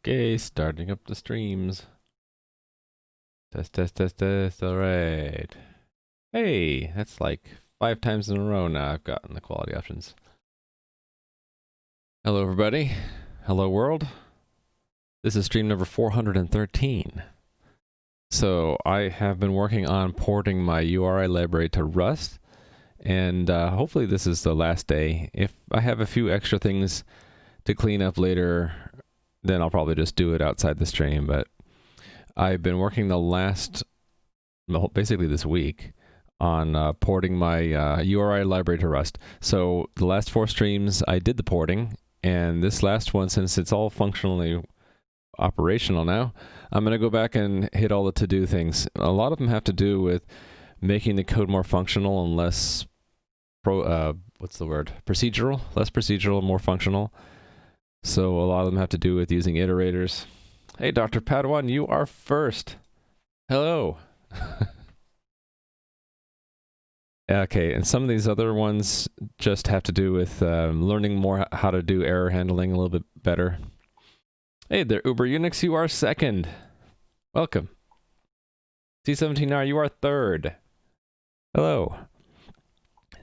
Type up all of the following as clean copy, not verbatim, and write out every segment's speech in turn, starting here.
Okay, starting up the streams. Test, test, test, test. All right. Hey, that's like 5 times in a row now I've gotten the quality options. Hello, everybody. Hello, world. This is stream number 413. So I have been working on porting my URI library to Rust, and hopefully this is the last day. If I have a few extra things to clean up later, then I'll probably just do it outside the stream, but I've been working basically this week on porting my URI library to Rust. So the last 4 streams I did the porting, and this last one, since it's all functionally operational now, I'm going to go back and hit all the to-do things. A lot of them have to do with making the code more functional and less procedural, less procedural, more functional. So a lot of them have to do with using iterators. Hey, Dr. Padawan, you are first. Hello. Okay, and some of these other ones just have to do with learning more how to do error handling a little bit better. Hey there, Uber Unix, you are second. Welcome. C17R, you are third. Hello.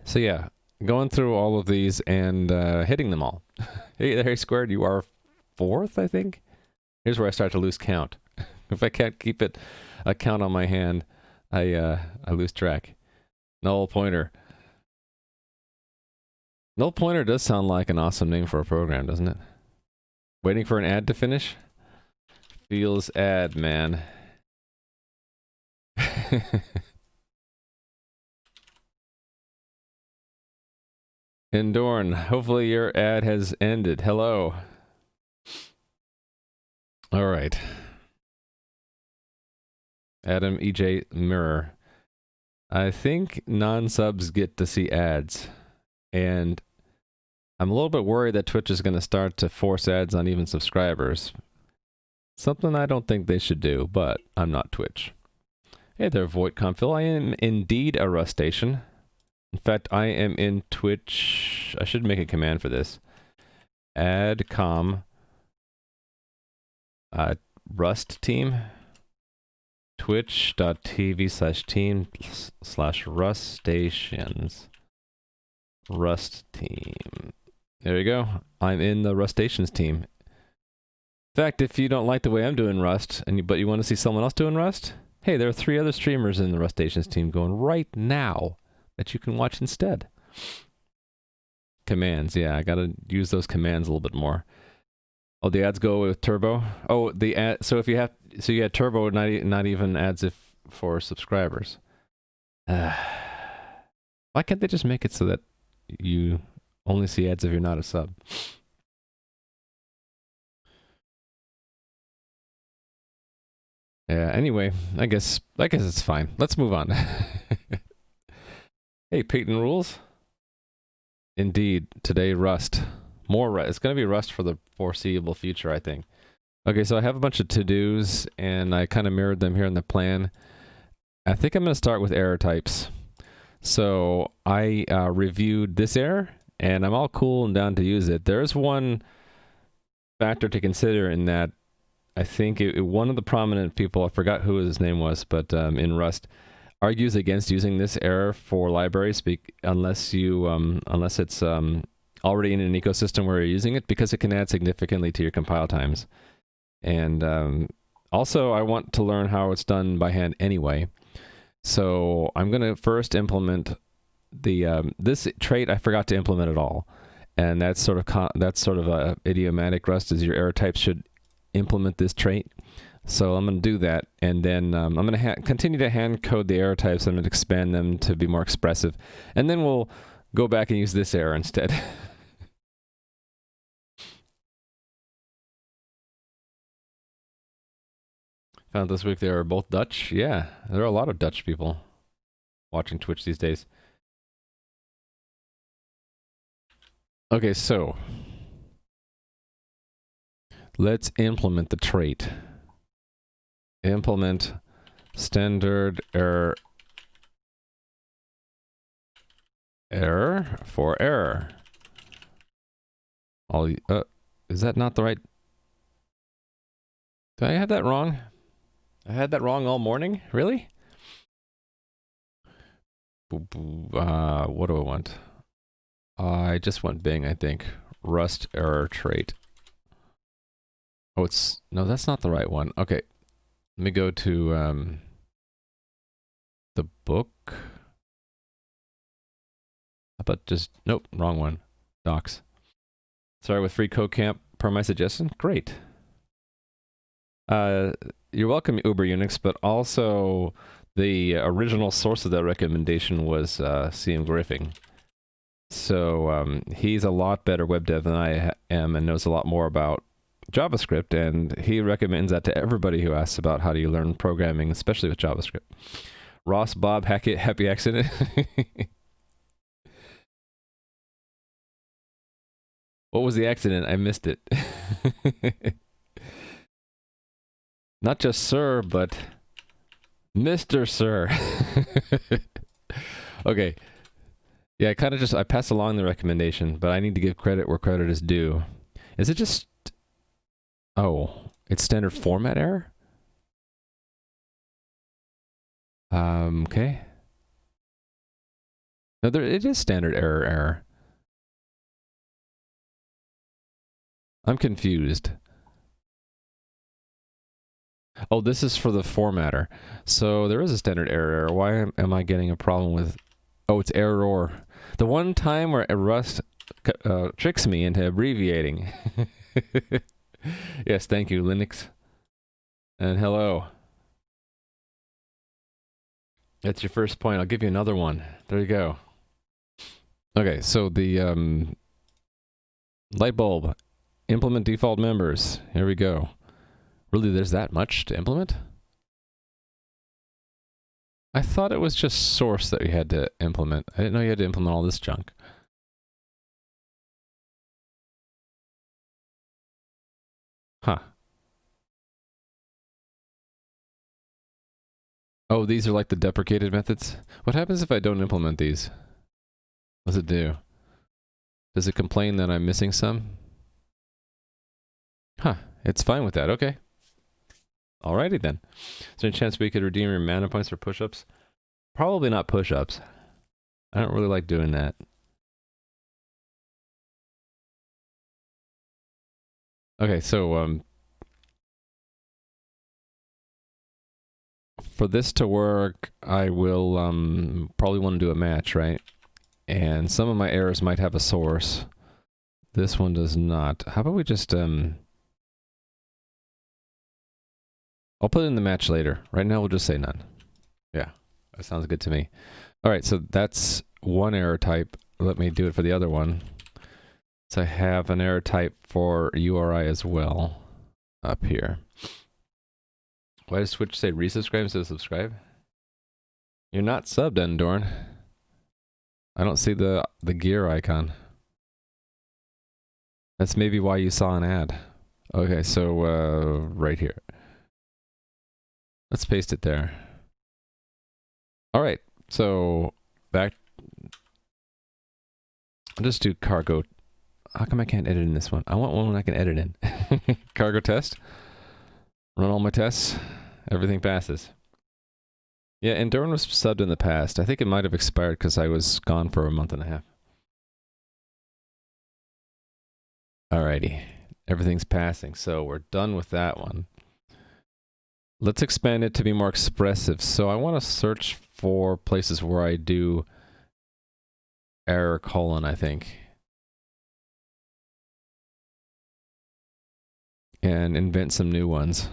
So yeah, going through all of these and hitting them all. Hey there, Harry Squared, you are fourth, I think? Here's where I start to lose count. If I can't keep a count on my hand, I lose track. Null pointer. Null pointer does sound like an awesome name for a program, doesn't it? Waiting for an ad to finish? Feels ad, man. Endorn, hopefully your ad has ended. Hello. All right. Adam EJ Mirror. I think non-subs get to see ads, and I'm a little bit worried that Twitch is going to start to force ads on even subscribers. Something I don't think they should do, but I'm not Twitch. Hey there, VoigtConfil. I am indeed a Rust station. In fact, I am in Twitch. I should make a command for this. Add Rust team. Twitch.tv/team/Rust stations. Rust team. There you go. I'm in the Rust stations team. In fact, if you don't like the way I'm doing Rust, but you want to see someone else doing Rust, hey, there are 3 other streamers in the Rust stations team going right now that you can watch instead. Commands, yeah, I gotta use those commands a little bit more. Oh, the ads go with turbo. Oh, the ad. So if you have, so you had turbo, not even ads for subscribers. Why can't they just make it so that you only see ads if you're not a sub? Yeah. Anyway, I guess it's fine. Let's move on. Hey, Peyton rules. Indeed, today Rust. More Rust. It's going to be Rust for the foreseeable future, I think. Okay, so I have a bunch of to-dos, and I kind of mirrored them here in the plan. I think I'm going to start with error types. So I reviewed this error, and I'm all cool and down to use it. There's one factor to consider in that I think one of the prominent people, I forgot who his name was, but in Rust, argues against using this error for libraries unless it's already in an ecosystem where you're using it, because it can add significantly to your compile times. And also, I want to learn how it's done by hand anyway. So I'm going to first implement the this trait I forgot to implement at all, and that's sort of a idiomatic Rust, is your error type should implement this trait. So I'm going to do that, and then I'm going to continue to hand code the error types. I'm going to expand them to be more expressive, and then we'll go back and use this error instead. Found this week they are both Dutch. Yeah, there are a lot of Dutch people watching Twitch these days. Okay, so let's implement the trait. Implement standard error for error. Is that not the right? Did I have that wrong? I had that wrong all morning? Really? What do I want? I just want Bing, I think. Rust error trait. Oh, it's... No, that's not the right one. Okay. Let me go to the book. How about just... Nope, wrong one. Docs. Sorry, with free code camp per my suggestion? Great. You're welcome, Uber Unix, but also the original source of that recommendation was CM Griffing. So he's a lot better web dev than I am and knows a lot more about JavaScript, and he recommends that to everybody who asks about how do you learn programming, especially with JavaScript. Ross, Bob, Hackett, happy accident. What was the accident? I missed it. Not just Sir, but Mr. Sir. Okay. Yeah, I passed along the recommendation, but I need to give credit where credit is due. Is it just... Oh, it's standard format error? Okay. No, it is standard error. I'm confused. Oh, this is for the formatter. So there is a standard error. Why am I getting a problem with... Oh, it's error. The one time where Rust tricks me into abbreviating. Yes, thank you, Linux. And hello. That's your first point. I'll give you another one. There you go. Okay, so the light bulb. Implement default members. Here we go. Really, there's that much to implement? I thought it was just source that you had to implement. I didn't know you had to implement all this junk. Huh. Oh, these are like the deprecated methods? What happens if I don't implement these? What does it do? Does it complain that I'm missing some? Huh. It's fine with that. Okay. Alrighty then. Is there any chance we could redeem your mana points for push-ups? Probably not push-ups. I don't really like doing that. Okay, so for this to work, I will probably want to do a match, right? And some of my errors might have a source. This one does not. How about we just I'll put it in the match later. Right now we'll just say none. Yeah, that sounds good to me. All right, so that's one error type. Let me do it for the other one. So I have an error type for URI as well up here. Why does Twitch say resubscribe instead of subscribe? You're not subbed, Endorn. I don't see the gear icon. That's maybe why you saw an ad. Okay, so right here. Let's paste it there. All right, so back. I'll just do cargo. How come I can't edit in this one? I want one I can edit in. Cargo test. Run all my tests. Everything passes. Yeah, and Endurn was subbed in the past. I think it might have expired because I was gone for a month and a half. Alrighty. Everything's passing, so we're done with that one. Let's expand it to be more expressive. So I want to search for places where I do error colon, I think. And invent some new ones.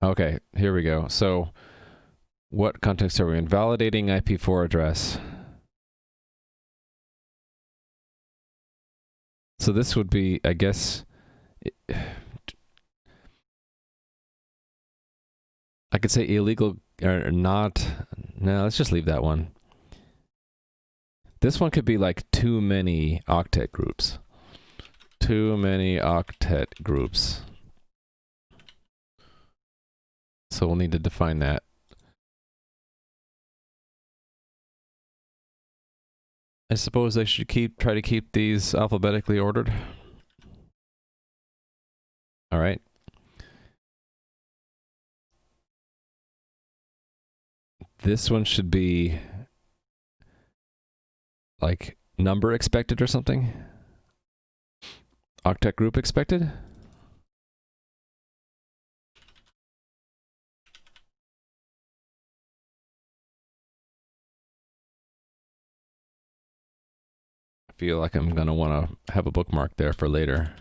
Okay, here we go. So what context are we in? Validating IP4 address. So this would be, I guess, I could say illegal or not. No, let's just leave that one. This one could be like too many octet groups. Too many octet groups. So we'll need to define that. I suppose I should try to keep these alphabetically ordered. All right. This one should be like number expected or something. Octet group expected. I feel like I'm going to want to have a bookmark there for later.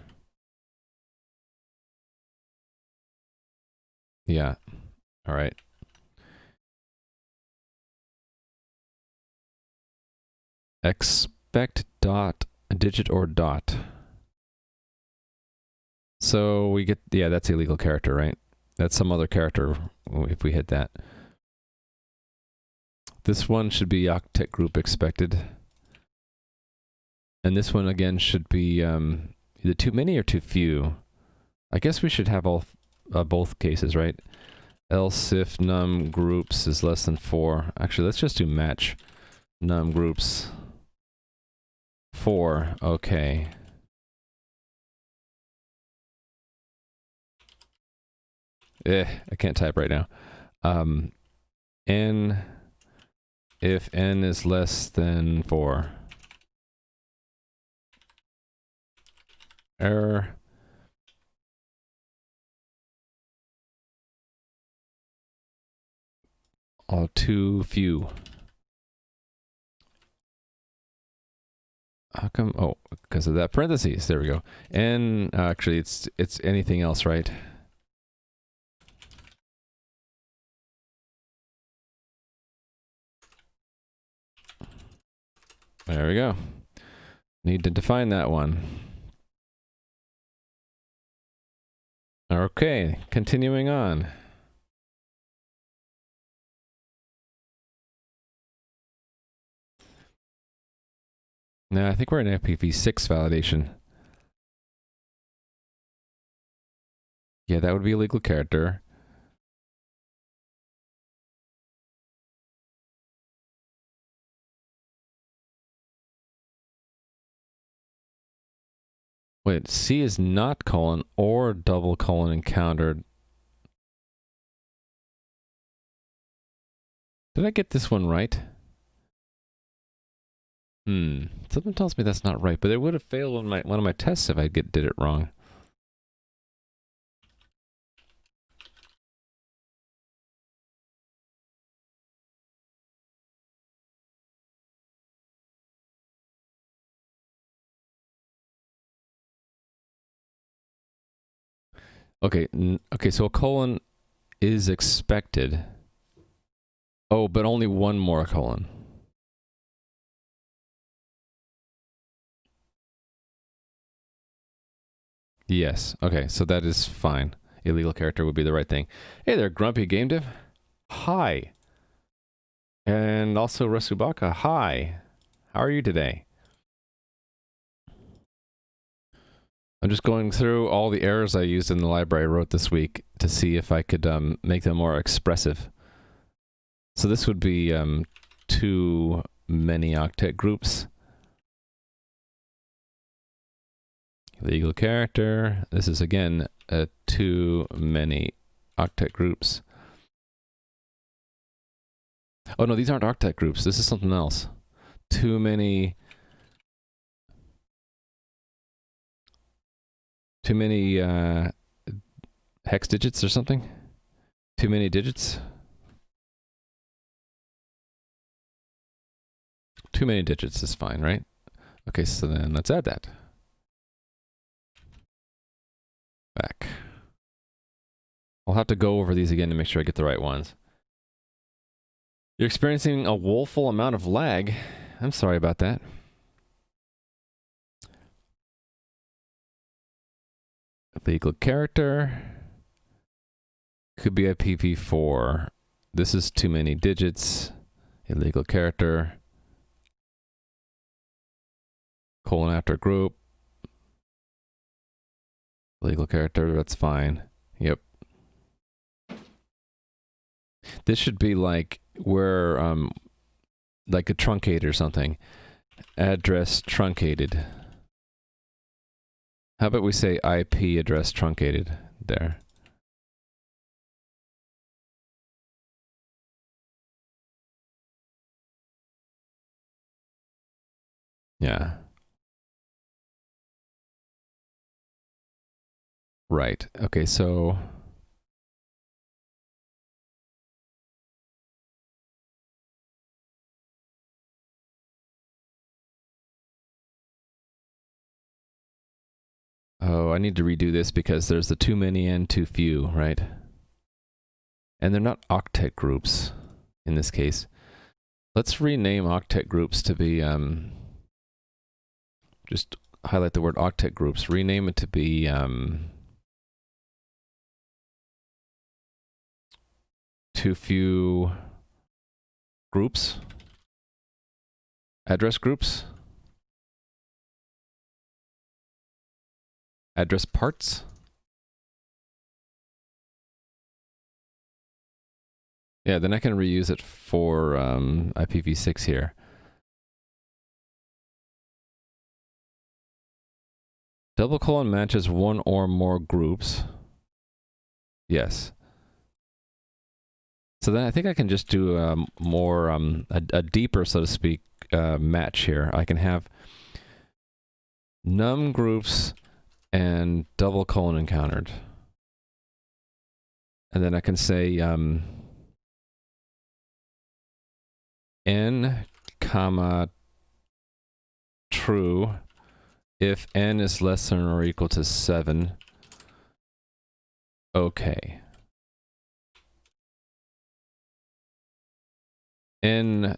Yeah. All right. Expect dot digit or dot. So we get, yeah, that's illegal character, right? That's some other character if we hit that. This one should be octet group expected. And this one again should be either too many or too few. I guess we should have all both cases, right? Else if num groups is less than 4. Actually, let's just do match num groups 4. Okay. I can't type right now. N if n is less than 4. Error. All too few. How come? Oh, because of that parentheses. There we go. And actually, it's anything else, right? There we go. Need to define that one. Okay, continuing on. Now, I think we're in Fpv6 validation. Yeah, that would be a legal character. Wait, C is not colon or double colon encountered. Did I get this one right? Something tells me that's not right, but it would have failed on one of my tests if I did it wrong. Okay, okay, so a colon is expected. Oh, but only one more colon. Yes. Okay, so that is fine. Illegal character would be the right thing. Hey there, Grumpy Game Dev. Hi. And also Rasubaka. Hi. How are you today? I'm just going through all the errors I used in the library I wrote this week to see if I could make them more expressive. So this would be too many octet groups. Legal character. This is again too many octet groups. Oh no, these aren't octet groups. This is something else. Too many hex digits or something. Too many digits. Too many digits is fine, right? Okay, so then let's add that. Back. I'll have to go over these again to make sure I get the right ones. You're experiencing a woeful amount of lag. I'm sorry about that. Legal character. Could be a PP4. This is too many digits. Illegal character. Colon after group. Legal character, that's fine. Yep. This should be like where, like a truncate or something. Address truncated. How about we say IP address truncated there? Yeah. Right. Okay, so oh, I need to redo this because there's the too many and too few, right? And they're not octet groups in this case. Let's rename octet groups to be just highlight the word octet groups, rename it to be too few groups, address groups, address parts. Yeah, then I can reuse it for IPv6 here. Double colon matches one or more groups. Yes. So then I think I can just do more, a deeper, so to speak, match here. I can have num groups and double colon encountered. And then I can say n comma true if n is less than or equal to 7. Okay. N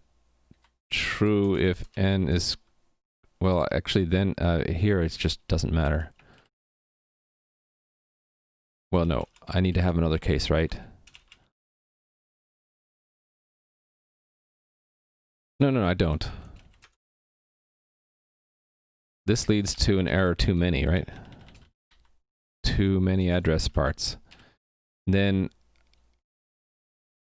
true if n is, well, actually then here it just doesn't matter. Well, no, I need to have another case, right? No, I don't. This leads to an error too many, right? Too many address parts. Then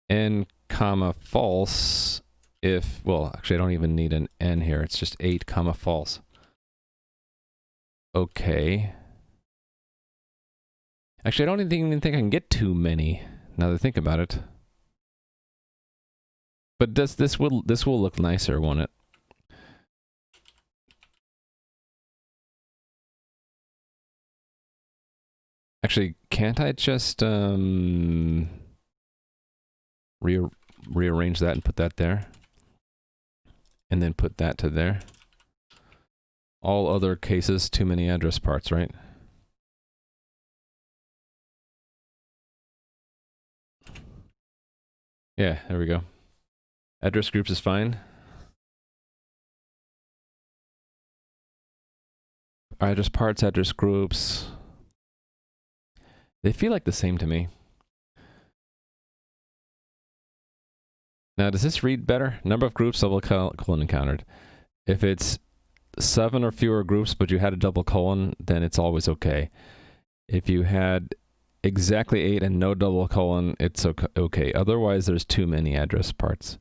n comma false if, well, actually I don't even need an n here. It's just 8 comma false. Okay. Actually, I don't even think I can get too many, now that I think about it. But this will look nicer, won't it? Actually, can't I just rearrange that and put that there? And then put that to there? All other cases, too many address parts, right? Yeah, there we go. Address groups is fine. Address parts, address groups. They feel like the same to me. Now, does this read better? Number of groups, double colon encountered. If it's 7 or fewer groups, but you had a double colon, then it's always okay. If you had exactly 8 and no double colon, it's okay. Otherwise, there's too many address parts.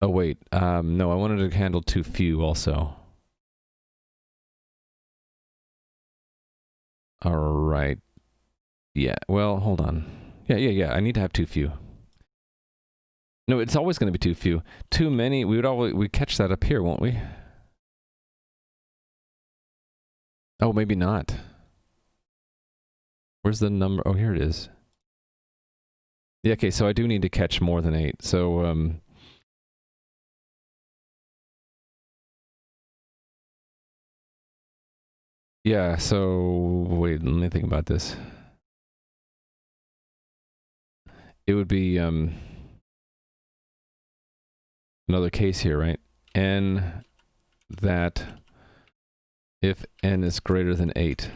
Oh, wait. No, I wanted to handle too few also. All right. Yeah, well, hold on. Yeah. I need to have too few. No, it's always going to be too few. Too many, we'd catch that up here, won't we? Oh, maybe not. Where's the number? Oh, here it is. Yeah, okay, so I do need to catch more than 8. So, yeah, so, wait, let me think about this. It would be, another case here, right? N that if n is greater than 8.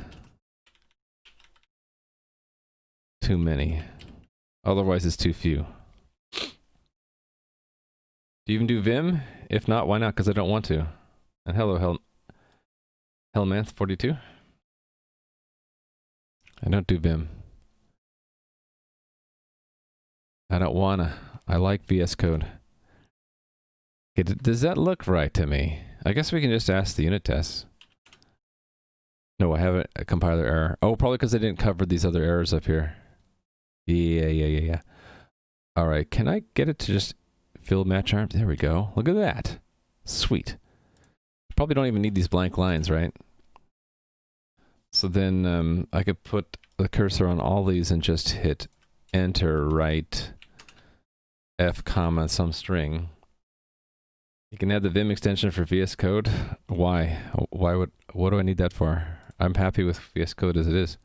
Too many. Otherwise, it's too few. Do you even do Vim? If not, why not? Because I don't want to. And hello, Hellmanth42. I don't do Vim. I don't wanna. I like VS Code. Okay, does that look right to me? I guess we can just ask the unit tests. No, I haven't. A compiler error. Oh, probably because I didn't cover these other errors up here. Yeah. All right, can I get it to just fill match arms? There we go. Look at that. Sweet. Probably don't even need these blank lines, right? So then I could put the cursor on all these and just hit enter, write F comma some string. You can add the Vim extension for VS Code. Why? What do I need that for? I'm happy with VS Code as it is.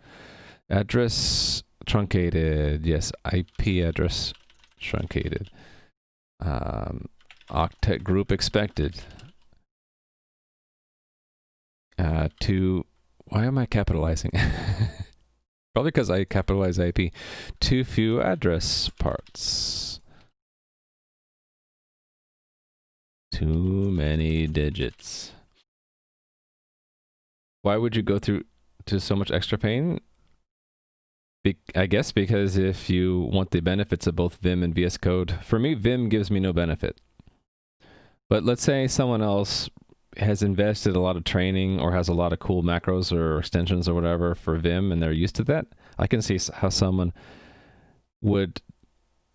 Address truncated. Yes, IP address truncated. Octet group expected. Why am I capitalizing? Probably because I capitalize IP. Too few address parts. Too many digits. Why would you go through to so much extra pain? I guess because if you want the benefits of both Vim and VS Code, for me, Vim gives me no benefit. But let's say someone else has invested a lot of training or has a lot of cool macros or extensions or whatever for Vim and they're used to that. I can see how someone would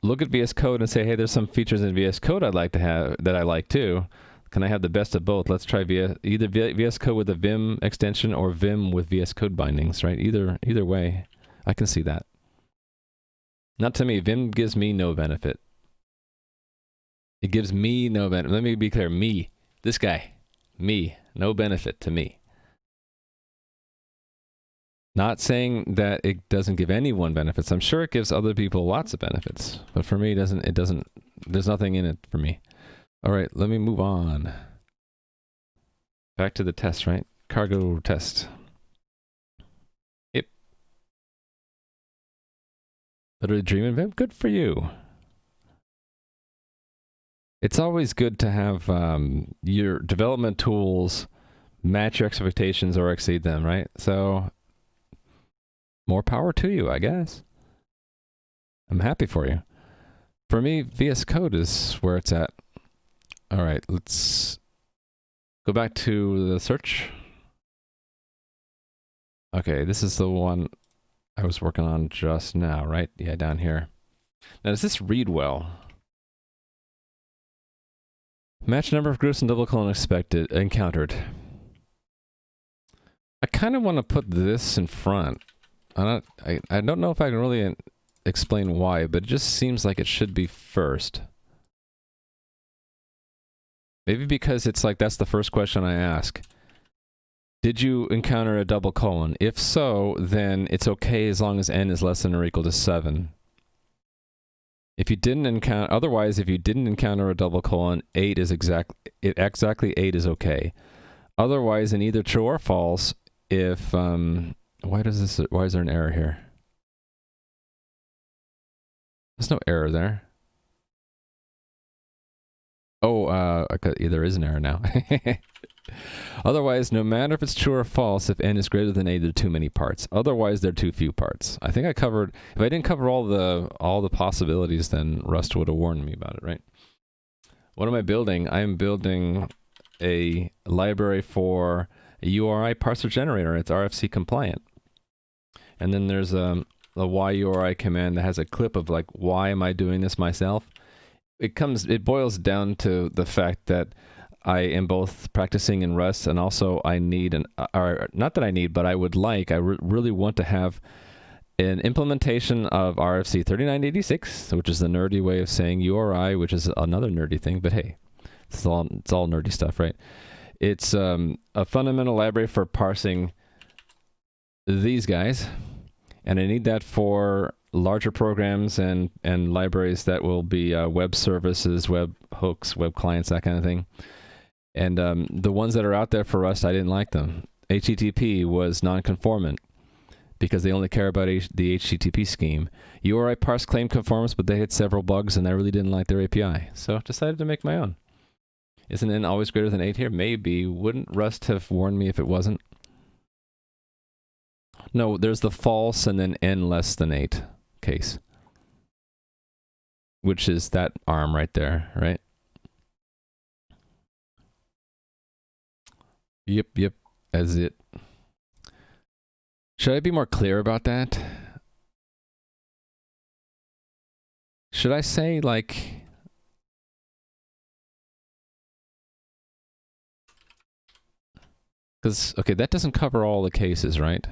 look at VS Code and say, hey, there's some features in VS Code I'd like to have that I like too. Can I have the best of both? Let's try either VS Code with a Vim extension or Vim with VS Code bindings, right? Either way, I can see that. Not to me. Vim gives me no benefit. It gives me no benefit. Let me be clear. Me. This guy. Me. No benefit to me. Not saying that it doesn't give anyone benefits. I'm sure it gives other people lots of benefits. But for me, it doesn't, there's nothing in it for me. All right, let me move on. Back to the test, right? Cargo test. Yep. Literally dreaming Vim? Good for you. It's always good to have your development tools match your expectations or exceed them, right? So, more power to you, I guess. I'm happy for you. For me, VS Code is where it's at. All right, let's go back to the search. Okay, this is the one I was working on just now, right? Yeah, down here. Now, does this read well? Match number of groups and double colon encountered. I kind of want to put this in front. I don't know if I can really explain why, but it just seems like it should be first. Maybe because it's like that's the first question I ask. Did you encounter a double colon? If so, then it's okay as long as n is less than or equal to 7. If you didn't encounter, otherwise, if you didn't encounter a double colon, 8 is exactly 8 is okay. Otherwise, in either true or false, if why is there an error here? There's no error there. Oh, there is an error now. Otherwise, no matter if it's true or false, if n is greater than 8, there are too many parts. Otherwise, there are too few parts. I think I covered, if I didn't cover all the possibilities, then Rust would have warned me about it, right? What am I building? I am building a library for a URI parser generator. It's RFC compliant. And then there's a YURI command that has a clip of like, why am I doing this myself? It boils down to the fact that I am both practicing in Rust and also I need not that I need, but I would like, really want to have an implementation of RFC 3986, which is the nerdy way of saying URI, which is another nerdy thing, but hey, it's all nerdy stuff, right? It's a fundamental library for parsing these guys, and I need that for larger programs and libraries that will be web services, web hooks, web clients, that kind of thing. And the ones that are out there for Rust, I didn't like them. HTTP was non-conformant because they only care about the HTTP scheme. URI parse claimed conformance, but they had several bugs, and I really didn't like their API. So I decided to make my own. Isn't n always greater than 8 here? Maybe. Wouldn't Rust have warned me if it wasn't? No, there's the false and then n less than 8 case, which is that arm right there, right? Yep, as it. Should I be more clear about that? Should I say, like... Because, okay, that doesn't cover all the cases, right?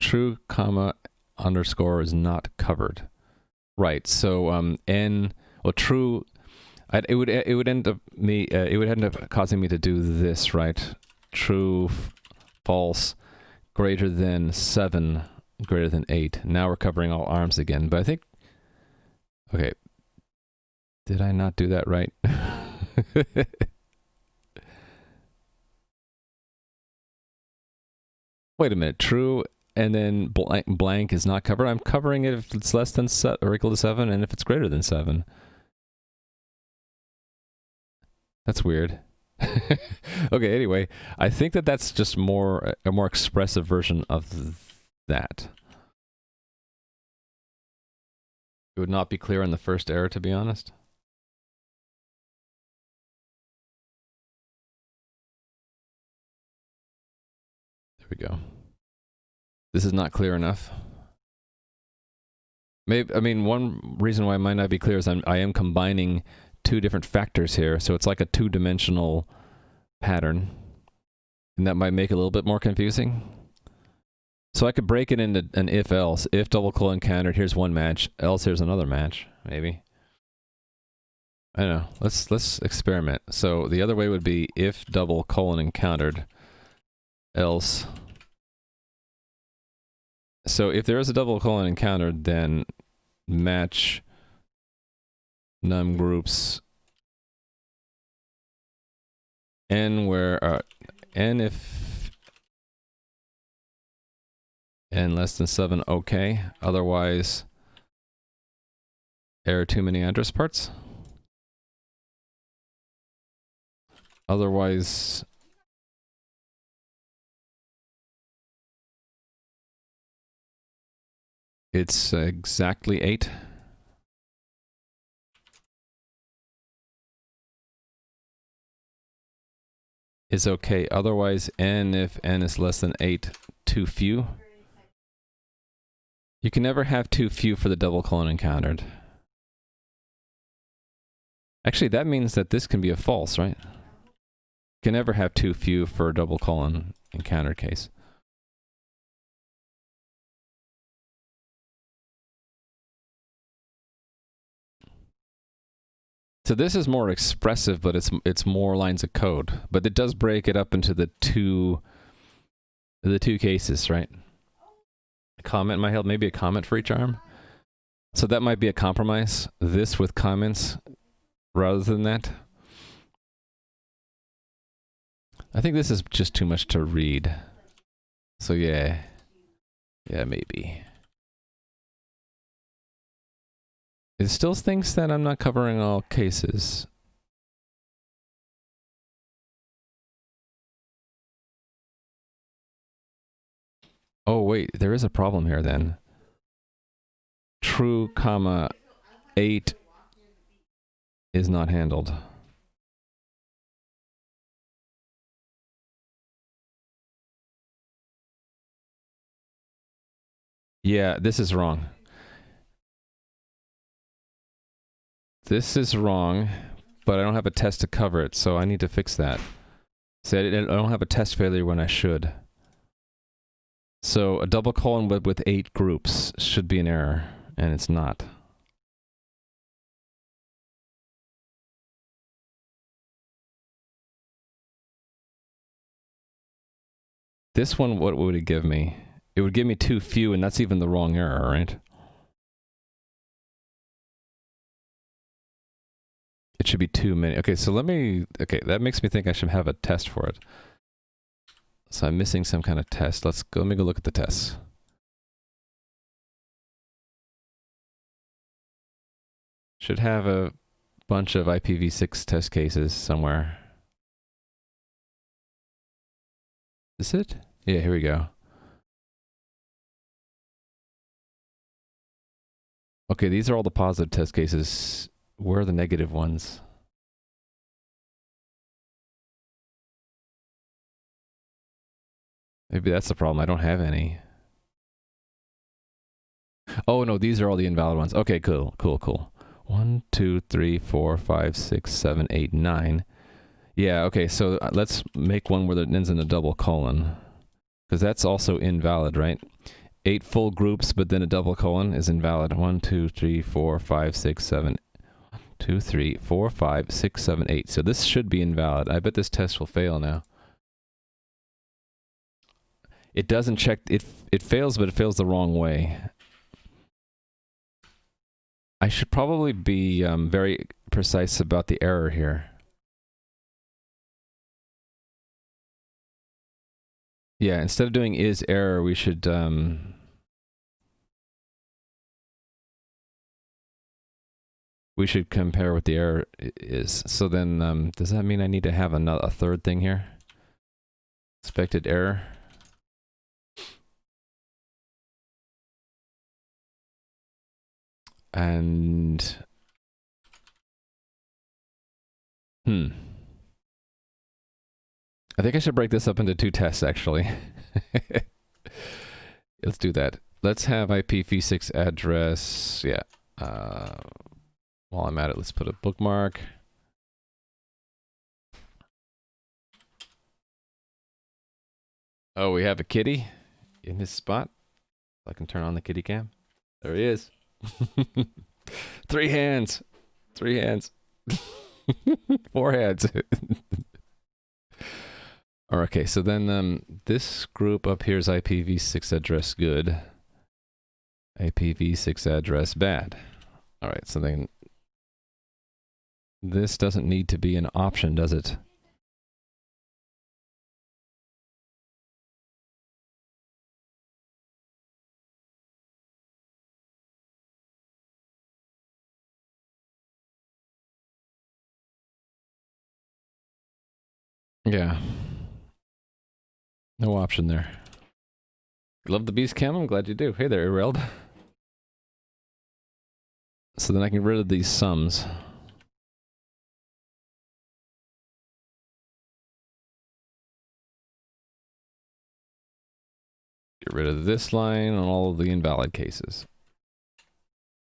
True, comma, underscore is not covered. Right, so, well, true... it would end up causing me to do this, right? True, false, greater than 7, greater than 8. Now we're covering all arms again, but I think... Okay. Did I not do that right? Wait a minute. True, and then blank is not covered. I'm covering it if it's less than or equal to 7, and if it's greater than 7. That's weird. Okay, anyway, I think that that's just a more expressive version of that. It would not be clear on the first error, to be honest. There we go. This is not clear enough. Maybe, I mean, one reason why it might not be clear is I am combining 2 different factors here, so it's like a 2-dimensional pattern, and that might make it a little bit more confusing. So I could break it into an if-else. If double colon countered, here's one match. Else, here's another match, maybe. I don't know. Let's experiment. So the other way would be if double colon encountered, else. So if there is a double colon encountered, then match num groups n where n if n less than 7, okay. Otherwise, error too many address parts. Otherwise, it's exactly 8. Is okay. Otherwise, n if n is less than 8, too few. You can never have too few for the double colon encountered. Actually, that means that this can be a false, right? You can never have too few for a double colon encountered case. So this is more expressive, but it's more lines of code. But it does break it up into the two cases, right? A comment might help, maybe a comment for each arm. So that might be a compromise. This with comments rather than that. I think this is just too much to read. So yeah. Yeah, maybe. It still thinks that I'm not covering all cases. Oh wait, there is a problem here then. True, comma, 8 is not handled. Yeah, this is wrong. This is wrong, but I don't have a test to cover it, so I need to fix that. See, I don't have a test failure when I should. So a double colon with 8 groups should be an error, and it's not. This one, what would it give me? It would give me too few, and that's even the wrong error, right? It should be too many. Okay, so okay, that makes me think I should have a test for it. So I'm missing some kind of test. Let me go look at the tests. Should have a bunch of IPv6 test cases somewhere. Is it? Yeah, here we go. Okay, these are all the positive test cases. Where are the negative ones? Maybe that's the problem. I don't have any. Oh no, these are all the invalid ones. Okay, cool, cool, cool. 1, 2, 3, 4, 5, 6, 7, 8, 9. Yeah, okay, so let's make one where it ends in a double colon. Because that's also invalid, right? 8 full groups, but then a double colon is invalid. 1, 2, 3, 4, 5, 6, 7, 2, 3, 4, 5, 6, 7, 8. So this should be invalid. I bet this test will fail now. It doesn't check, it fails, but it fails the wrong way. I should probably be very precise about the error here. Yeah, instead of doing is error, we should compare what the error is. So then, does that mean I need to have a third thing here? Expected error. And I think I should break this up into 2 tests, actually. Let's do that. Let's have IPv6 address. Yeah. While I'm at it, let's put a bookmark. Oh, we have a kitty in his spot. I can turn on the kitty cam. There he is. 3 hands. 3 hands. 4 hands. Okay, so then this group up here is IPv6 address good. IPv6 address bad. All right, so then this doesn't need to be an option, does it? Yeah. No option there. You love the beast cam? I'm glad you do. Hey there, Ereld. So then I can get rid of these sums. Get rid of this line on all of the invalid cases.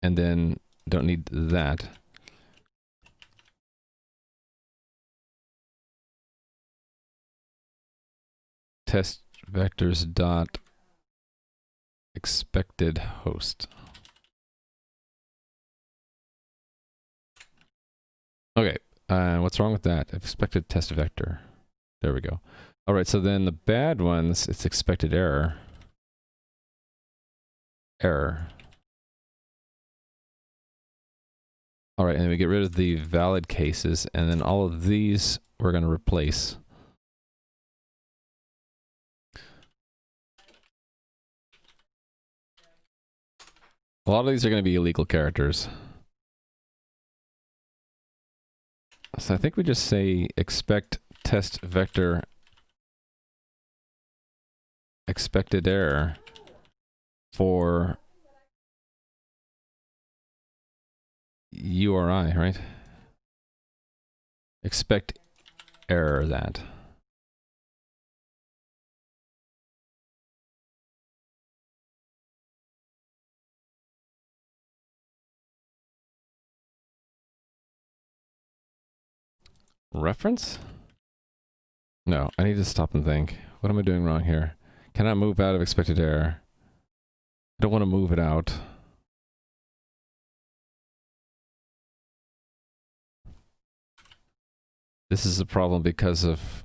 And then don't need that. Test vectors dot expected host. Okay, what's wrong with that? Expected test vector. There we go. All right, so then the bad ones, it's expected error. Error. All right, and then we get rid of the valid cases, and then all of these we're going to replace. A lot of these are going to be illegal characters. So I think we just say expect test vector expected error for URI, right? Expect error that. Reference? No, I need to stop and think. What am I doing wrong here? Can I move out of expected error? I don't want to move it out. This is a problem because of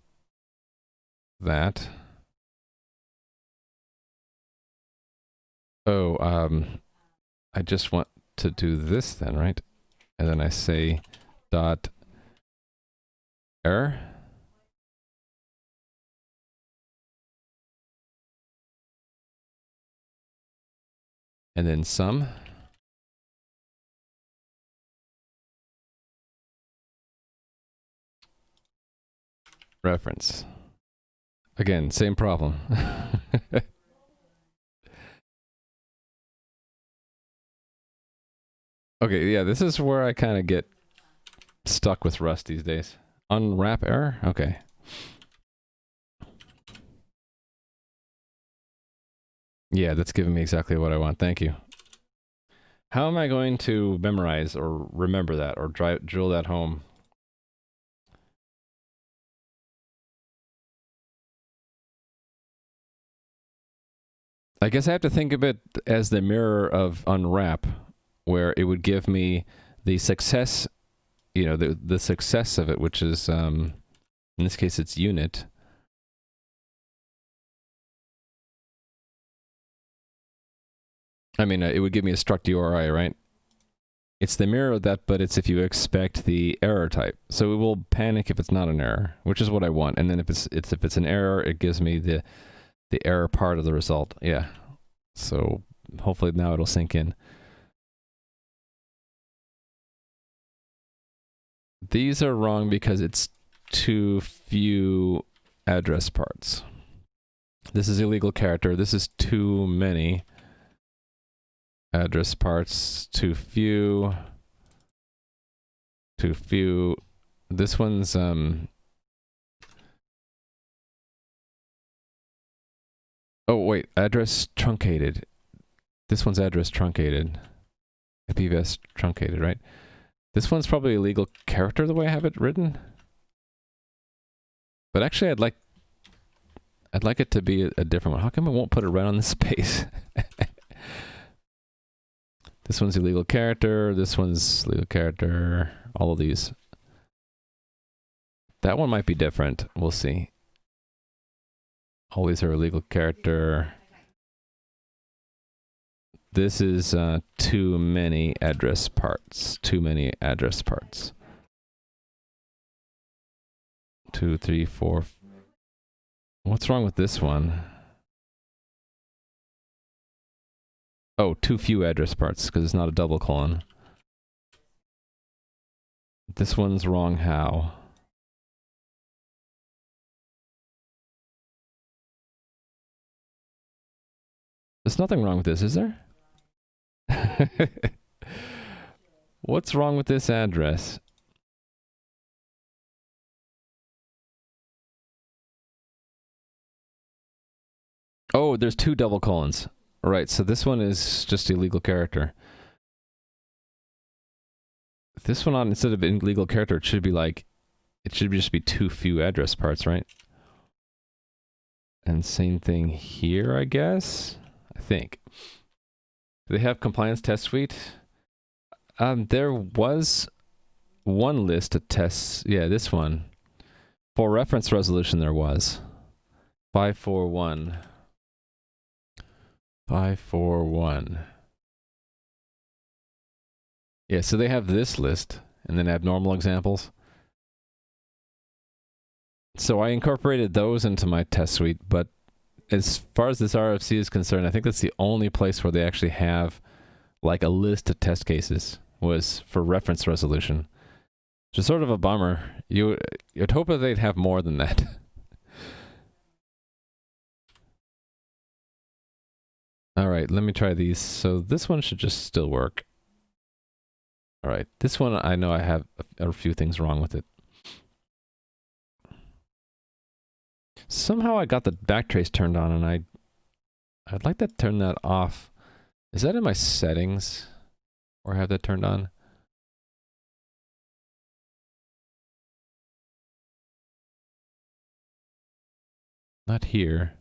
that. Oh, I just want to do this then, right? And then I say dot error. And then sum. Reference. Again, same problem. Okay, yeah, this is where I kind of get stuck with Rust these days. Unwrap error? Okay. Yeah, that's giving me exactly what I want. Thank you. How am I going to memorize or remember that or drill that home? I guess I have to think of it as the mirror of unwrap, where it would give me the success, you know, the success of it, which is, in this case, it's unit. I mean, it would give me a struct URI, right? It's the mirror of that, but it's if you expect the error type. So it will panic if it's not an error, which is what I want. And then if it's an error, it gives me the error part of the result. Yeah. So hopefully now it'll sink in. These are wrong because it's too few address parts. This is illegal character. This is too many address parts. Too few. Too few. This one's oh wait, address truncated. This one's address truncated. Fpv6 truncated, right? This one's probably a legal character the way I have it written. But actually I'd like it to be a different one. How come it won't put it right on the space? This one's illegal character. This one's legal character. All of these. That one might be different. We'll see. All these are illegal character. This is too many address parts. Too many address parts. 2, 3, 4. What's wrong with this one? Oh, too few address parts because it's not a double colon. This one's wrong how? There's nothing wrong with this, is there? What's wrong with this address? Oh, there's 2 double colons. Right, so this one is just illegal character. This one on, instead of illegal character, it should be like, it should just be too few address parts, right? And same thing here, I guess? I think. Do they have compliance test suite? There was one list of tests. Yeah, this one. For reference resolution, there was. 541. 541. Yeah, so they have this list, and then abnormal examples. So I incorporated those into my test suite, but as far as this RFC is concerned, I think that's the only place where they actually have like a list of test cases was for reference resolution. Which is sort of a bummer. You'd hope that they'd have more than that. All right, let me try these. So this one should just still work. All right, this one I know I have a few things wrong with it. Somehow I got the backtrace turned on, and I'd like to turn that off. Is that in my settings? Or have that turned on? Not here.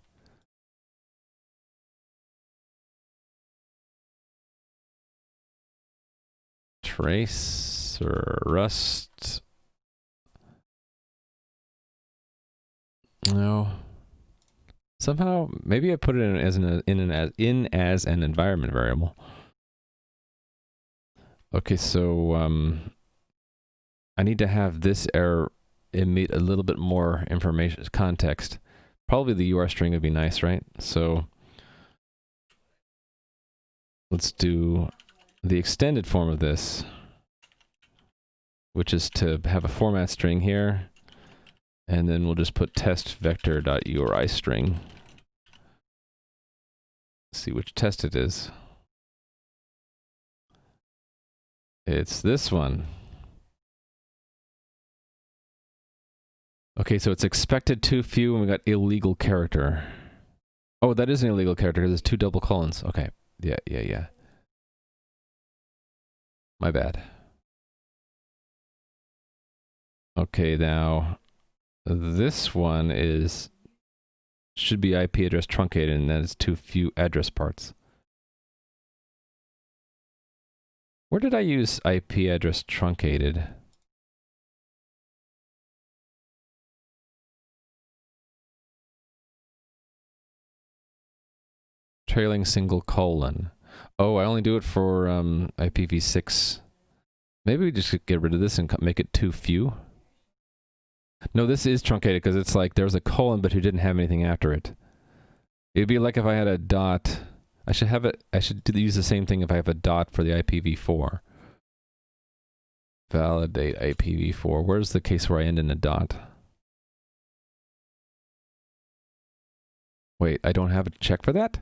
Trace or Rust. No. Somehow, maybe I put it in as an environment variable. Okay, so I need to have this error emit a little bit more information, context. Probably the UR string would be nice, right? So let's do the extended form of this, which is to have a format string here, and then we'll just put test vector.uri string. See which test it is. It's this one. Okay, so it's expected too few, and we got illegal character. Oh, that is an illegal character because there's 2 double colons. Okay. Yeah. My bad. Okay, now this one should be IP address truncated, and that is too few address parts. Where did I use IP address truncated? Trailing single colon. Oh, I only do it for IPv6. Maybe we just get rid of this and make it too few. No, this is truncated because it's like there's a colon, but who didn't have anything after it. It'd be like if I had a dot. I should use the same thing if I have a dot for the IPv4. Validate IPv4. Where's the case where I end in a dot? Wait, I don't have a check for that?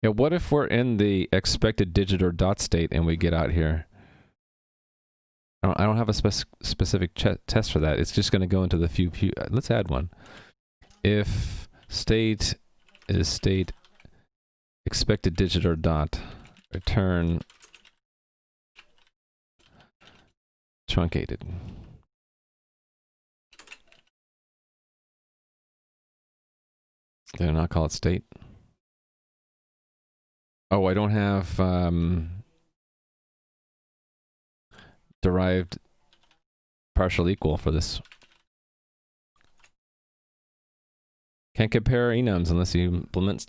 Yeah, what if we're in the expected digit or dot state and we get out here? I don't have a specific test for that. It's just going to go into the few. Let's add one. If state is state expected digit or dot, return truncated. Did I not call it state? Oh, I don't have derived partial equal for this. Can't compare enums unless you implement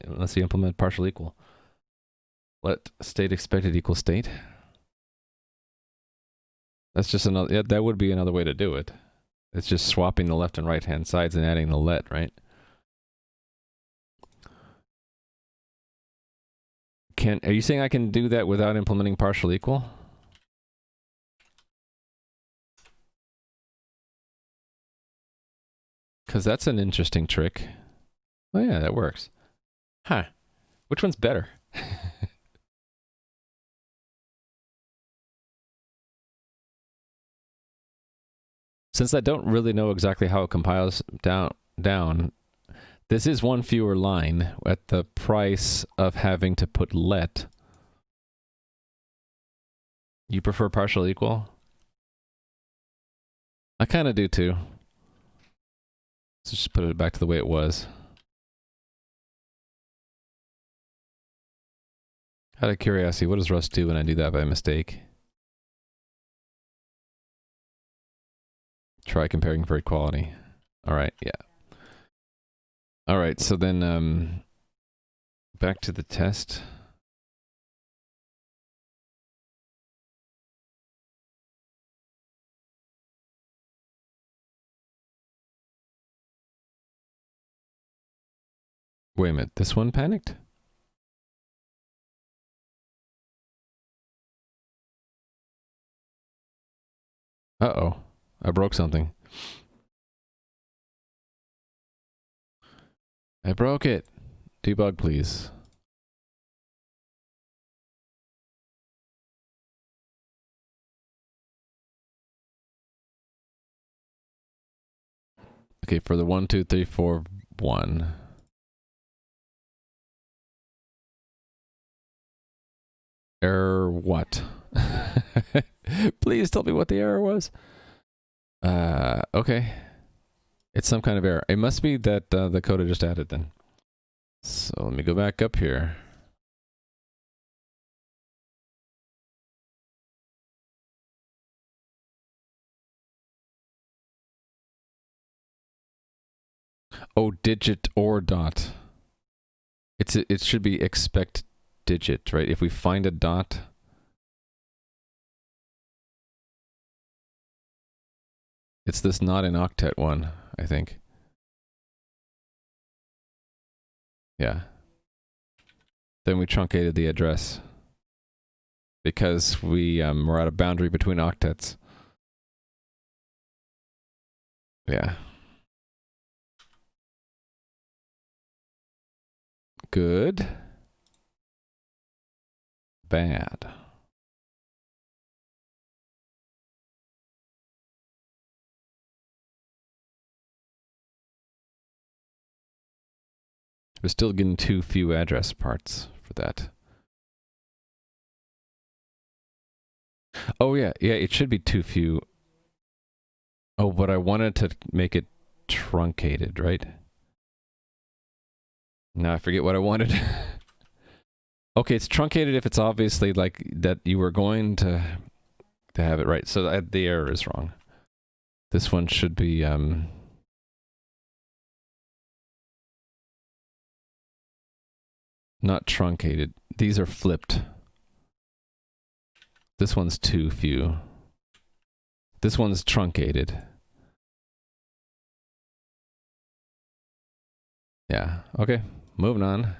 unless you implement partial equal. Let state expected equal state. That's just another. Yeah, that would be another way to do it. It's just swapping the left and right hand sides and adding the let, right? Are you saying I can do that without implementing partial equal? Because that's an interesting trick. Oh yeah, that works. Huh. Which one's better? Since I don't really know exactly how it compiles down, this is one fewer line at the price of having to put let. You prefer partial equal? I kind of do too. Let's just put it back to the way it was. Out of curiosity, what does Rust do when I do that by mistake? Try comparing for equality. All right, yeah. All right, so then back to the test. Wait a minute, this one panicked? Uh-oh, I broke something. I broke it. Debug, please. Okay, for the 1, 2, 3, 4, 1. Error what? Please tell me what the error was. Okay. It's some kind of error. It must be that the code I just added then. So let me go back up here. Oh, digit or dot. It should be expect digit, right? If we find a dot. It's this not in octet one, I think. Yeah. Then we truncated the address. Because we're at a boundary between octets. Yeah. Good. Bad. We're still getting too few address parts for that. Oh yeah, it should be too few. Oh, but I wanted to make it truncated, right? Now I forget what I wanted. Okay, it's truncated if it's obviously like that you were going to have it right. So the error is wrong. This one should be not truncated. These are flipped. This one's too few. This one's truncated. Yeah, okay, moving on.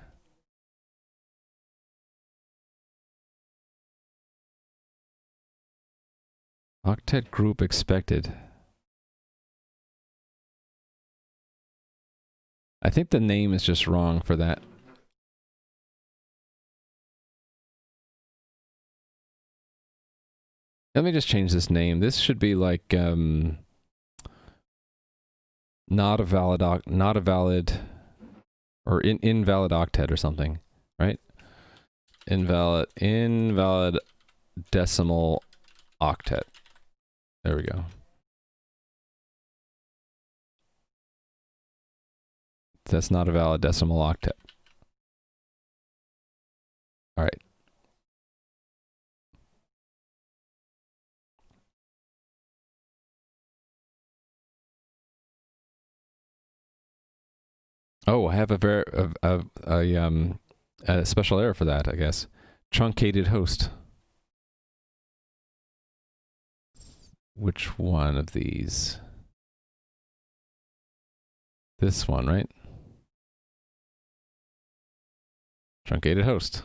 Octet group expected. I think the name is just wrong for that. Let me just change this name. This should be like not a valid or invalid octet or something, right? Invalid decimal octet. There we go. That's not a valid decimal octet. All right. Oh, I have a special error for that, I guess. Truncated host. Which one of these? This one, right? Truncated host.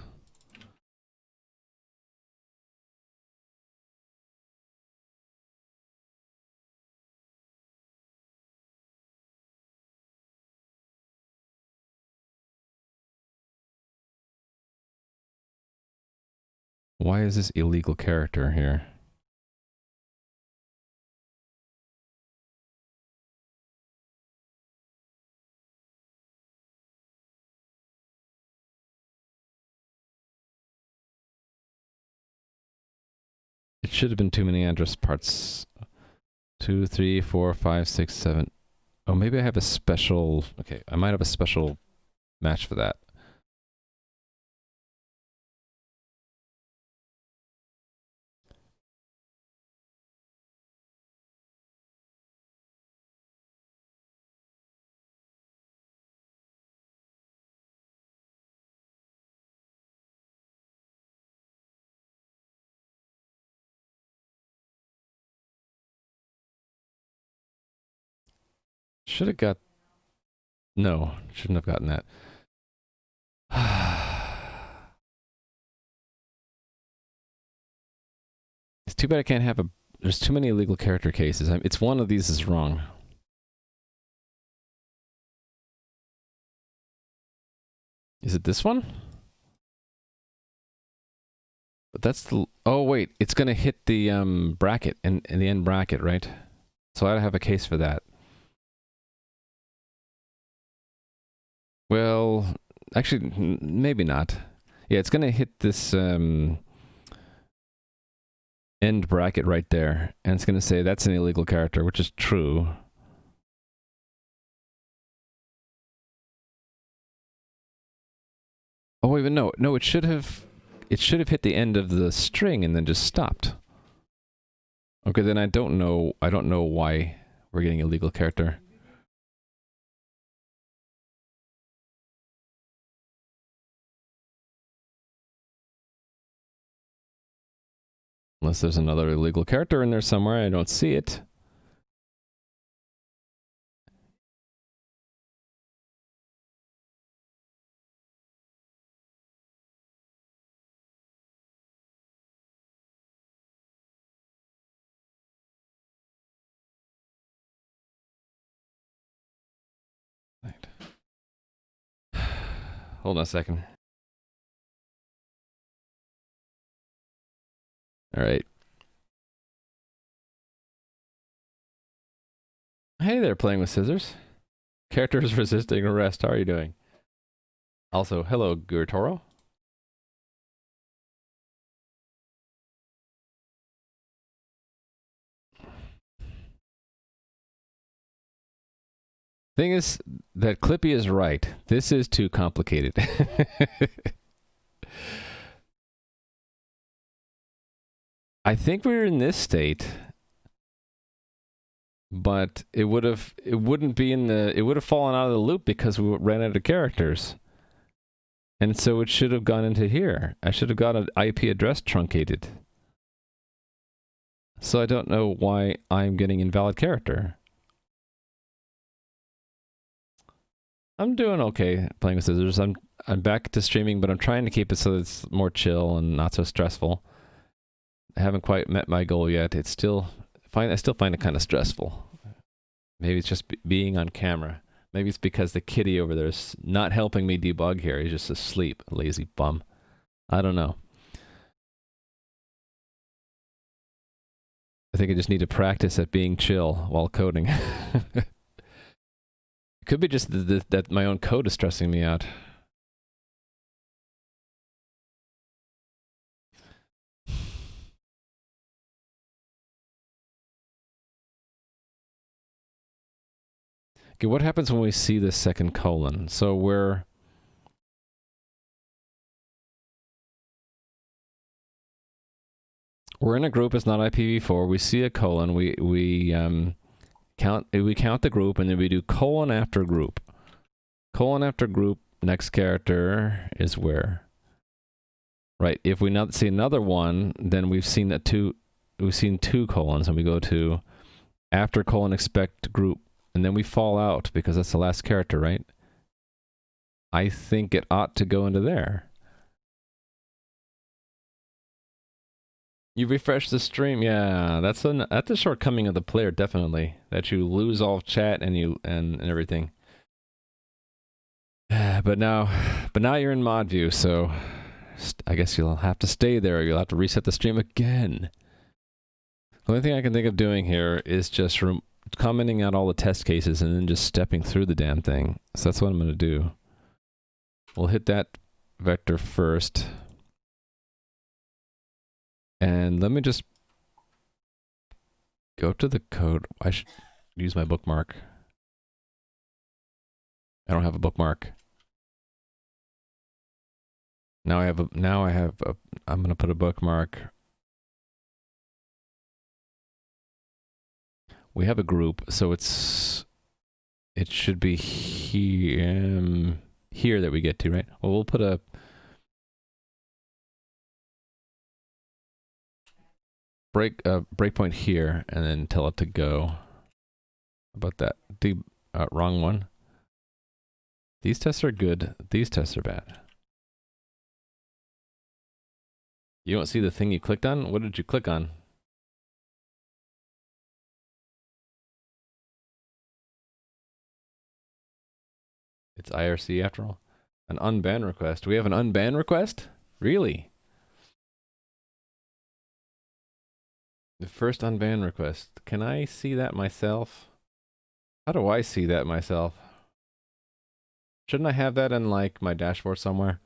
Why is this illegal character here? It should have been too many address parts. 2, 3, 4, 5, 6, 7. Oh, maybe I have a special... Okay, I might have a special match for that. Should have got... No, shouldn't have gotten that. It's too bad I can't have a... There's too many illegal character cases. It's one of these is wrong. Is it this one? But that's the... Oh, wait. It's going to hit the bracket, in the end bracket, right? So I have a case for that. Well, actually, maybe not. Yeah, it's going to hit this end bracket right there. And it's going to say that's an illegal character, which is true. Oh, wait, but no. No, it should have hit the end of the string and then just stopped. Okay, then I don't know why we're getting illegal character. Unless there's another illegal character in there somewhere, I don't see it. Right. Hold on a second. All right. Hey there, playing with scissors. Characters resisting arrest. How are you doing? Also, hello, Gurtoro. Thing is that Clippy is right. This is too complicated. I think we were in this state, but it wouldn't be in the, it would have fallen out of the loop because we ran out of characters. And so it should have gone into here. I should have got an IP address truncated. So I don't know why I'm getting invalid character. I'm doing okay playing with scissors. I'm back to streaming, but I'm trying to keep it so it's more chill and not so stressful. I haven't quite met my goal yet. It's still I still find it kind of stressful. Maybe it's just being on camera. Maybe it's because the kitty over there is not helping me debug here. He's just asleep, lazy bum. I don't know. I think I just need to practice at being chill while coding. It could be just that my own code is stressing me out. Okay, what happens when we see this second colon? So we're in a group. It's not IPv4. We see a colon. We count the group, and then we do colon after group. Colon after group. Next character is where. Right. If we not see another one, then we've seen two colons, and we go to after colon expect group, and then we fall out because that's the last character, right? I think it ought to go into there. You refresh the stream, yeah. That's a shortcoming of the player, definitely. That you lose all chat and everything. But now you're in mod view, so I guess you'll have to stay there. You'll have to reset the stream again. The only thing I can think of doing here is just commenting out all the test cases and then just stepping through the damn thing. So that's what I'm going to do. We'll hit that vector first. And let me just go to the code. I should use my bookmark. I don't have a bookmark. Now I have I'm going to put a bookmark. We have a group, so it should be here that we get to, right? Well, we'll put a breakpoint here and then tell it to go. How about that? Wrong one. These tests are good. These tests are bad. You don't see the thing you clicked on? What did you click on? It's IRC after all. An unban request. We have an unban request? Really? The first unban request. Can I see that myself? How do I see that myself? Shouldn't I have that in like my dashboard somewhere?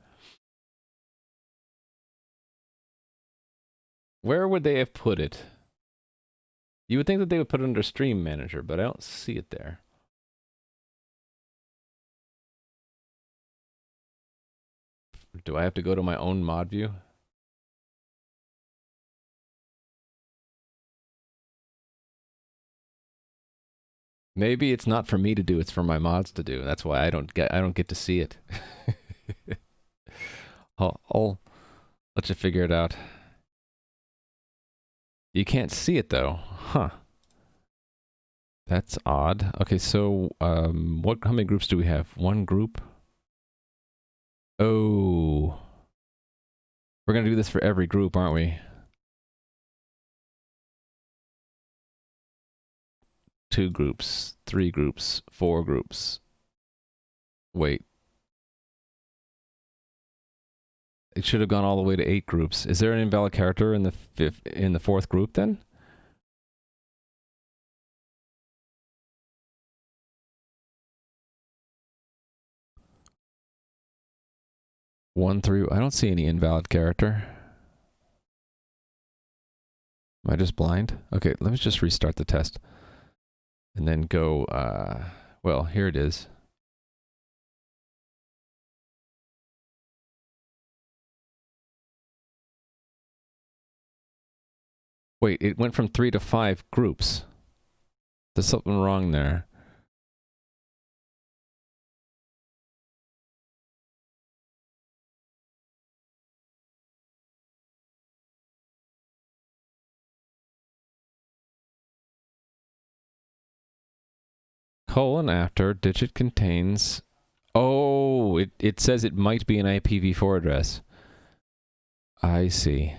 Where would they have put it? You would think that they would put it under Stream Manager, but I don't see it there. Do I have to go to my own mod view? Maybe it's not for me to do, it's for my mods to do. That's why I don't get to see it. I'll let you figure it out. You can't see it though. Huh. That's odd. Okay, so how many groups do we have? One group? Oh. We're gonna do this for every group, aren't we? 2 groups, 3 groups, 4 groups. Wait. It should have gone all the way to 8 groups. Is there an invalid character in the 4th group then? 1 through, I don't see any invalid character. Am I just blind? Okay, let me just restart the test. And then go, well, here it is. Wait, it went from 3 to 5 groups. There's something wrong there. Colon after, digit contains... Oh, it says it might be an IPv4 address. I see.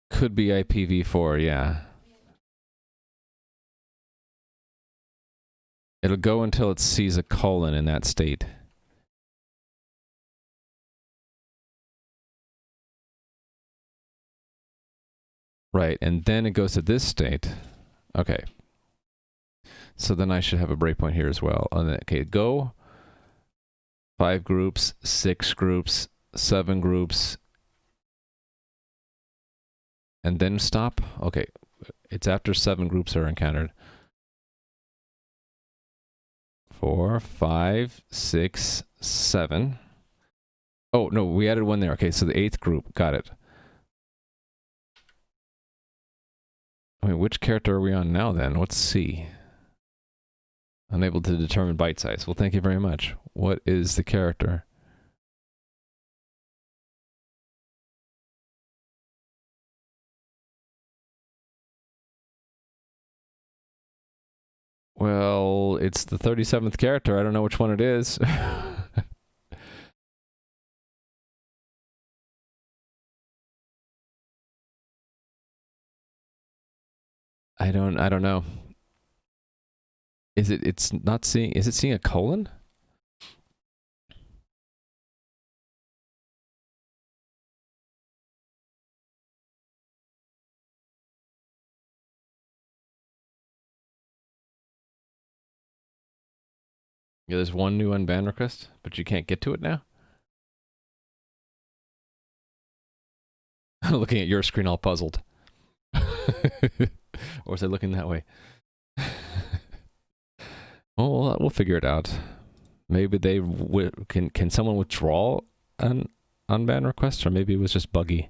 Could be IPv4, yeah. It'll go until it sees a colon in that state. Right, and then it goes to this state. Okay. So then I should have a breakpoint here as well. Okay, go. 5 groups, 6 groups, 7 groups. And then stop? Okay. It's after 7 groups are encountered. 4, 5, 6, 7. Oh, no, we added 1 there. Okay, so the 8th group. Got it. I mean, which character are we on now then? Let's see. Unable to determine byte size. Well, thank you very much. What is the character? Well, it's the 37th character. I don't know which one it is. I don't know. Is it's not seeing, is it seeing a colon? Yeah, there's 1 new unban request, but you can't get to it now? Looking at your screen all puzzled. Or is it looking that way? Oh, we'll figure it out. Maybe they can someone withdraw an unban request, or maybe it was just buggy.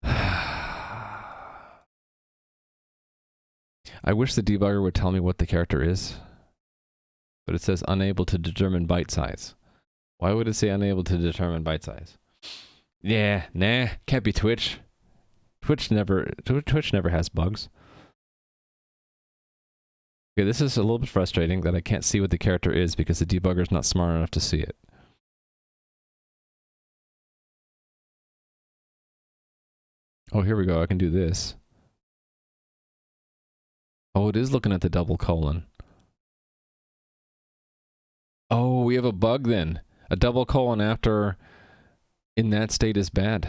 I wish the debugger would tell me what the character is, but it says unable to determine byte size. Why would it say unable to determine byte size? Yeah, nah, can't be Twitch. Twitch never has bugs. Okay, this is a little bit frustrating that I can't see what the character is because the debugger's not smart enough to see it. Oh, here we go. I can do this. Oh, it is looking at the double colon. Oh, we have a bug then. A double colon after in that state is bad.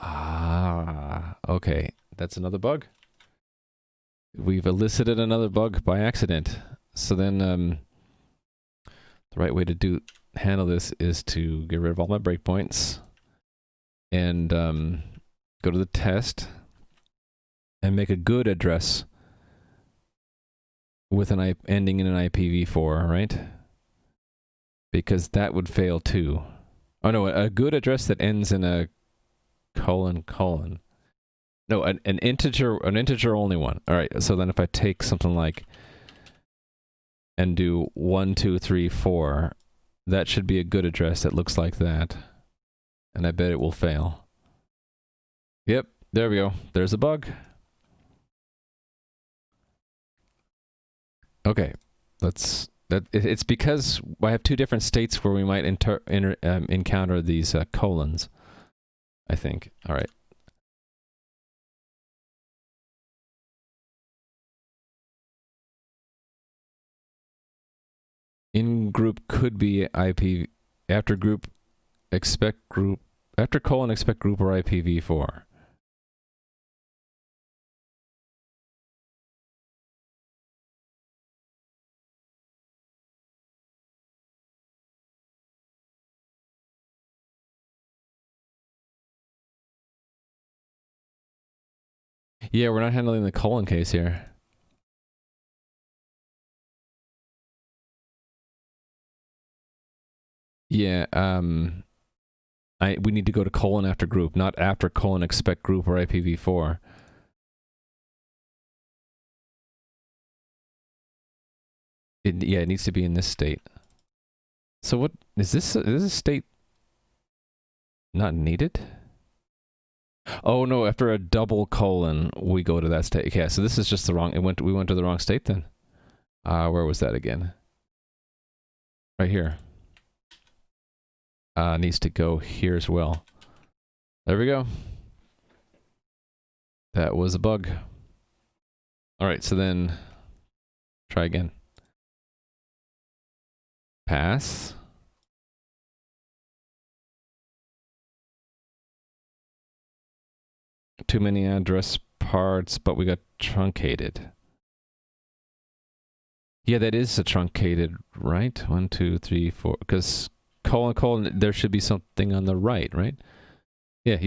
Ah, okay. That's another bug. We've elicited another bug by accident. So then the right way to handle this is to get rid of all my breakpoints and go to the test and make a good address with an ending in an IPv4, right? Because that would fail too. Oh no, a good address that ends in a colon. No, an integer only one. All right, so then if I take something like and do 1, 2, 3, 4, that should be a good address that looks like that. And I bet it will fail. Yep, there we go. There's a bug. Okay, it's because I have 2 different states where we might encounter these colons, I think. All right. In group could be IP, after group, expect group, after colon, expect group or IPv4. Yeah, we're not handling the colon case here. Yeah, we need to go to colon after group, not after colon expect group or IPv4. Yeah, it needs to be in this state. So what is this? Is this state not needed? Oh no! After a double colon, we go to that state. Yeah, so this is just the wrong. We went to the wrong state then. Where was that again? Right here. Needs to go here as well. There we go. That was a bug. All right, so then try again. Pass. Too many address parts, but we got truncated. Yeah, that is a truncated, right? 1, 2, 3, 4. Because colon, there should be something on the right, right? Yeah.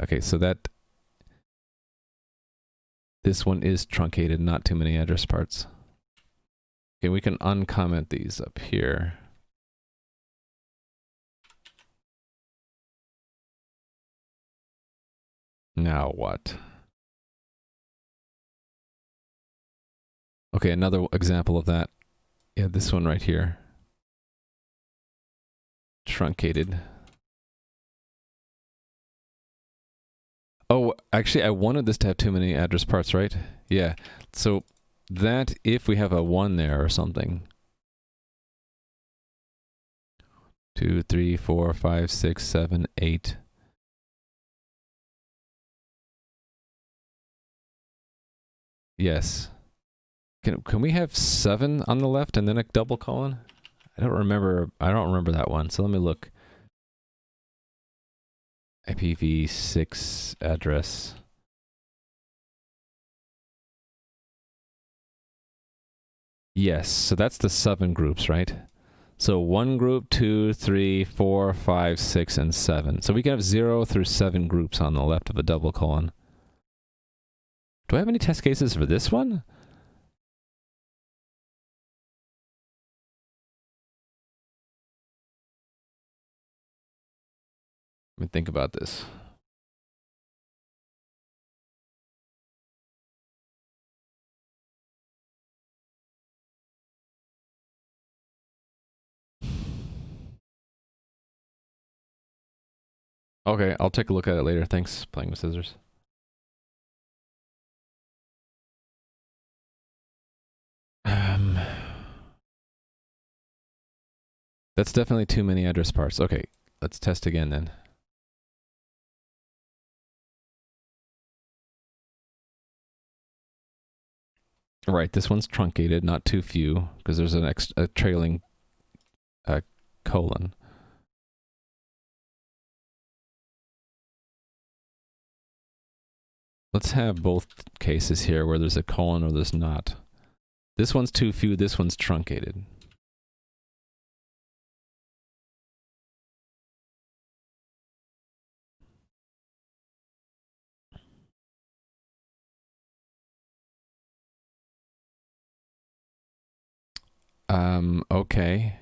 Okay, so that... This one is truncated, not too many address parts. Okay, we can uncomment these up here. Now what? Okay, another example of that. Yeah, this one right here. Truncated. Oh, actually, I wanted this to have too many address parts, right? Yeah. So that, if we have a 1 there or something. 2, 3, 4, 5, 6, 7, 8. Yes. Can we have 7 on the left and then a double colon? I don't remember that one. So let me look. IPv6 address. Yes, so that's the 7 groups, right? So 1 group, 2, 3, 4, 5, 6, and 7. So we can have 0 through 7 groups on the left of a double colon. Do I have any test cases for this one? Let me think about this. Okay, I'll take a look at it later. Thanks, playing with scissors. That's definitely too many address parts. Okay, let's test again then. Right, this one's truncated, not too few, because there's a trailing colon. Let's have both cases here where there's a colon or there's not. This one's too few, this one's truncated. Okay.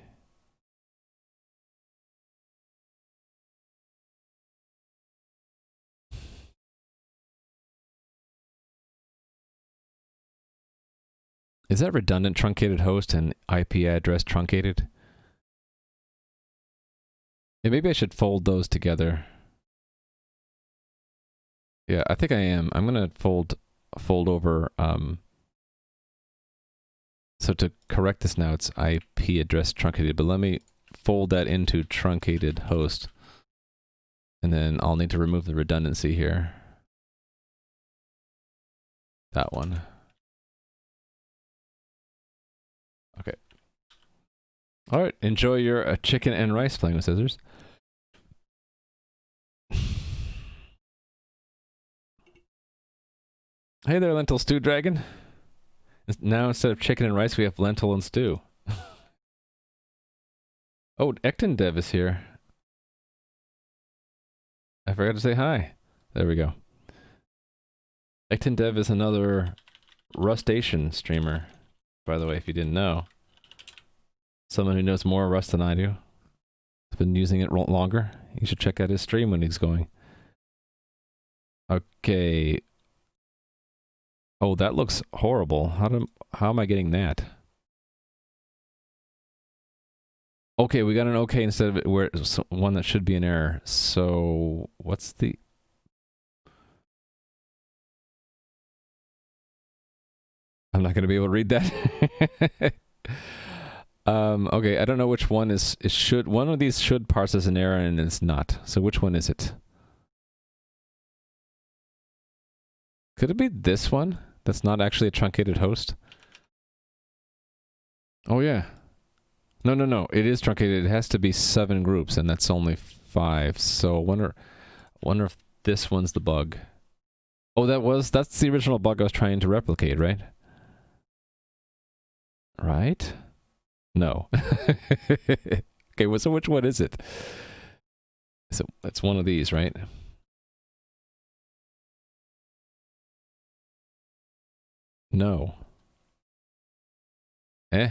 Is that redundant truncated host and IP address truncated? Yeah, maybe I should fold those together. Yeah, I think I am. I'm gonna fold over, so to correct this now, it's IP address truncated, but let me fold that into truncated host. And then I'll need to remove the redundancy here. That one. Okay. All right, enjoy your chicken and rice playing with scissors. Hey there, lentil stew dragon. Now instead of chicken and rice, we have lentil and stew. Oh, Ecton Dev is here. I forgot to say hi. There we go. Ecton Dev is another Rustation streamer, by the way, if you didn't know. Someone who knows more Rust than I do. Has been using it longer. You should check out his stream when he's going. Okay. Oh, that looks horrible. How am I getting that? Okay, we got an okay instead of it where it's one that should be an error. So what's the... I'm not going to be able to read that. Okay, I don't know which one is should. One of these should parse as an error and it's not. So which one is it? Could it be this one? That's not actually a truncated host? Oh yeah. No. It is truncated. It has to be 7 groups and that's only 5. So wonder if this one's the bug. Oh, that's the original bug I was trying to replicate, right? Right? No. Okay, well, so which one is it? So it's one of these, right? No. Eh?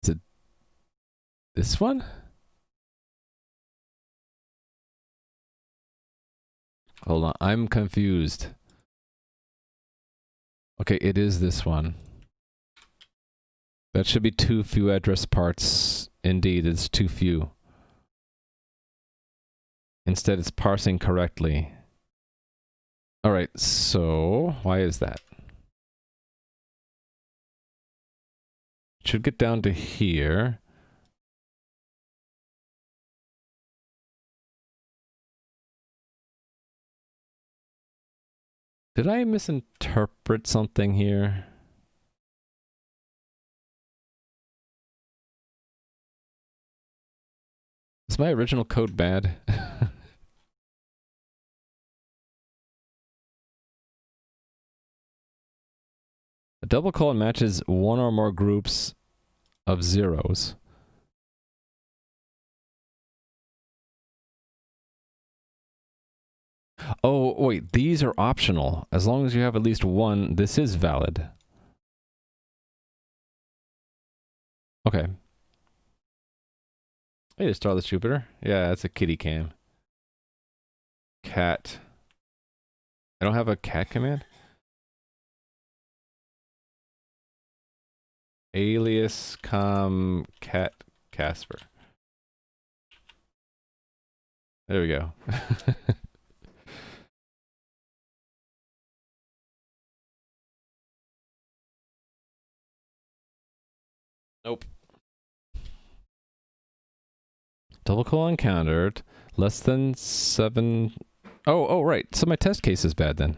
Is it this one? Hold on, I'm confused. Okay, it is this one. That should be too few address parts. Indeed, it's too few. Instead, it's parsing correctly. Alright, so why is that? It should get down to here. Did I misinterpret something here? Is my original code bad? A double colon matches one or more groups of zeros. Oh, wait, these are optional. As long as you have at least one, this is valid. Okay. Hey, there's Starless Jupiter. Yeah, that's a kitty cam. Cat. I don't have a cat command? Alias com cat Casper. There we go. Nope. Double colon countered. Less than 7. Oh, right. So my test case is bad then.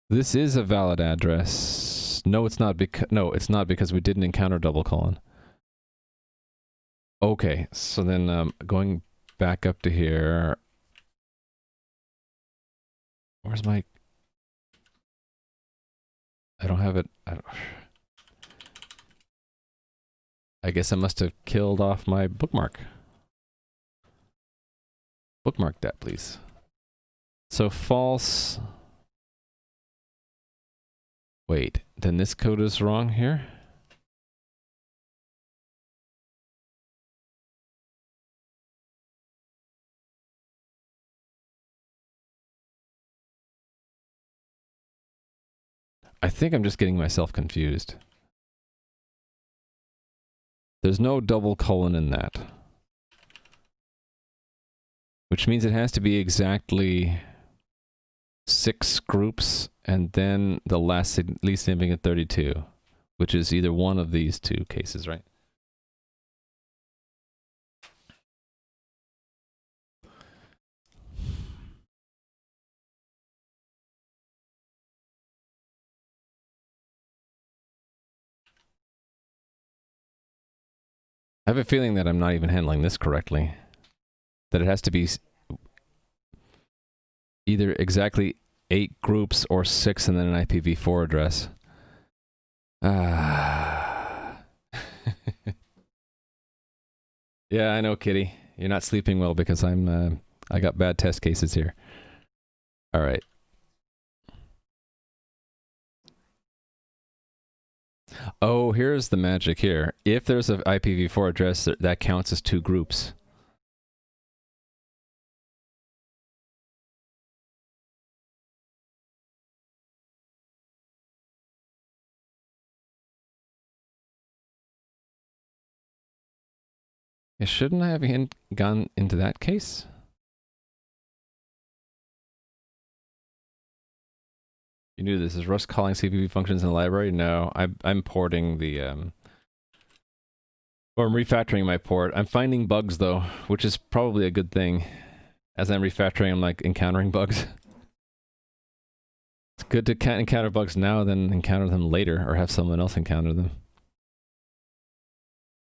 This is a valid address. No, it's not because we didn't encounter double colon. Okay, so then going back up to here. Where's my... I don't have it. I guess I must have killed off my bookmark. Bookmark that, please. So false. Wait, then this code is wrong here? I think I'm just getting myself confused. There's no double colon in that. Which means it has to be exactly 6 groups and then the least significant 32, which is either one of these 2 cases, right? I have a feeling that I'm not even handling this correctly. That it has to be either exactly 8 groups or 6 and then an IPv4 address. Yeah, I know, Kitty. You're not sleeping well because I got bad test cases here. All right. Oh, here's the magic here. If there's an IPv4 address, that counts as two groups. Shouldn't I have gone into that case? You knew this. Is Rust calling CPP functions in the library? No, I'm porting the, or I'm refactoring my port. I'm finding bugs though, which is probably a good thing. As I'm refactoring, I'm like encountering bugs. It's good to encounter bugs now than encounter them later, or have someone else encounter them.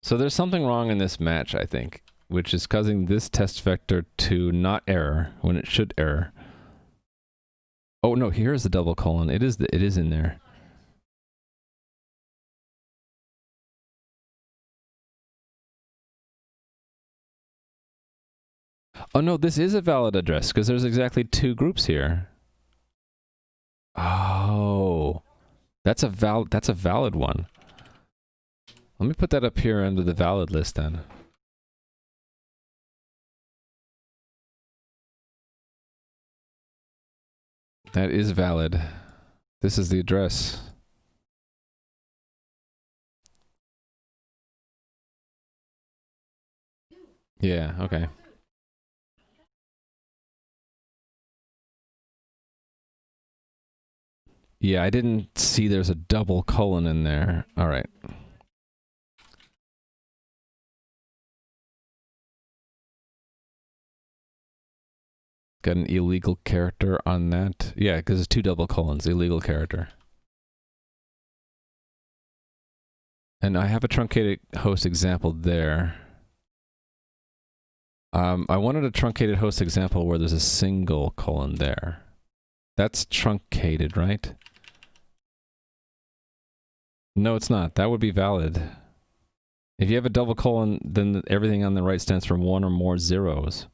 So there's something wrong in this match, I think, which is causing this test vector to not error when it should error. Oh no, here's the double colon. It is in there. Oh no, this is a valid address because there's exactly two groups here. Oh, that's a valid one. Let me put that up here under the valid list then. That is valid. This is the address. Yeah, okay. Yeah, I didn't see there's a double colon in there. All right. Got an illegal character on that. Yeah, because it's two double colons, illegal character. And I have a truncated host example there. I wanted a truncated host example where there's a single colon there. That's truncated, right? No, it's not. That would be valid. If you have a double colon, then everything on the right stands for one or more zeros.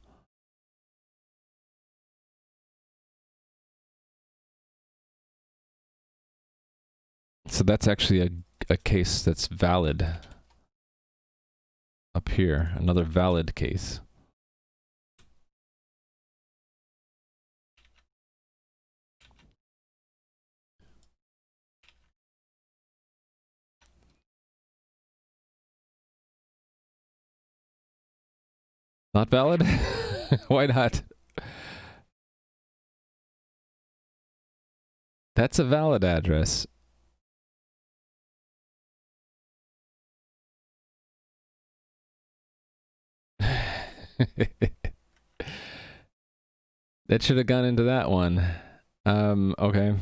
So that's actually a case that's valid. Up here, another valid case. Not valid? Why not? That's a valid address. That should have gone into that one. Okay.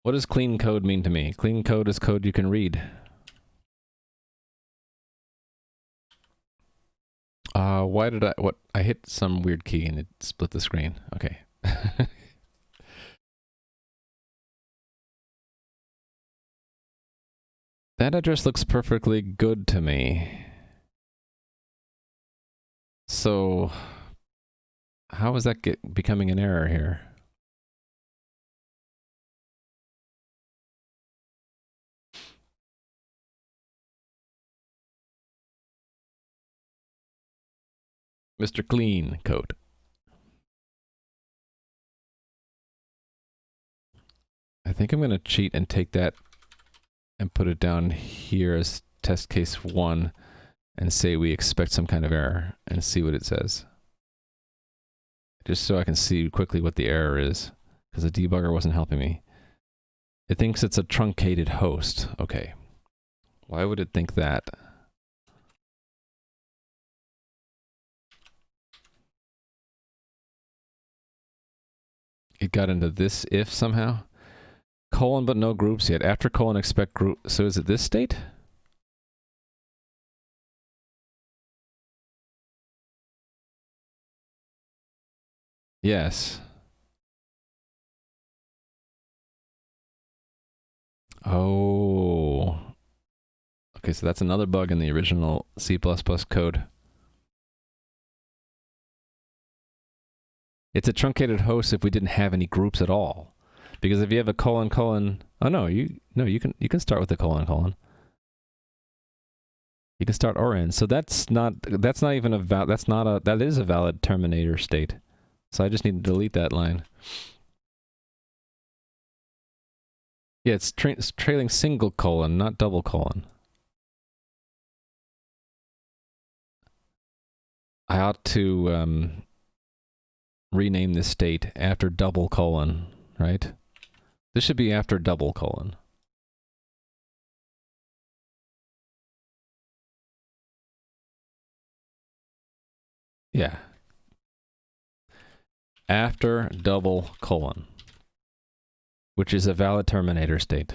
What does clean code mean to me? Clean code is code you can read. Why did I hit some weird key and it split the screen. Okay. That address looks perfectly good to me. So, how is that becoming an error here? Mr. Clean code. I think I'm going to cheat and take that and put it down here as test case 1 and say we expect some kind of error and see what it says. Just so I can see quickly what the error is, because the debugger wasn't helping me. It thinks it's a truncated host. Okay. Why would it think that? It got into this if somehow. Colon but no groups yet. After colon expect group. So is it this state? Yes. Oh. Okay, so that's another bug in the original C++ code. It's a truncated host if we didn't have any groups at all. Because if you have a colon colon, oh no, you can start with a colon colon. You can start or end. So that's not even a that is a valid terminator state. So I just need to delete that line. Yeah, it's trailing single colon, not double colon. I ought to rename this state after double colon, right? This should be after double colon. Yeah. After double colon, which is a valid terminator state.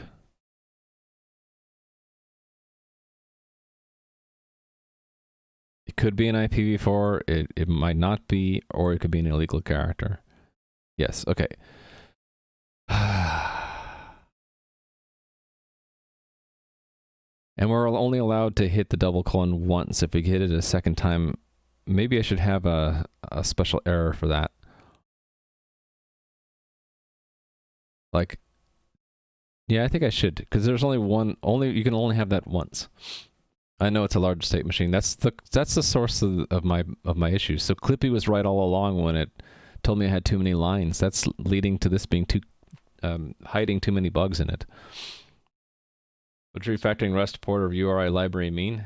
It could be an IPv4, it might not be, or it could be an illegal character. Yes, okay. And we're only allowed to hit the double colon once. If we hit it a second time, maybe I should have a special error for that. Like, yeah, I think I should, because there's only one, you can only have that once. I know it's a large state machine. That's the source of my issues. So Clippy was right all along when it told me I had too many lines. That's leading to this being hiding too many bugs in it. What does refactoring Rust port of URI library mean?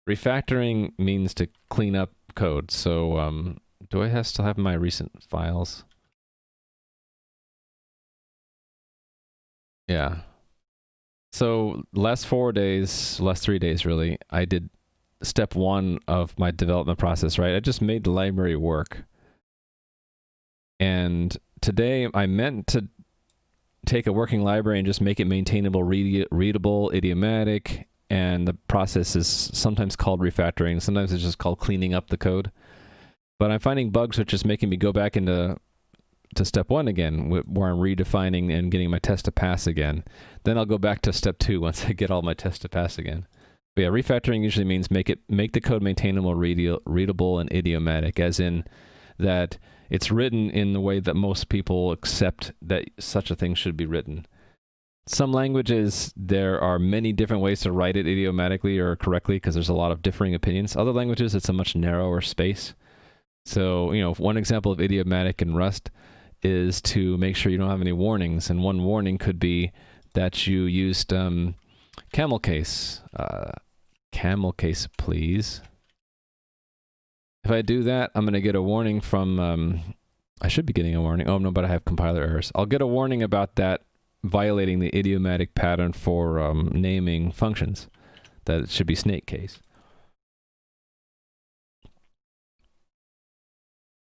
Refactoring means to clean up code. So do I still have my recent files? Yeah. So last 3 days really, I did step 1 of my development process, right? I just made the library work. And today I meant to take a working library and just make it maintainable, readable, idiomatic, and the process is sometimes called refactoring, sometimes it's just called cleaning up the code. But I'm finding bugs which is making me go back into step 1 again, where I'm redefining and getting my test to pass again. Then I'll go back to step 2 once I get all my tests to pass again. But yeah, refactoring usually means make the code maintainable, readable, and idiomatic, as in that it's written in the way that most people accept that such a thing should be written. Some languages, there are many different ways to write it idiomatically or correctly because there's a lot of differing opinions. Other languages, it's a much narrower space. So, one example of idiomatic in Rust is to make sure you don't have any warnings. And one warning could be that you used camel case. Camel case, please. If I do that, I'm going to get a warning from, I should be getting a warning. Oh, no, but I have compiler errors. I'll get a warning about that violating the idiomatic pattern for naming functions. That it should be snake case.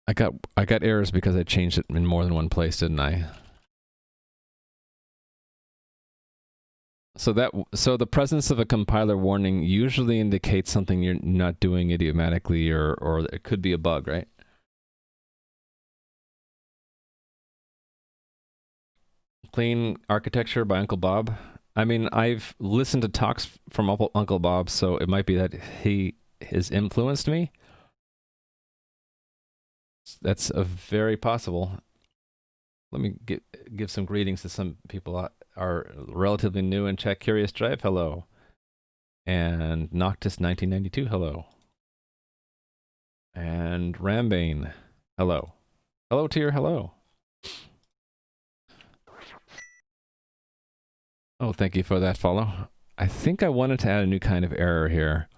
I got errors because I changed it in more than one place, didn't I? So the presence of a compiler warning usually indicates something you're not doing idiomatically, or it could be a bug, right? Clean Architecture by Uncle Bob. I mean, I've listened to talks from Uncle Bob, so it might be that he has influenced me. That's a very possible. Let me give some greetings to some people are relatively new in chat. Curious Drive, hello. And Noctis 1992, hello. And Rambane, hello. Hello to your hello. Oh, thank you for that follow. I think I wanted to add a new kind of error here.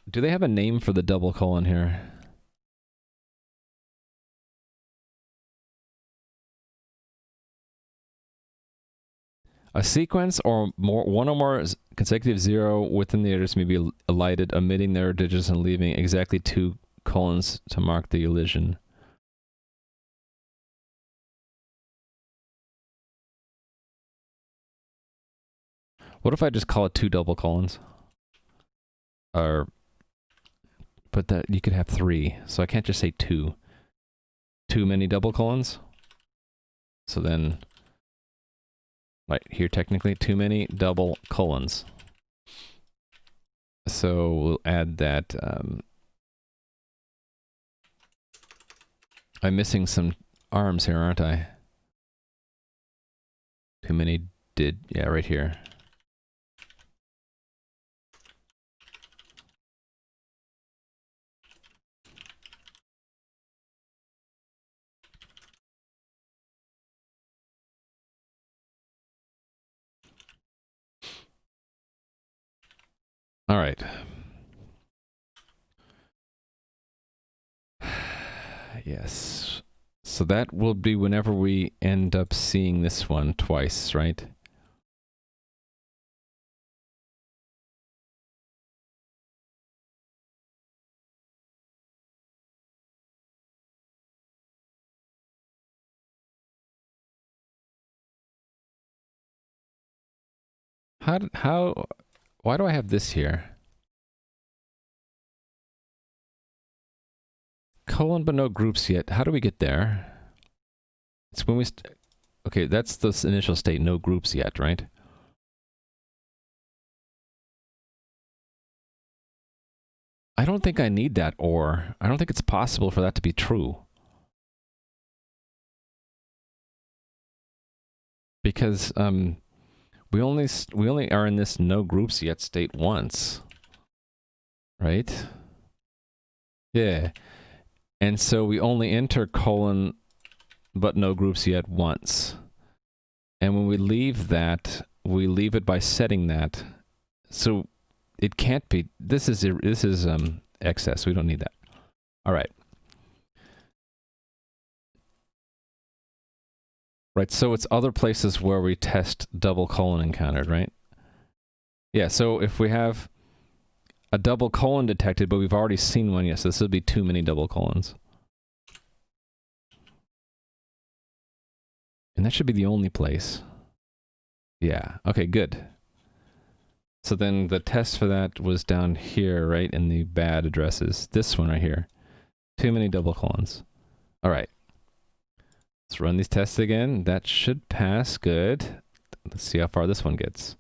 Do they have a name for the double colon here? A sequence or one or more consecutive 0 within the address may be elided, omitting their digits and leaving exactly 2 colons to mark the elision. What if I just call it 2 double colons? Or, but that you could have 3, so I can't just say 2. Too many double colons? So then Right here, technically, too many double colons. So we'll add that. I'm missing some arms here, aren't I? Too many did. Yeah, right here. All right. Yes. So that will be whenever we end up seeing this one twice, right? Why do I have this here? Colon, but no groups yet. How do we get there? It's when we... Okay, that's the initial state, no groups yet, right? I don't think I need that or. I don't think it's possible for that to be true. Because we only are in this no groups yet state once. Right? Yeah. And so we only enter colon but no groups yet once. And when we leave that, we leave it by setting that. So it can't be. This is excess. We don't need that. All right. Right. So it's other places where we test double colon encountered, right? Yeah. So if we have a double colon detected, but we've already seen one, yes, this would be too many double colons. And that should be the only place. Yeah. Okay, good. So then the test for that was down here, right, in the bad addresses. This one right here. Too many double colons. All right. Let's run these tests again. That should pass. Good. Let's see how far this one gets.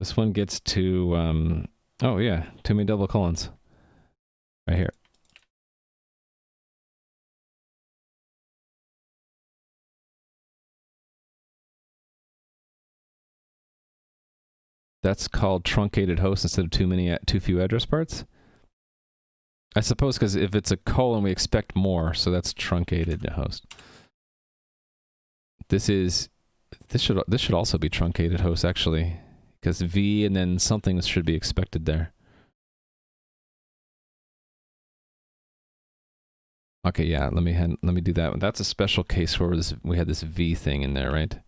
This one gets to, oh yeah, too many double colons. Right here. That's called truncated host instead of too few address parts. I suppose because if it's a colon, we expect more, so that's truncated host. This should also be truncated host actually, because V and then something should be expected there. Okay, yeah, let me do that one. That's a special case where we had this V thing in there, right?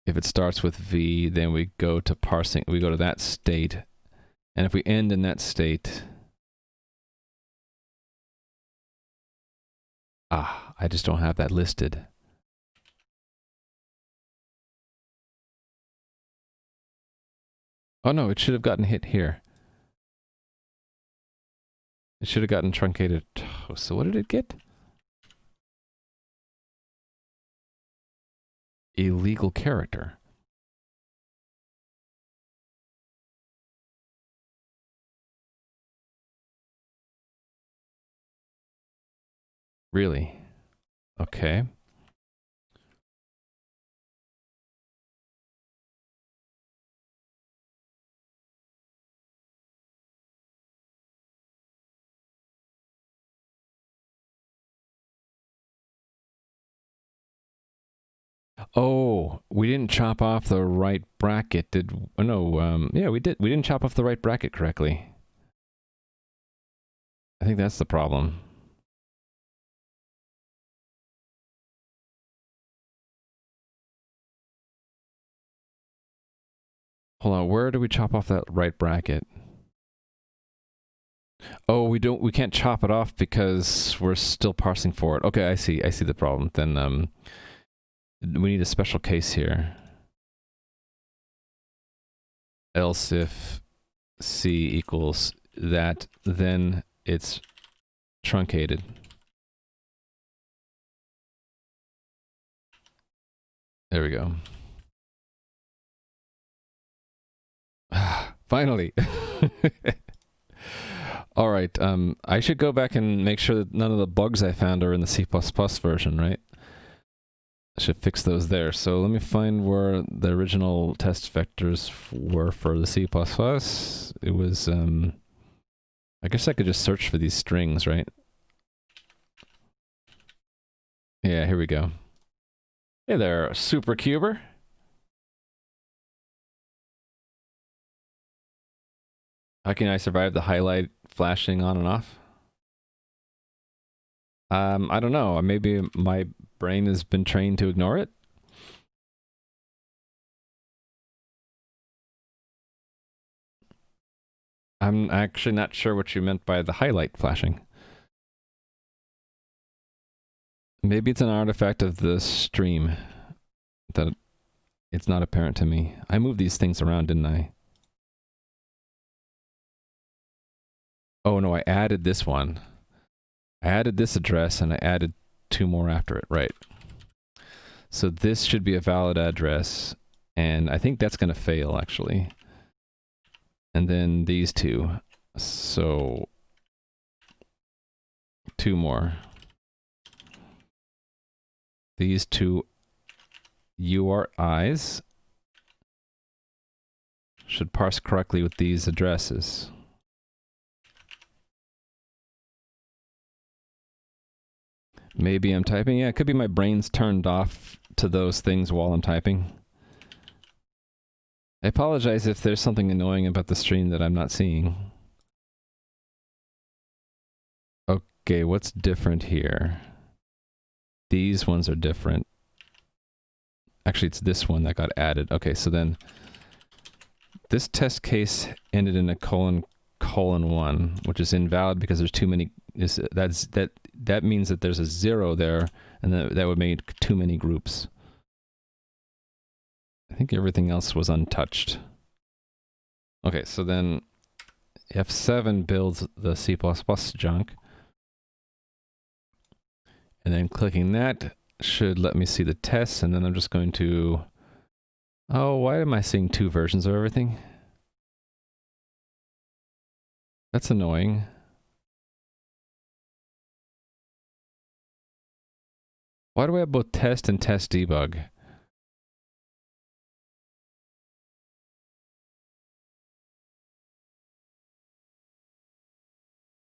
If it starts with V, then we go to parsing, we go to that state. And if we end in that state, I just don't have that listed. Oh no, it should have gotten hit here. It should have gotten truncated. So what did it get? Illegal character. Really? Okay. Oh, we didn't chop off the right bracket. Yeah, we did. We didn't chop off the right bracket correctly. I think that's the problem. Hold on, where do we chop off that right bracket? Oh, we can't chop it off because we're still parsing for it. Okay, I see the problem. Then we need a special case here. Else if C equals that, then it's truncated. There we go. Finally. All right. I should go back and make sure that none of the bugs I found are in the C++ version, right? I should fix those there. So let me find where the original test vectors were for the C++. It was, I guess I could just search for these strings, right? Yeah, here we go. Hey there, Supercuber. How can I survive the highlight flashing on and off? I don't know. Maybe my brain has been trained to ignore it. I'm actually not sure what you meant by the highlight flashing. Maybe it's an artifact of the stream that it's not apparent to me. I moved these things around, didn't I? Oh no, I added this one. I added this address and I added 2 more after it, right? So this should be a valid address, and I think that's going to fail actually. And then these 2. So 2 more. These 2 URIs should parse correctly with these addresses. Maybe I'm typing. Yeah, it could be my brain's turned off to those things while I'm typing. I apologize if there's something annoying about the stream that I'm not seeing. Okay, what's different here? These ones are different. Actually, it's this one that got added. Okay, so then this test case ended in a colon 1, which is invalid because there's too many. That means that there's a 0 there, and that would make too many groups. I think everything else was untouched. Okay, so then F7 builds the C++ junk. And then clicking that should let me see the tests, and then I'm just going to... Oh, why am I seeing 2 versions of everything? That's annoying. Why do I have both test and test debug?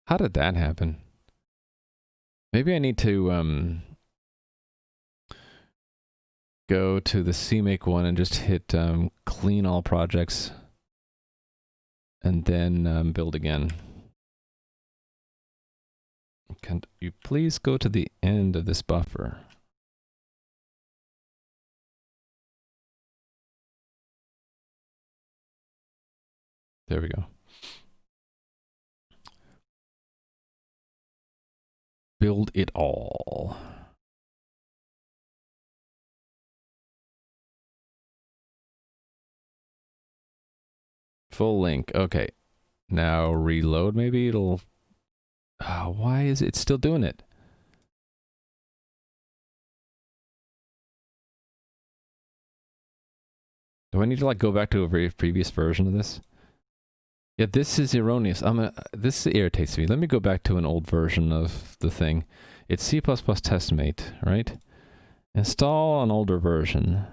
How did that happen? Maybe I need to go to the CMake one and just hit clean all projects and then build again. Can you please go to the end of this buffer? There we go. Build it all. Full link. Okay. Now reload. Maybe it'll... why is it still doing it? Do I need to like go back to a very previous version of this? Yeah, this is erroneous. This irritates me. Let me go back to an old version of the thing. It's C++ testmate, right? Install an older version.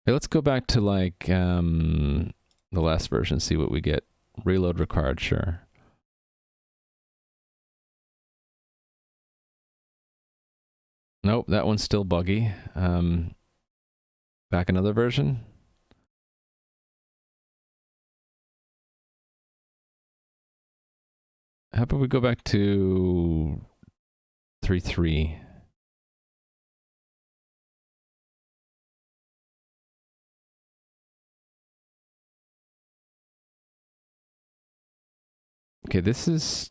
Okay, let's go back to like the last version, see what we get. Reload required, sure. Nope, that one's still buggy. Back another version. How about we go back to 3.3? Okay, this is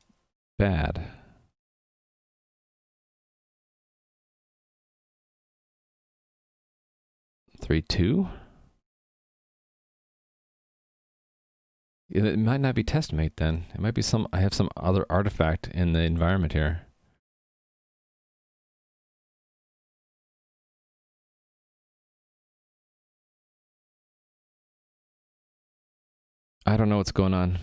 bad. Three, 2? It might not be testmate then. It might be I have some other artifact in the environment here. I don't know what's going on.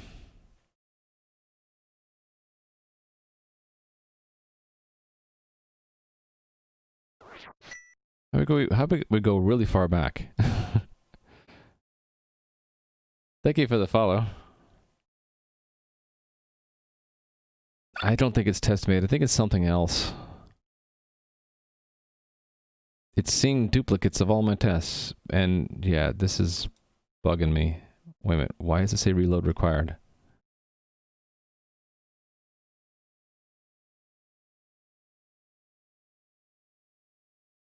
How about we go really far back? Thank you for the follow. I don't think it's testmate. I think it's something else. It's seeing duplicates of all my tests. And yeah, this is bugging me. Wait a minute. Why does it say reload required?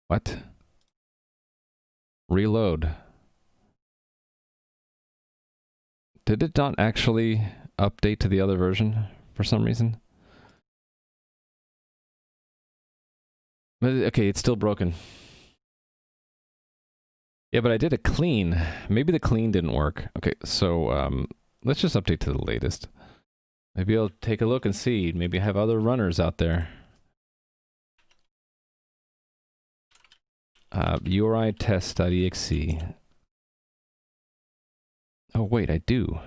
What? Reload. Did it not actually update to the other version for some reason? But, okay, it's still broken. Yeah, but I did a clean. Maybe the clean didn't work. Okay, so let's just update to the latest. Maybe I'll take a look and see. Maybe I have other runners out there. URI test.exe. Oh, wait, I do.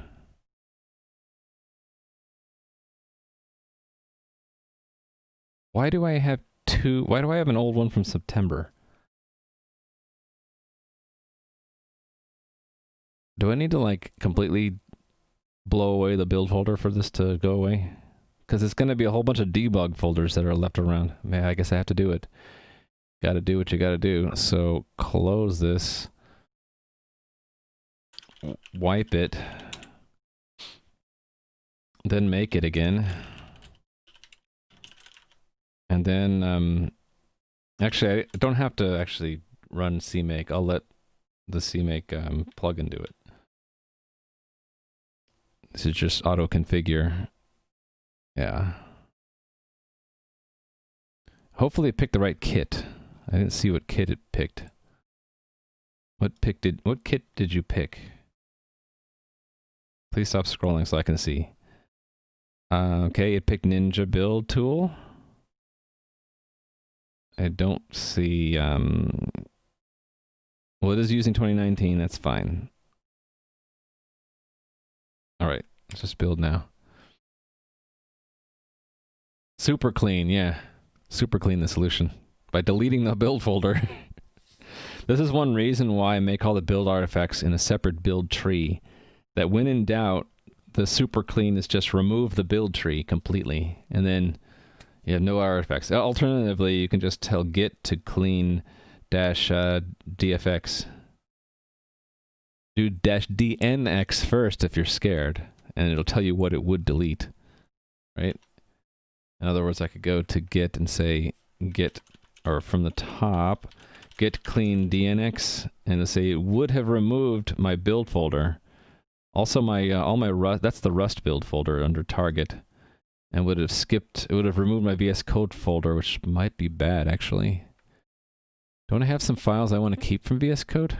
Why do I have two? Why do I have an old one from September? Do I need to, like, completely blow away the build folder for this to go away? Because it's going to be a whole bunch of debug folders that are left around. Man, I guess I have to do it. Gotta do what you gotta do. So, close this. Wipe it. Then make it again. And then, actually, I don't have to actually run cmake. I'll let the cmake plugin do it. This is just auto configure. Yeah. Hopefully it picked the right kit. I didn't see what kit it picked. What kit did you pick? Please stop scrolling so I can see. Okay, it picked Ninja build tool. I don't see, well, it is using 2019, that's fine. Alright, let's just build now. Super clean, yeah. Super clean the solution. By deleting the build folder. This is one reason why I make all the build artifacts in a separate build tree. That when in doubt, the super clean is just remove the build tree completely. And then you have no artifacts. Alternatively, you can just tell git to clean -dfx. Do -dnx first if you're scared, and it'll tell you what it would delete, right? In other words, I could go to git and say git, or from the top, git clean dnx, and it'll say it would have removed my build folder. Also my, all my Rust, that's the Rust build folder under target. And would have skipped, it would have removed my VS Code folder, which might be bad, actually. Don't I have some files I want to keep from VS Code?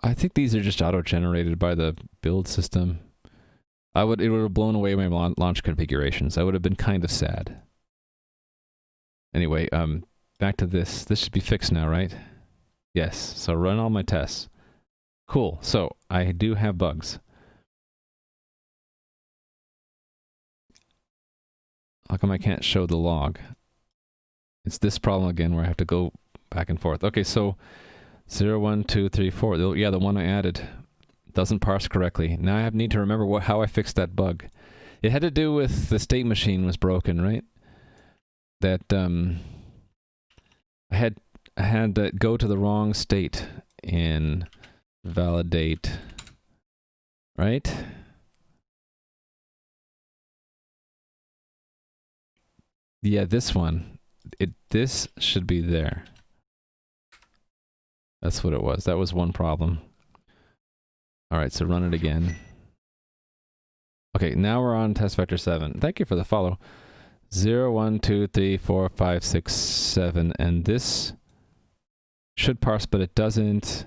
I think these are just auto-generated by the build system. It would have blown away my launch configurations. I would have been kind of sad. Anyway, back to this. This should be fixed now, right? Yes, so run all my tests. Cool, so I do have bugs. How come I can't show the log? It's this problem again where I have to go back and forth. Okay, so 0, 1, 2, 3, 4. Yeah, the one I added doesn't parse correctly. Now I need to remember how I fixed that bug. It had to do with the state machine was broken, right? That I had to go to the wrong state in validate, right? Yeah, this one. This should be there. That's what it was. That was one problem. Alright, so run it again. Okay, now we're on test vector 7. Thank you for the follow. 0, 1, 2, 3, 4, 5, 6, 7. And this should parse, but it doesn't.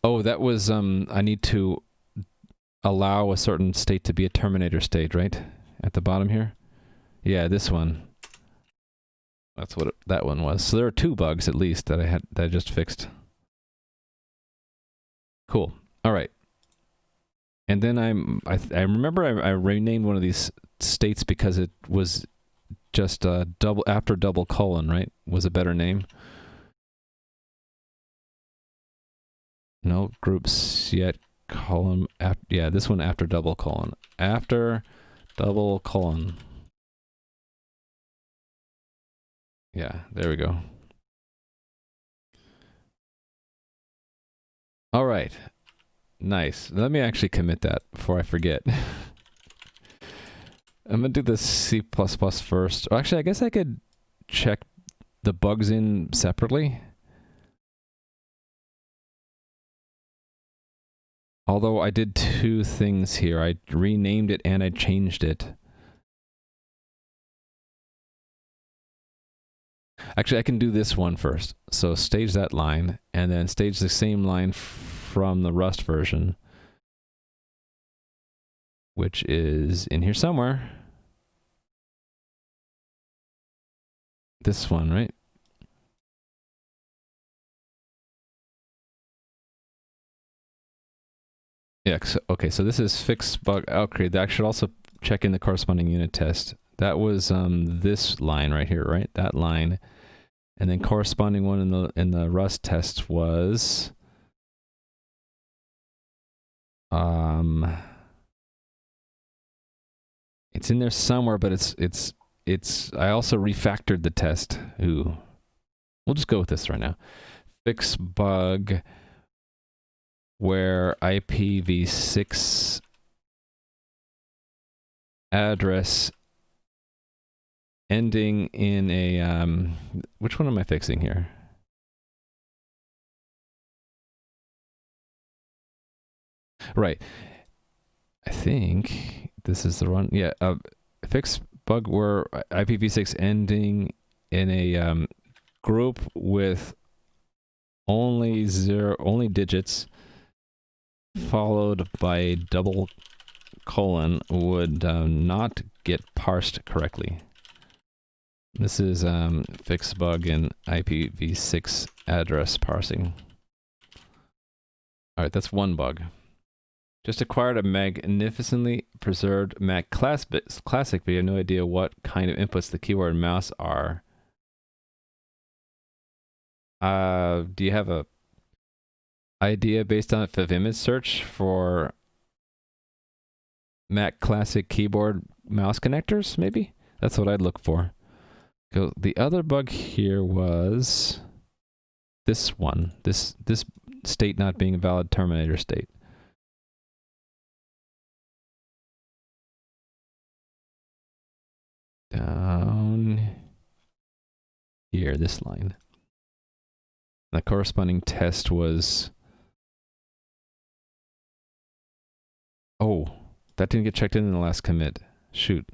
Oh, that was, I need to allow a certain state to be a terminator state, right? At the bottom here. Yeah, this one. That's what that one was. So there are 2 bugs at least that I just fixed. Cool. All right. And then I remember I renamed one of these states because it was just double after double colon, right? Was a better name. No groups yet colon after, yeah, this one after double colon. After double colon. Yeah, there we go. All right. Nice. Let me actually commit that before I forget. I'm gonna do the C++ first. Or actually, I guess I could check the bugs in separately. Although I did 2 things here. I renamed it and I changed it. Actually, I can do this one first. So stage that line, and then stage the same line from the Rust version, which is in here somewhere. This one, right? Yeah, okay, so this is fix bug. Okay, that should also check in the corresponding unit test. That was this line right here, right? That line. And then corresponding one in the Rust test was it's in there somewhere, but it's I also refactored the test. Ooh. We'll just go with this right now. Fix bug where IPv6 address ending in a which one am I fixing here? Right. I think this is the one. Yeah, fix bug where IPv6 ending in a group with only digits followed by a double colon would not get parsed correctly. This is fix bug in IPv6 address parsing. All right, that's one bug. Just acquired a magnificently preserved Mac Classic, but you have no idea what kind of inputs the keyboard and mouse are. Do you have a idea based on a Vim search for Mac Classic keyboard mouse connectors? Maybe that's what I'd look for. The other bug here was this one. This state not being a valid terminator state. Down here, this line. The corresponding test was... Oh, that didn't get checked in the last commit. Shoot.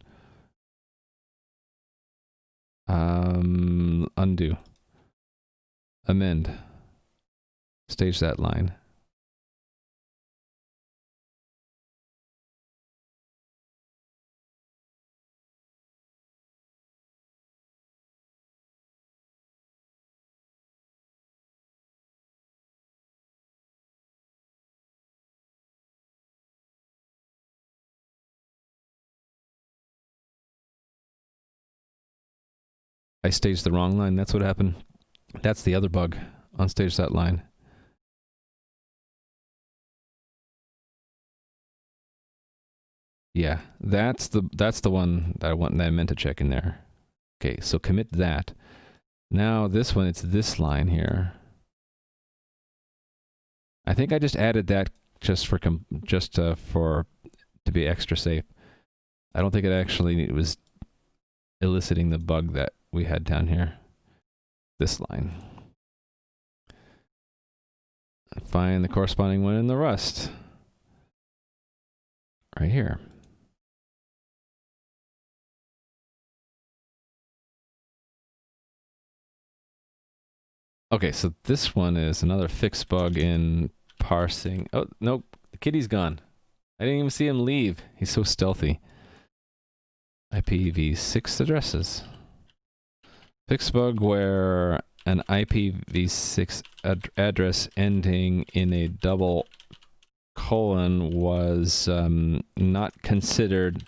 Undo. Amend. Stage that line. I staged the wrong line. That's what happened. That's the other bug. Unstage that line. Yeah, that's the one that I meant to check in there. Okay, so commit that. Now this one, it's this line here. I think I just added that just for to be extra safe. I don't think it was eliciting the bug that we had down here. This line. Find the corresponding one in the Rust. Right here. Okay, so this one is another fix bug in parsing. Oh, nope. The kitty's gone. I didn't even see him leave. He's so stealthy. IPv6 addresses. Fix bug where an IPv6 address ending in a double colon was not considered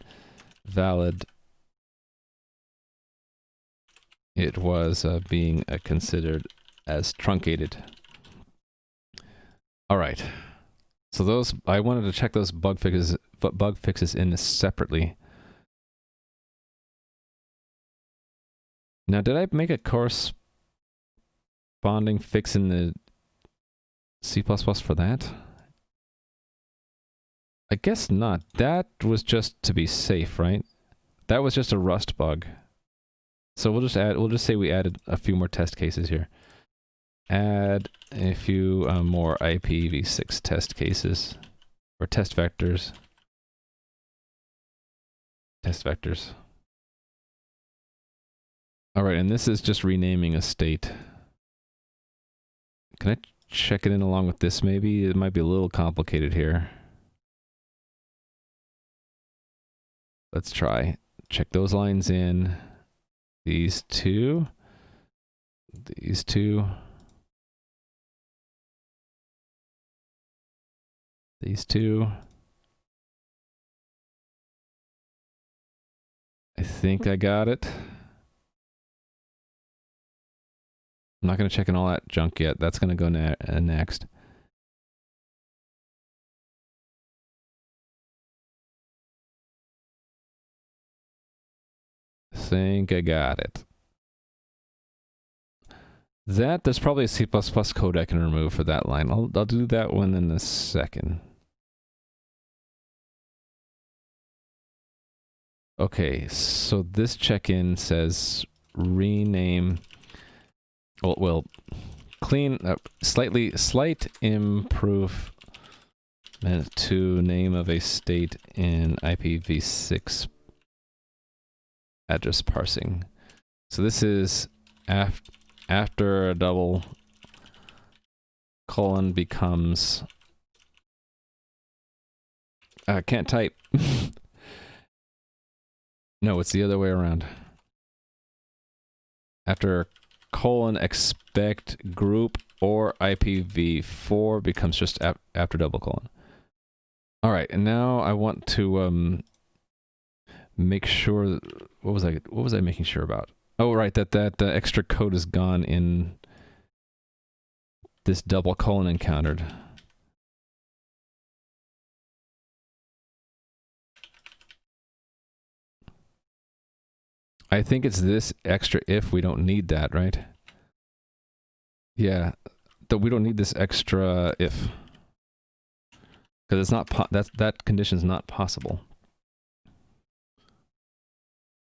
valid. It was being considered as truncated. All right. So those, I wanted to check those bug fixes in separately. Now, did I make a corresponding fix in the C++ for that? I guess not. That was just to be safe, right? That was just a Rust bug. So we'll just say we added a few more test cases here. Add a few more IPv6 test cases, or test vectors. Test vectors. All right, and this is just renaming a state. Can I check it in along with this maybe? It might be a little complicated here. Let's try. Check those lines in. These two. These two. These two. I think I got it. I'm not going to check in all that junk yet. That's going to go next. I think I got it. There's probably a C++ code I can remove for that line. I'll do that one in a second. Okay, so this check-in says rename. Well, clean up, slight improvement to name of a state in IPv6 address parsing. So this is after a double colon becomes. I can't type. No, it's the other way around. After colon expect group or IPv4 becomes just after double colon. All right, and now I want to make sure. What was I making sure about? Oh, right, that extra code is gone in this double colon encountered. I think it's this extra if. We don't need that, right? Yeah, we don't need this extra if, because it's not that condition's not possible.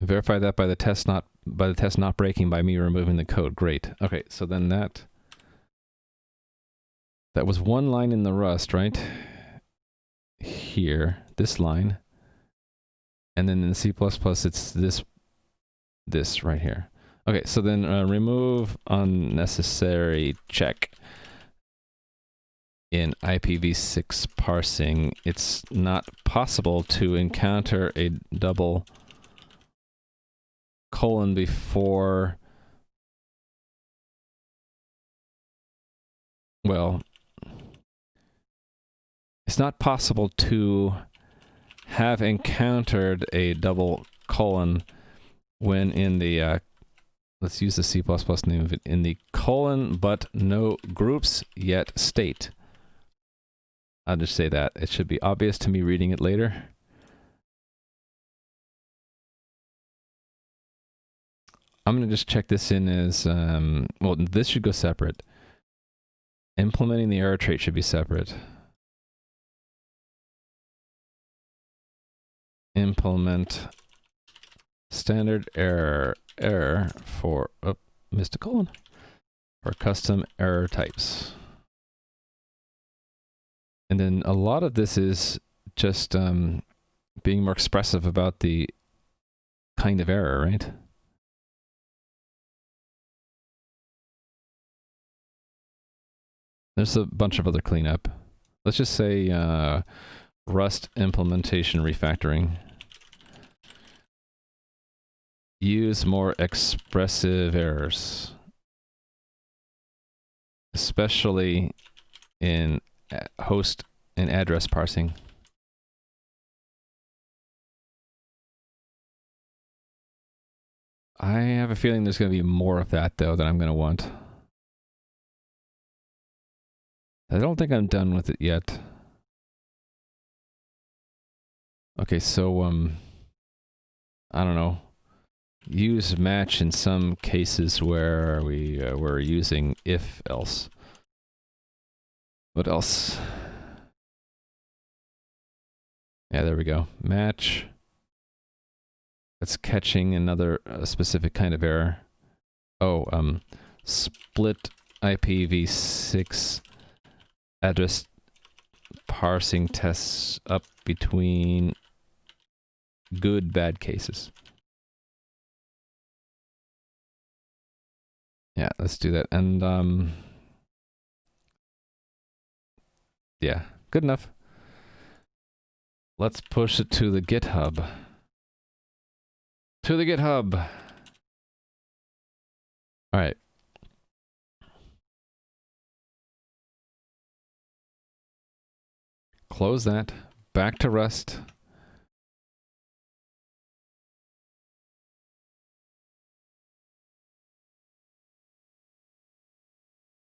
Verify that by the test not breaking by me removing the code. Great. Okay, so then that was one line in the Rust, right? Here, this line, and then in C++ it's this right here. Okay, so then remove unnecessary check in IPv6 parsing. It's not possible to encounter a double colon before. Well, it's not possible to have encountered a double colon when in the let's use the C++ name of it, in the colon but no groups yet state. I'll just say that. It should be obvious to me reading it later. I'm going to just check this in as, well, this should go separate. Implementing the error trait should be separate. Implement standard error for, oh, missed a colon, for custom error types. And then a lot of this is just being more expressive about the kind of error, right? There's a bunch of other cleanup. Let's just say Rust implementation refactoring. use more expressive errors, especially in host and address parsing. I have a feeling there's going to be more of that, though, that I'm going to want. I don't think I'm done with it yet. Okay, so, I don't know. Use match in some cases where we're using if else. What else? Yeah, there we go. Match. That's catching another specific kind of error. Oh, split IPv6 address parsing tests up between good, bad cases. Yeah, let's do that. And, yeah, good enough. Let's push it to the GitHub. To the GitHub. All right. Close that. Back to Rust.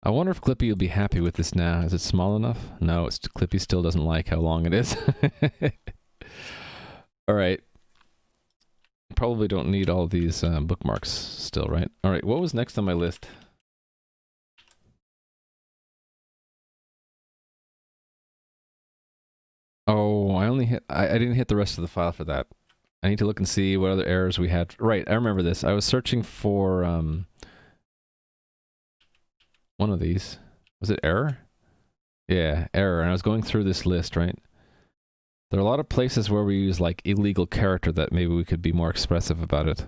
I wonder if Clippy will be happy with this now. Is it small enough? No, Clippy still doesn't like how long it is. All right. Probably don't need all these bookmarks still, right? All right, what was next on my list? Oh, I didn't hit the rest of the file for that. I need to look and see what other errors we had. Right, I remember this. I was searching for one of these. Was it error? Yeah, error. And I was going through this list, right? There are a lot of places where we use like illegal character that maybe we could be more expressive about it.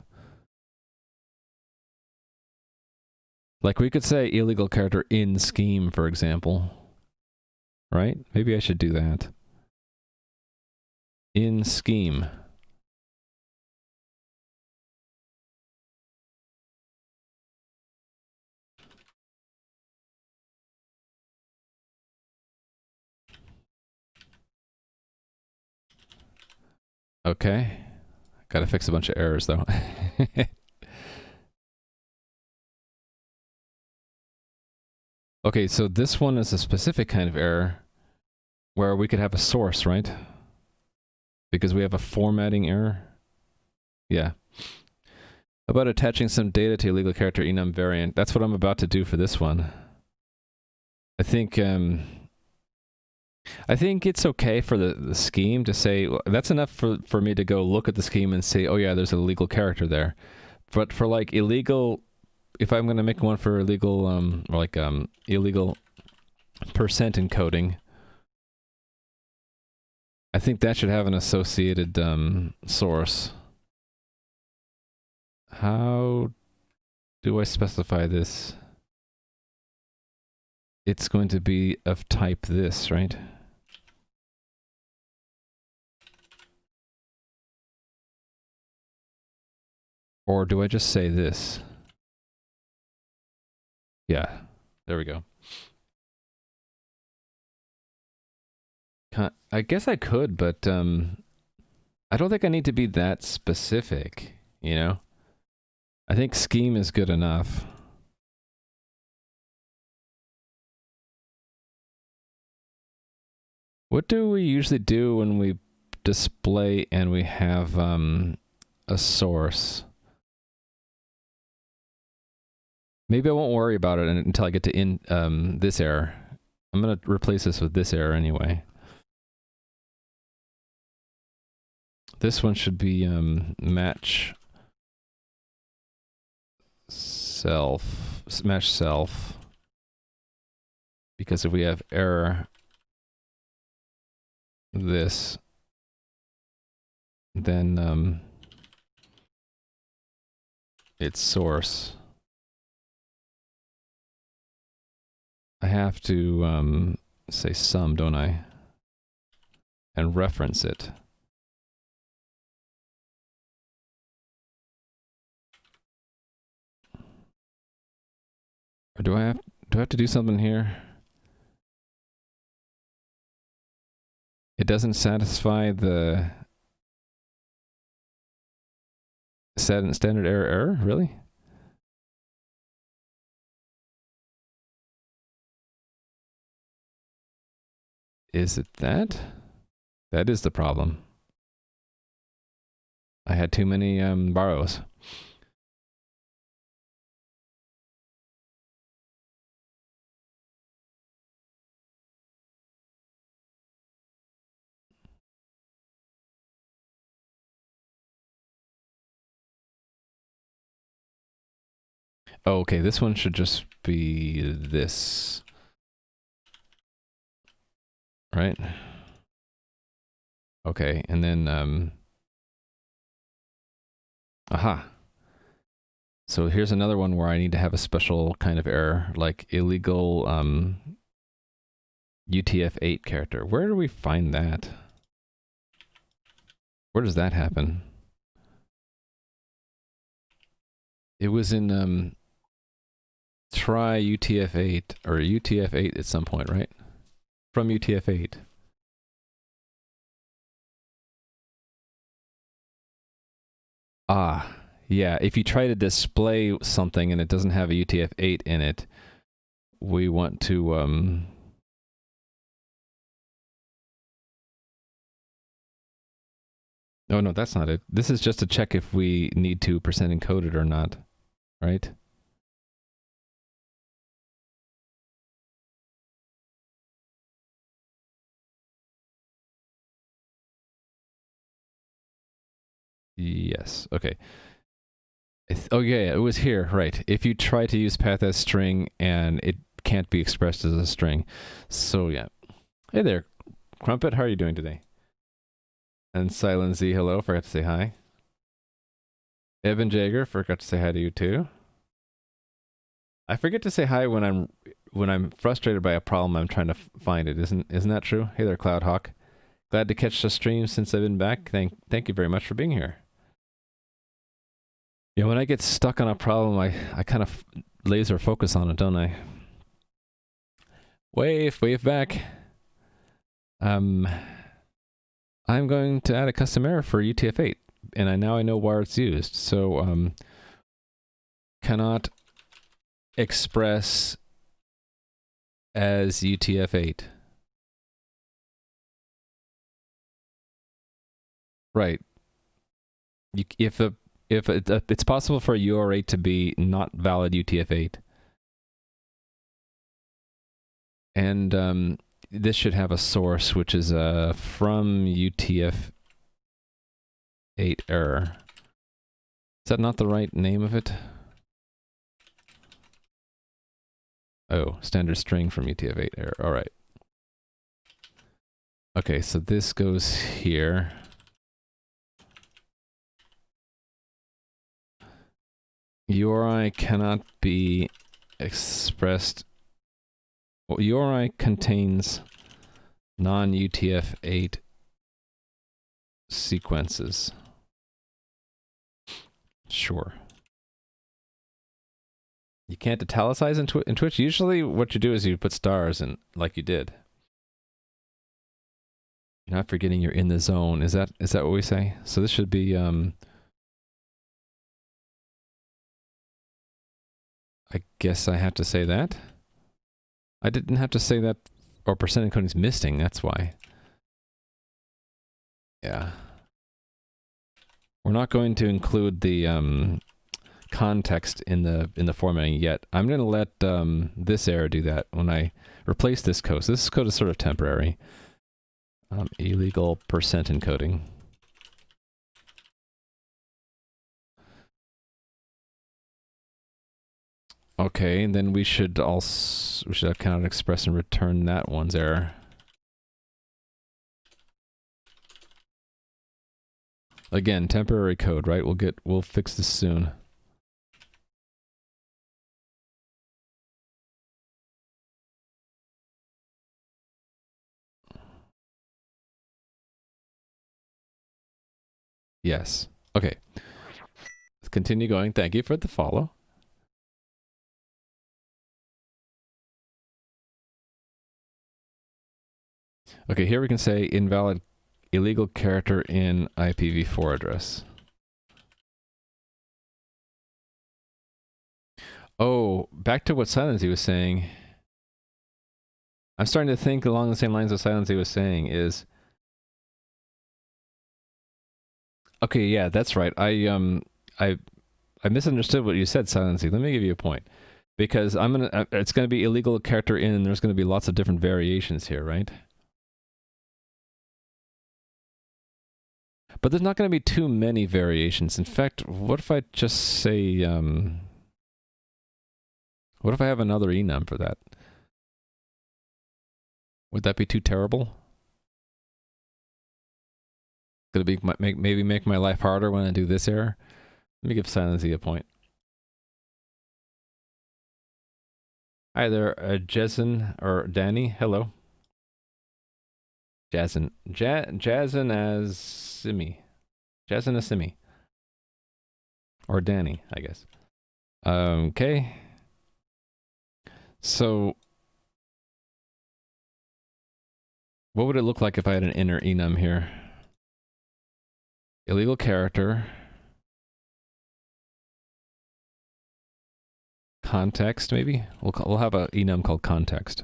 Like we could say illegal character in scheme, for example. Right? Maybe I should do that. In scheme. Okay. Gotta fix a bunch of errors, though. Okay, so this one is a specific kind of error where we could have a source, right? Because we have a formatting error. Yeah. How about attaching some data to illegal character enum variant? That's what I'm about to do for this one. I think it's okay for the scheme to say, well, that's enough for me to go look at the scheme and say, oh yeah, there's a legal character there. But for like illegal, if I'm going to make one for illegal, or like illegal percent encoding, I think that should have an associated source. How do I specify this? It's going to be of type this, right? Or do I just say this? Yeah, there we go. I guess I could, but I don't think I need to be that specific, you know? I think scheme is good enough. What do we usually do when we display and we have a source? Maybe I won't worry about it until I get to this error. I'm going to replace this with this error anyway. This one should be match self. Because if we have error this, then it's source. I have to say some, don't I? And reference it. Or do I have to do something here? It doesn't satisfy the standard error, really? Is it that? That is the problem. I had too many borrows. Oh, okay, this one should just be this. Right? Okay, and then, aha. So here's another one where I need to have a special kind of error, like illegal UTF-8 character. Where do we find that? Where does that happen? It was in try UTF-8 or UTF-8 at some point, right? From UTF-8. Ah, yeah. If you try to display something and it doesn't have a UTF-8 in it, we want to oh no, that's not it. This is just to check if we need to percent encode it or not, right? Yes. Okay. Oh yeah, it was here, right? If you try to use path as string and it can't be expressed as a string, so yeah. Hey there, Crumpet. How are you doing today? And Silent Z, hello. Forgot to say hi. Evan Jager, forgot to say hi to you too. I forget to say hi when I'm frustrated by a problem I'm trying to find it. Isn't that true? Hey there, Cloudhawk. Glad to catch the stream since I've been back. Thank you very much for being here. Yeah, when I get stuck on a problem, I kind of laser focus on it, don't I? Wave back. I'm going to add a custom error for UTF-8, and now I know where it's used. So cannot express as UTF-8. Right. If it's possible for a URI to be not valid UTF-8, and this should have a source, which is from UTF-8 error. Is that not the right name of it? Oh, standard string from UTF-8 error. All right. Okay, so this goes here. URI cannot be expressed. Well, URI contains non-UTF-8 sequences. Sure. You can't italicize in Twitch. Usually what you do is you put stars in, like you did. You're not forgetting you're in the zone. Is that what we say? So this should be I guess I have to say that. I didn't have to say that, or percent encoding is missing, that's why. Yeah. We're not going to include the context in the formatting yet. I'm going to let this error do that when I replace this code. So this code is sort of temporary. Illegal percent encoding. Okay, and then we should cannot express and return that one's error. Again, temporary code, right? We'll fix this soon. Yes. Okay. Let's continue going. Thank you for the follow. Okay, here we can say invalid illegal character in IPv4 address. Oh, back to what Silency was saying. I'm starting to think along the same lines of Silency was saying is... Okay, yeah, that's right. I misunderstood what you said, Silency. Let me give you a point. Because it's gonna be illegal character in, and there's gonna be lots of different variations here, right? But there's not gonna be too many variations. In fact, what if I just say, what if I have another enum for that? Would that be too terrible? Could it be maybe make my life harder when I do this error? Let me give Silency a point. Hi there, Jason or Danny. Hello. Jason as Simi. Jason as Simi. Or Danny, I guess. Okay. So, what would it look like if I had an inner enum here? Illegal character. Context, maybe? We'll have an enum called context.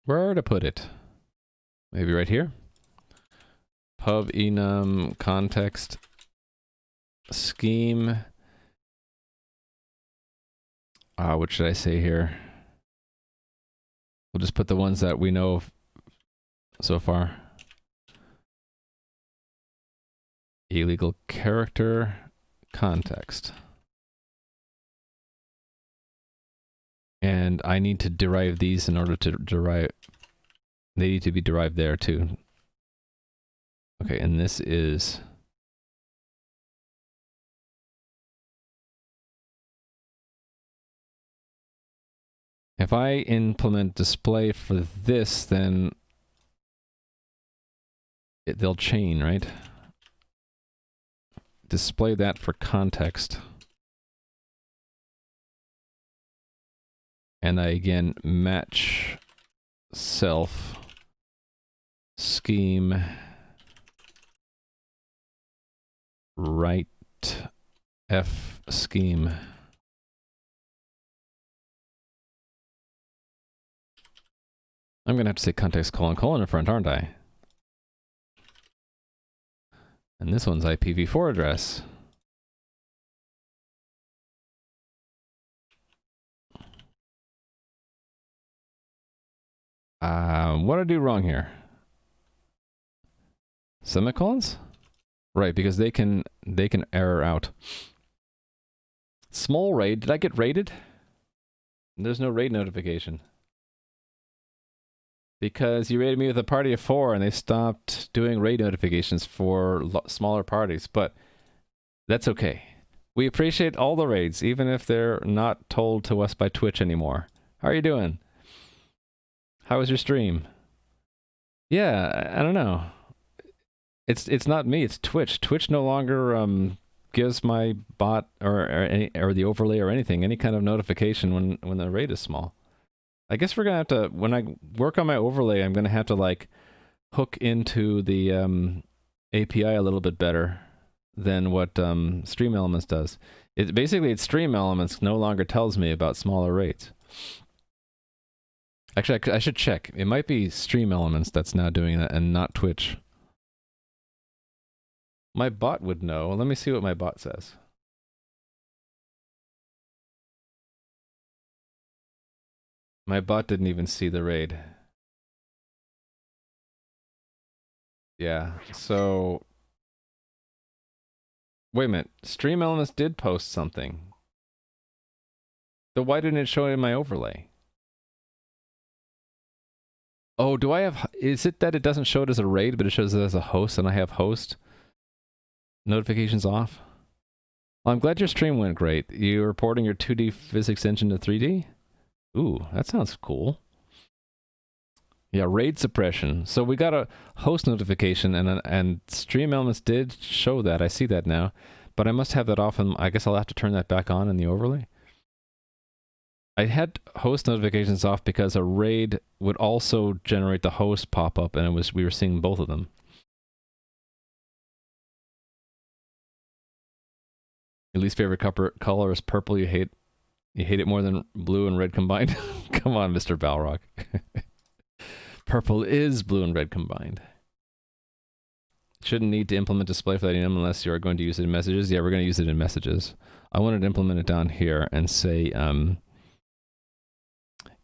Where to put it? Maybe right here? Pub enum context scheme. What should I say here? We'll just put the ones that we know of so far. Illegal character context. And I need to derive these in order to derive... They need to be derived there too. Okay, and this is... If I implement display for this, then they'll chain, right? Display that for context. And I again match self scheme right f scheme. I'm gonna have to say context : in front, aren't I? And this one's IPv4 address. What did I do wrong here? Semicolons? Right, because they can error out. Small raid, did I get raided? There's no raid notification. Because you raided me with a party of 4 and they stopped doing raid notifications for smaller parties, but that's okay. We appreciate all the raids, even if they're not told to us by Twitch anymore. How are you doing? How was your stream? Yeah, I don't know. It's not me, it's Twitch. Twitch no longer gives my bot or the overlay or anything any kind of notification when the raid is small. I guess we're gonna have to, when I work on my overlay, I'm gonna have to like hook into the API a little bit better than what Stream Elements does. It's Stream Elements no longer tells me about smaller rates. Actually, I should check. It might be Stream Elements that's now doing that and not Twitch. My bot would know. Let me see what my bot says. My bot didn't even see the raid. Yeah, so... Wait a minute. Stream Elements did post something. So why didn't it show it in my overlay? Oh, do I have... Is it that it doesn't show it as a raid, but it shows it as a host, and I have host notifications off? Well, I'm glad your stream went great. You're reporting your 2D physics engine to 3D? Ooh, that sounds cool. Yeah, raid suppression. So we got a host notification, and Stream Elements did show that. I see that now. But I must have that off, and I guess I'll have to turn that back on in the overlay. I had host notifications off because a raid would also generate the host pop-up, and we were seeing both of them. Your least favorite color is purple. You hate it more than blue and red combined. Come on, Mr. Balrog. Purple is blue and red combined. Shouldn't need to implement display for that enum unless you are going to use it in messages. Yeah, we're going to use it in messages. I wanted to implement it down here and say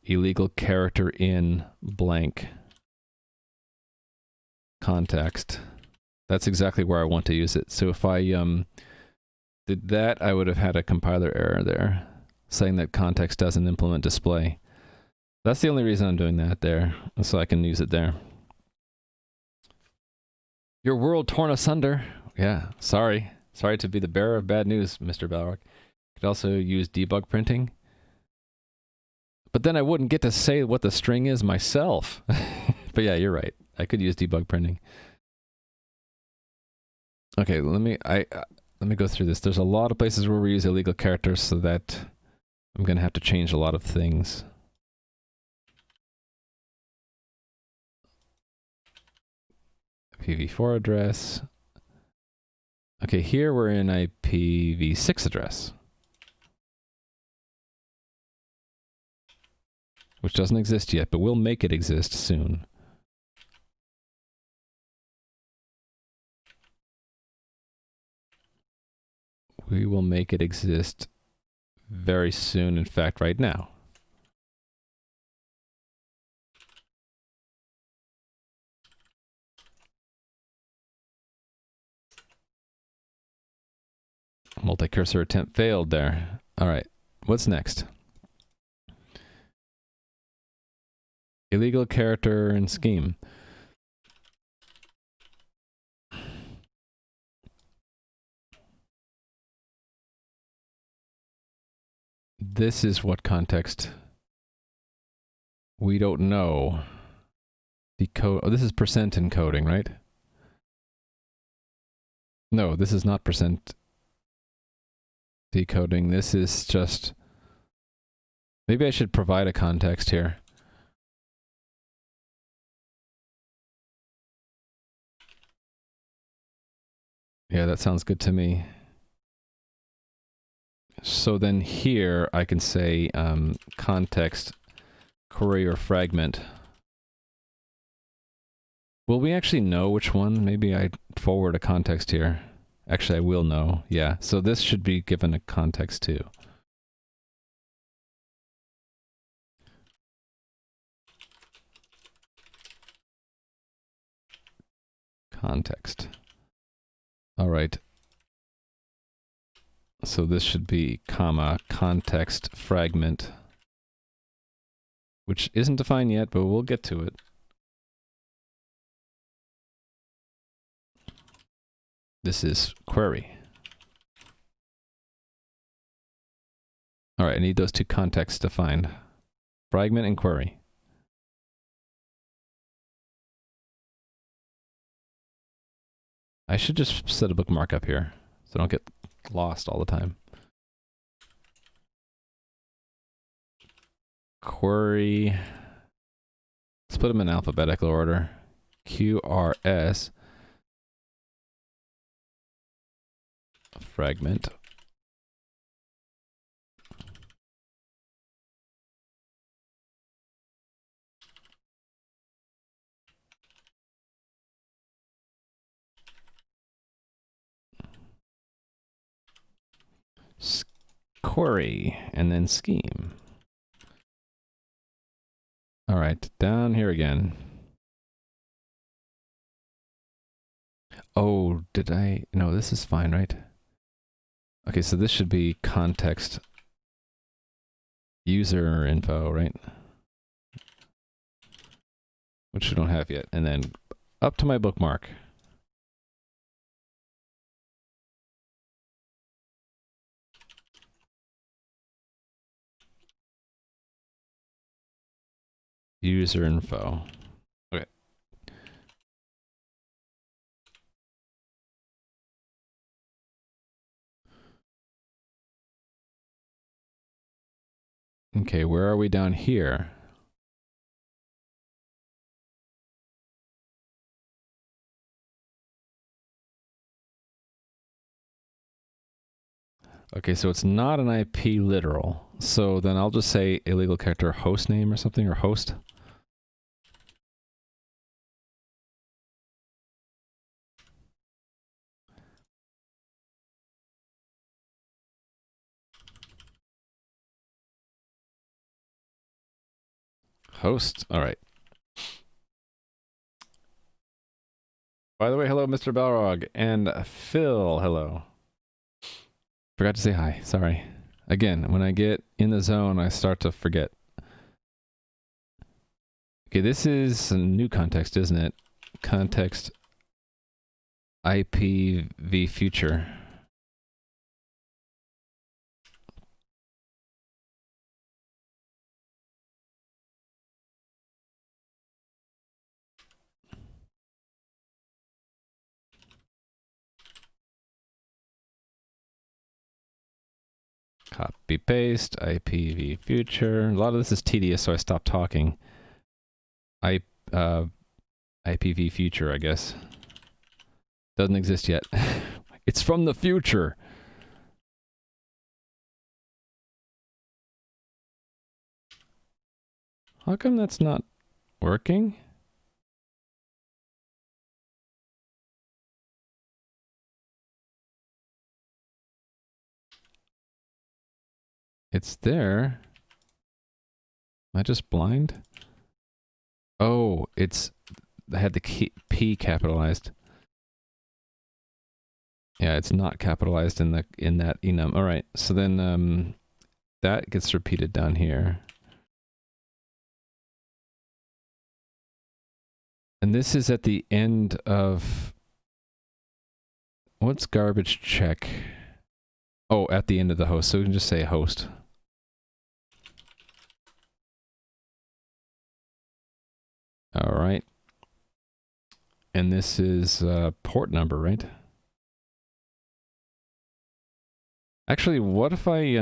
illegal character in blank context. That's exactly where I want to use it. So if I did that, I would have had a compiler error there saying that context doesn't implement display. That's the only reason I'm doing that there, so I can use it there. Your world torn asunder. Yeah, sorry. Sorry to be the bearer of bad news, Mr. Balrog. Could also use debug printing. But then I wouldn't get to say what the string is myself. But yeah, you're right. I could use debug printing. Okay, let me go through this. There's a lot of places where we use illegal characters, so that I'm going to have to change a lot of things. IPv4 address. Okay, here we're in IPv6 address, which doesn't exist yet, but we'll make it exist soon. We will make it exist very soon, in fact, right now. Multi-cursor attempt failed there. All right, what's next? Illegal character and scheme. This is what context we don't know. Decode. Oh, this is percent encoding, right? No, this is not percent decoding. This is just... Maybe I should provide a context here. Yeah, that sounds good to me. So then here I can say context query or fragment. Will we actually know which one? Maybe I forward a context here. Actually, I will know. Yeah, so this should be given a context too. Context. All right. So this should be comma context fragment, which isn't defined yet, but we'll get to it. This is query. All right, I need those two contexts defined. Fragment and query. I should just set a bookmark up here so I don't get lost all the time. Query. Let's put them in alphabetical order. QRS. Fragment. Query, and then scheme. All right, down here again. Oh, did I? No, this is fine, right? Okay, so this should be context user info, right? Which we don't have yet. And then up to my bookmark. User info. Okay. Okay, where are we down here? Okay, so it's not an IP literal. So then I'll just say illegal character host name or something, or host. Host. All right. By the way, hello, Mr. Balrog. And Phil, hello. Forgot to say hi. Sorry. Again, when I get in the zone, I start to forget. Okay, this is a new context, isn't it? Context IPv future. Copy paste, IPv future. A lot of this is tedious, so I stopped talking. IPv future, I guess. Doesn't exist yet. It's from the future. How come that's not working? It's there. Am I just blind? Oh, I had the P capitalized. Yeah, it's not capitalized in that enum. All right, so then that gets repeated down here. And this is at the end of... What's garbage check? Oh, at the end of the host, so we can just say host. All right. And this is port number, right? Actually, what if I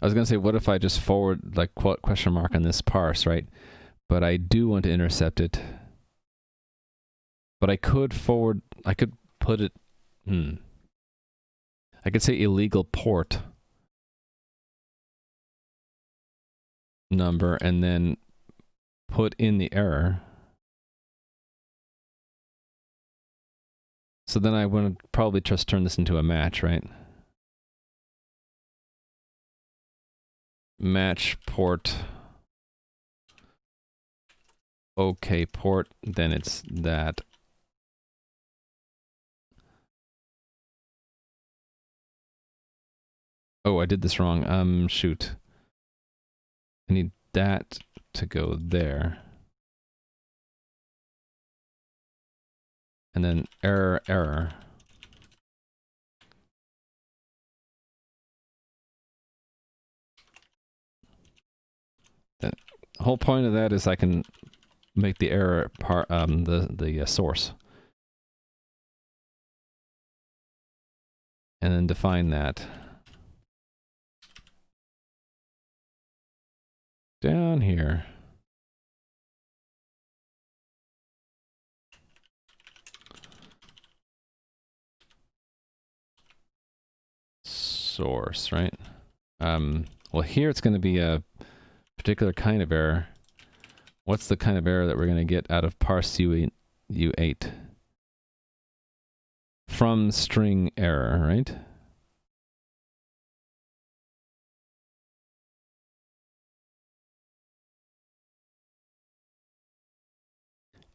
was gonna say, what if I just forward, like, question mark on this parse, right? But I do want to intercept it. But I could forward, I could put it, I could say illegal port number and then put in the error. So then I want to probably just turn this into a match, right? Match port. Okay, port, then it's that. Oh, I did this wrong. Shoot. I need that to go there. And then error, error. The whole point of that is I can make the error part, the source. And then define that. Down here. Source, right? Well, here it's going to be a particular kind of error. What's the kind of error that we're going to get out of parse U8? From string error, right?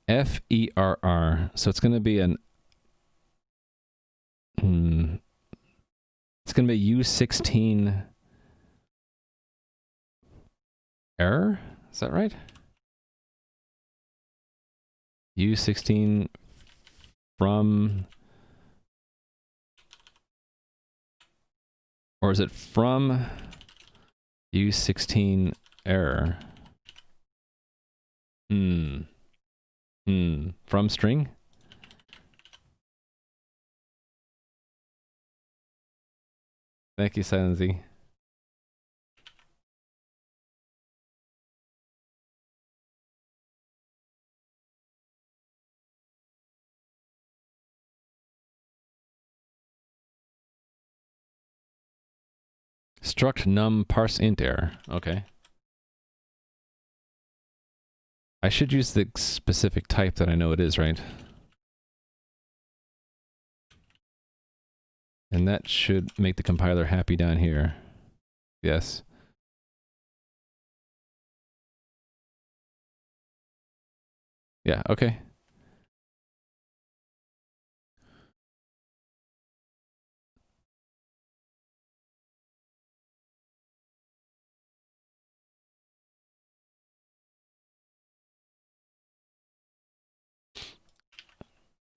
FERR. So it's going to be an... It's going to be U16 error? Is that right? U16 from... Or is it from U16 error? From string? Thank you, Silenzy. Struct num parse int error. Okay. I should use the specific type that I know it is, right? And that should make the compiler happy down here. Yes. Yeah, okay.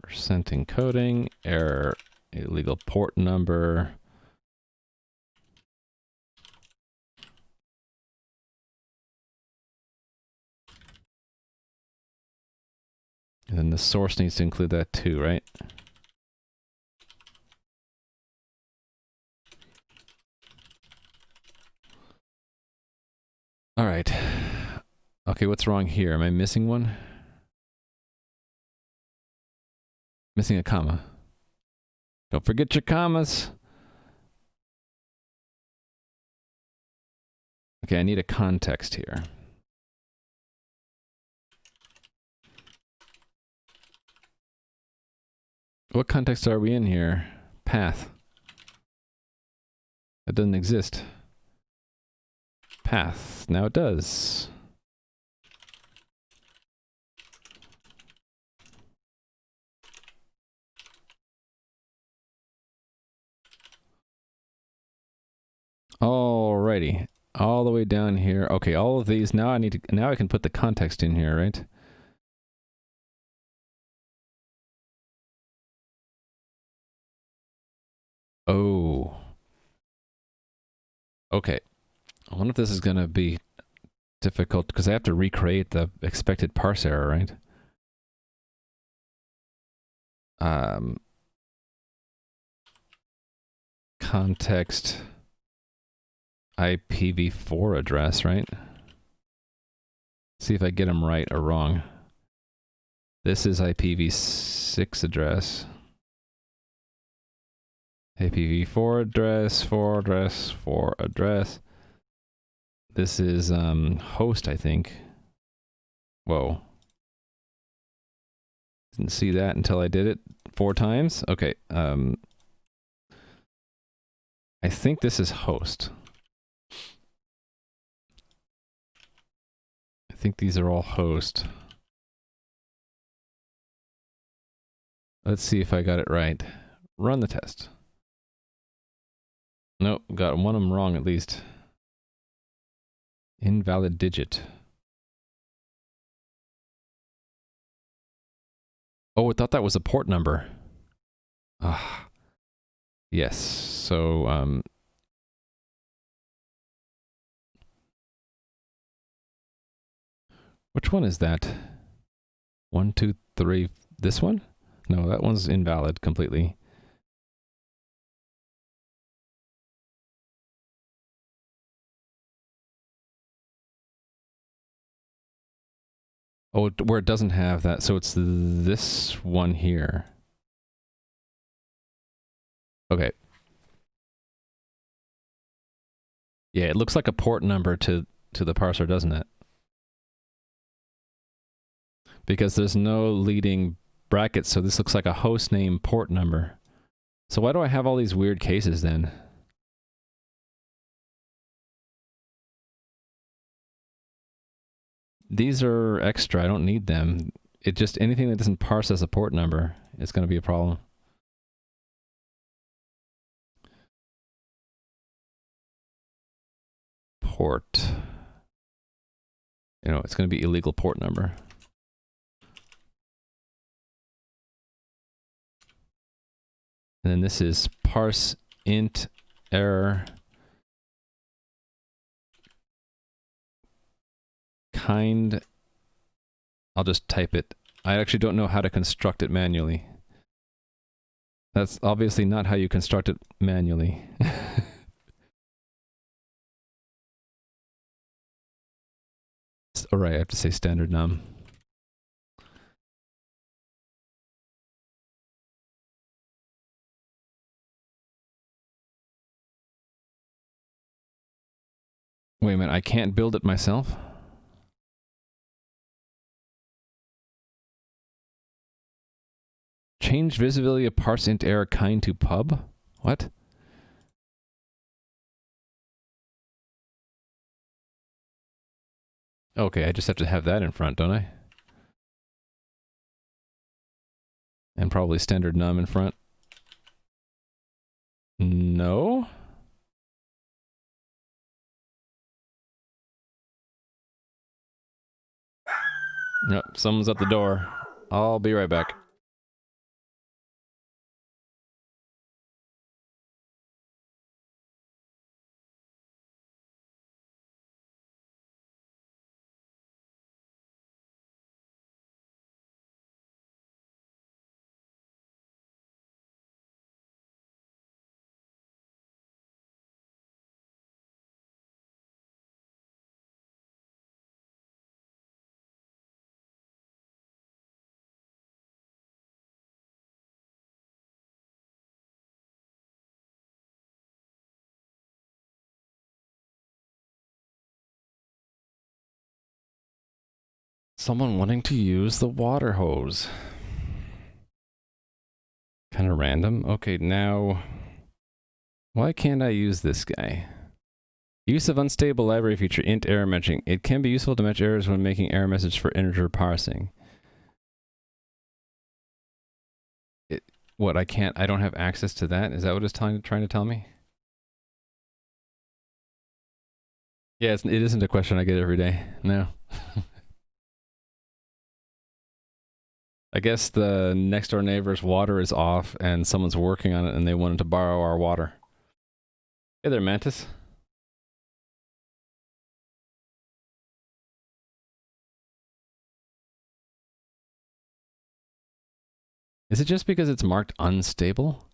Percent encoding, error, illegal port number. And then the source needs to include that too, right? All right. Okay, what's wrong here? Am I missing one? Missing a comma. Don't forget your commas. Okay, I need a context here. What context are we in here? Path. That doesn't exist. Path. Now it does. Alrighty. All the way down here. Okay, all of these. Now I can put the context in here, right? Oh. Okay. I wonder if this is going to be difficult because I have to recreate the expected parse error, right? Context IPv4 address, right? See if I get them right or wrong. This is IPv6 address. IPv4 address, 4 address, 4 address. This is host, I think. Whoa. Didn't see that until I did it 4 times. Okay. I think this is host. I think these are all host. Let's see if I got it right. Run the test. Nope, got one of them wrong at least. Invalid digit. Oh, I thought that was a port number. Ah. Yes, so, which one is that? 1, 2, 3, this one? No, that one's invalid completely. Oh, where it doesn't have that, so it's this one here. Okay. Yeah, it looks like a port number to the parser, doesn't it? Because there's no leading brackets, so this looks like a host name port number. So why do I have all these weird cases then? These are extra, I don't need them. It just, anything that doesn't parse as a port number is going to be a problem. Port. You know, it's going to be illegal port number. And then this is parse int error kind. I'll just type it. I actually don't know how to construct it manually. That's obviously not how you construct it manually. All right, I have to say standard num. Wait a minute, I can't build it myself? Change visibility of parse int error kind to pub? What? Okay, I just have to have that in front, don't I? And probably standard num in front. No? Yep, someone's at the door. I'll be right back. Someone wanting to use the water hose. Kind of random. Okay, now... Why can't I use this guy? Use of unstable library feature, int error matching. It can be useful to match errors when making error message for integer parsing. What, I don't have access to that? Is that what it's trying to tell me? Yeah, it isn't a question I get every day. No. I guess the next door neighbor's water is off and someone's working on it and they wanted to borrow our water. Hey there, Mantis. Is it just because it's marked unstable?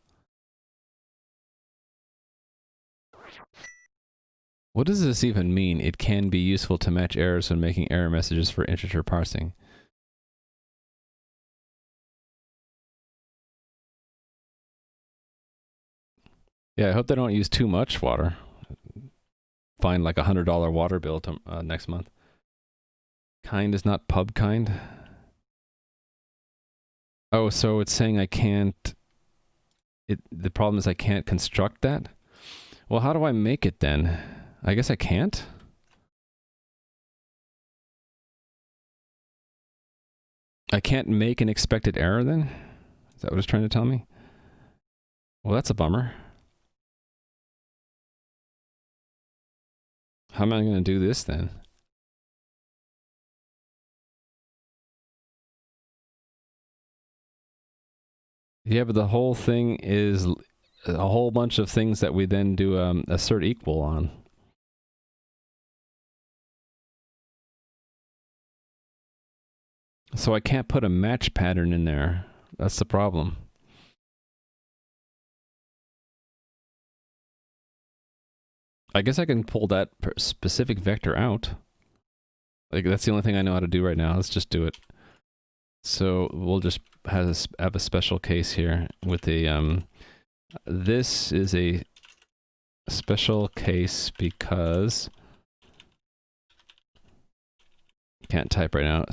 What does this even mean? It can be useful to match errors when making error messages for integer parsing. Yeah, I hope they don't use too much water. Find like $100 water bill to, next month. Kind is not pub kind. Oh, so it's saying I can't... The problem is I can't construct that? Well, how do I make it then? I guess I can't? I can't make an expected error then? Is that what it's trying to tell me? Well, that's a bummer. How am I going to do this then? Yeah, but the whole thing is a whole bunch of things that we then do assert equal on. So I can't put a match pattern in there. That's the problem. I guess I can pull that specific vector out. Like, that's the only thing I know how to do right now. Let's just do it. So we'll just have a special case here with a, this is a special case because, can't type right now,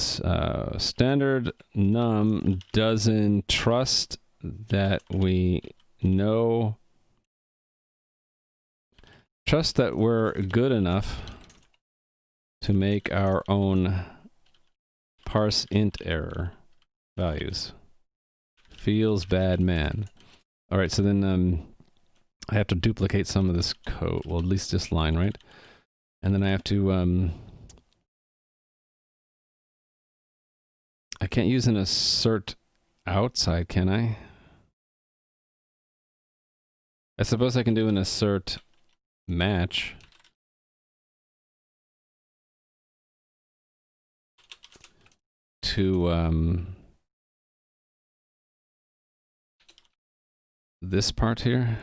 standard num doesn't trust that we know, trust that we're good enough to make our own parse int error values. Feels bad, man. All right, so then I have to duplicate some of this code. Well, at least this line, right? And then I have to I can't use an assert outside, can I? I suppose I can do an assert match. To this part here.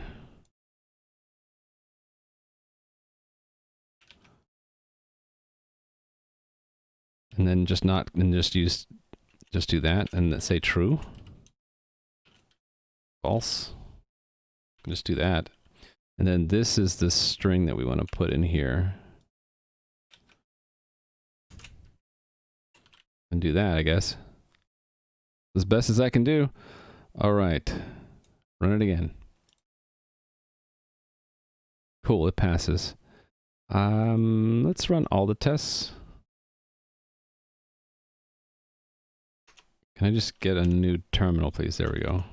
And then just do that and say true. False. Just do that. And then this is the string that we want to put in here. And do that, I guess. As best as I can do. All right. Run it again. Cool, it passes. Let's run all the tests. Can I just get a new terminal, please? There we go.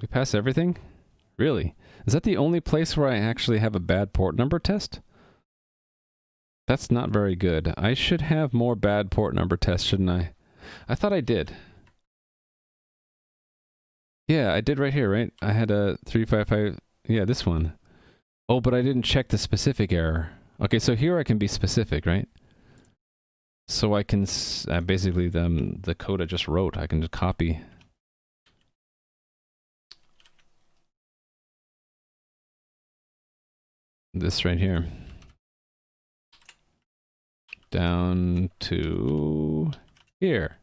We pass everything? Really? Is that the only place where I actually have a bad port number test? That's not very good. I should have more bad port number tests, shouldn't I? I thought I did. Yeah, I did right here, right? I had a 355... Yeah, this one. Oh, but I didn't check the specific error. Okay, so here I can be specific, right? So I can... basically, the code I just wrote, I can just copy... this right here. Down to here.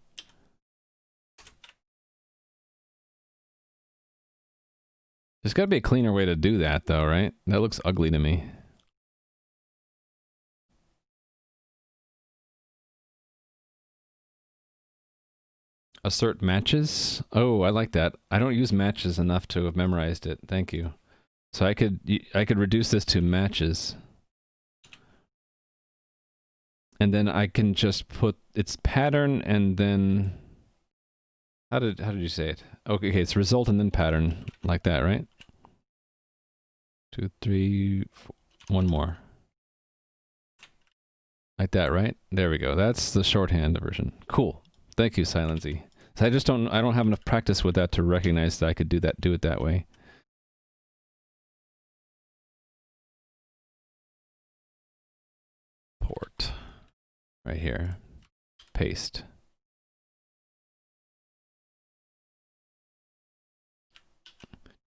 There's got to be a cleaner way to do that, though, right? That looks ugly to me. Assert matches? Oh, I like that. I don't use matches enough to have memorized it. Thank you. So I could reduce this to matches. And then I can just put its pattern and then... How did you say it? Okay, it's result and then pattern. Like that, right? 2, 3, 4, one more. Like that, right? There we go. That's the shorthand version. Cool. Thank you, Silency. So I don't have enough practice with that to recognize that I could do it that way. Port. Right here. Paste.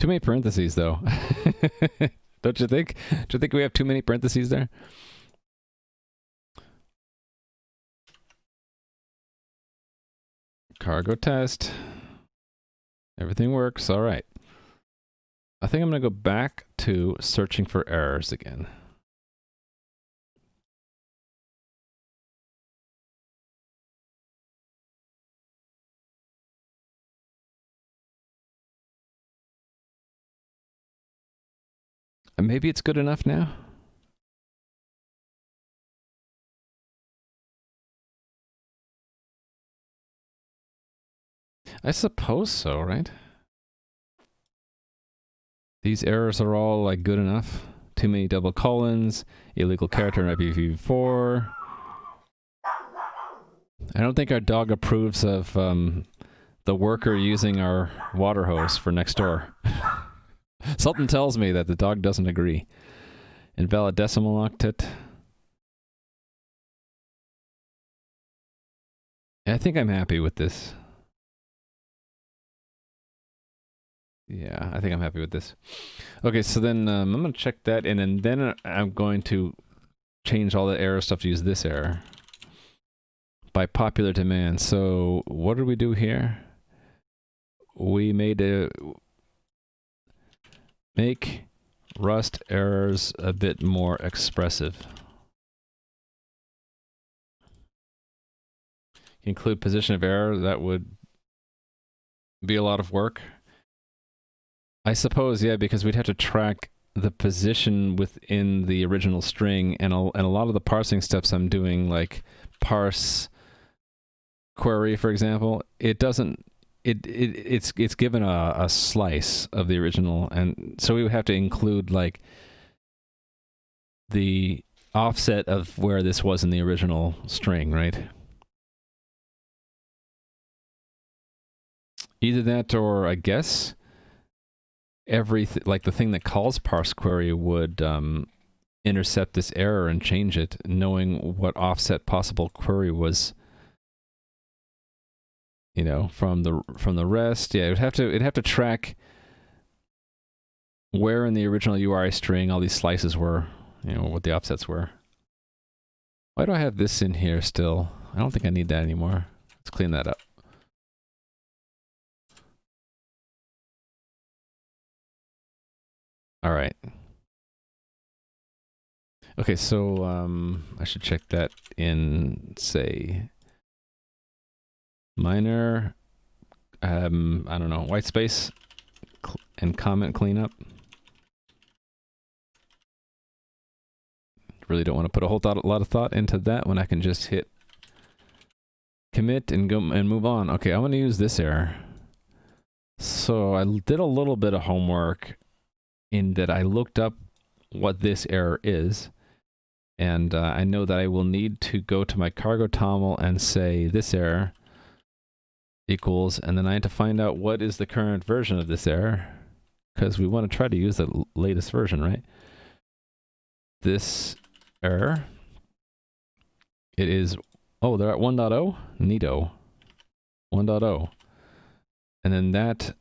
Too many parentheses, though. Don't you think? Do you think we have too many parentheses there? Cargo test. Everything works. All right. I think I'm going to go back to searching for errors again. And maybe it's good enough now? I suppose so, right? These errors are all like good enough. Too many double colons, illegal character in IPv4. I don't think our dog approves of the worker using our water hose for next door. Something tells me that the dog doesn't agree. Invalid decimal octet. I think I'm happy with this. Yeah, I think I'm happy with this. Okay, so then I'm going to check that, and then I'm going to change all the error stuff to use this error by popular demand. So what did we do here? We made make Rust errors a bit more expressive. Include position of error. That would be a lot of work. I suppose, yeah, because we'd have to track the position within the original string, and a lot of the parsing steps I'm doing, like parse query, for example, it doesn't. It's given a slice of the original, and so we would have to include like the offset of where this was in the original string, right? Either that, or I guess like the thing that calls parse query would intercept this error and change it, knowing what offset possible query was, you know, from the rest. Yeah, it'd have to track where in the original URI string all these slices were, you know, what the offsets were. Why do I have this in here still? I don't think I need that anymore. Let's clean that up. All right. Okay, so I should check that in, say, minor, I don't know, white space and comment cleanup. Really don't want to put a lot of thought into that when I can just hit commit and go and move on. Okay, I'm going to use this error. So I did a little bit of homework in that I looked up what this error is. And I know that I will need to go to my cargo toml and say this error equals, and then I have to find out what is the current version of this error, because we want to try to use the latest version, right? This error, it is, oh, they're at 1.0? Neato. 1.0. And then that,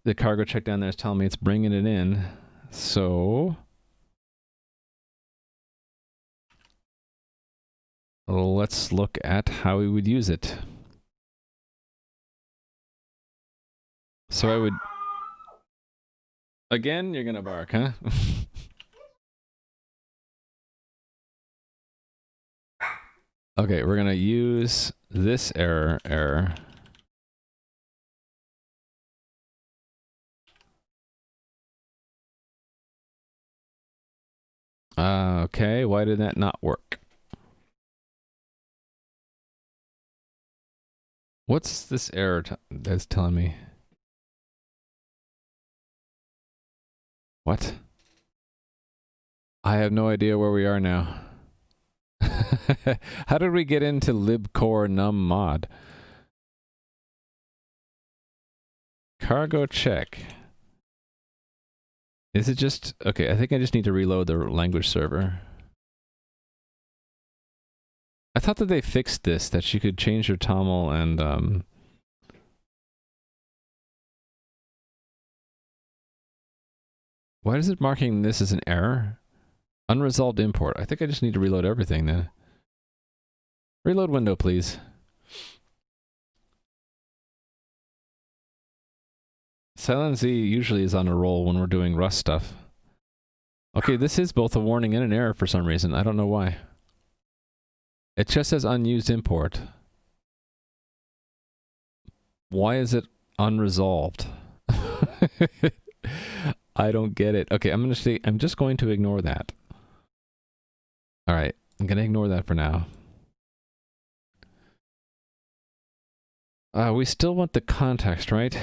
the cargo check down there is telling me it's bringing it in. So let's look at how we would use it. So I would, again, you're gonna bark, huh? Okay, we're gonna use this error. Okay, why did that not work? What's this error that's telling me? What? I have no idea where we are now. How did we get into libcore num mod? Cargo check. Is it just... Okay, I think I just need to reload the language server. I thought that they fixed this, that you could change your toml and... Why is it marking this as an error? Unresolved import. I think I just need to reload everything then. Reload window, please. Silent Z usually is on a roll when we're doing Rust stuff. Okay, this is both a warning and an error for some reason. I don't know why. It just says unused import. Why is it unresolved? I don't get it. Okay, I'm just going to ignore that. All right, I'm gonna ignore that for now. We still want the context, right?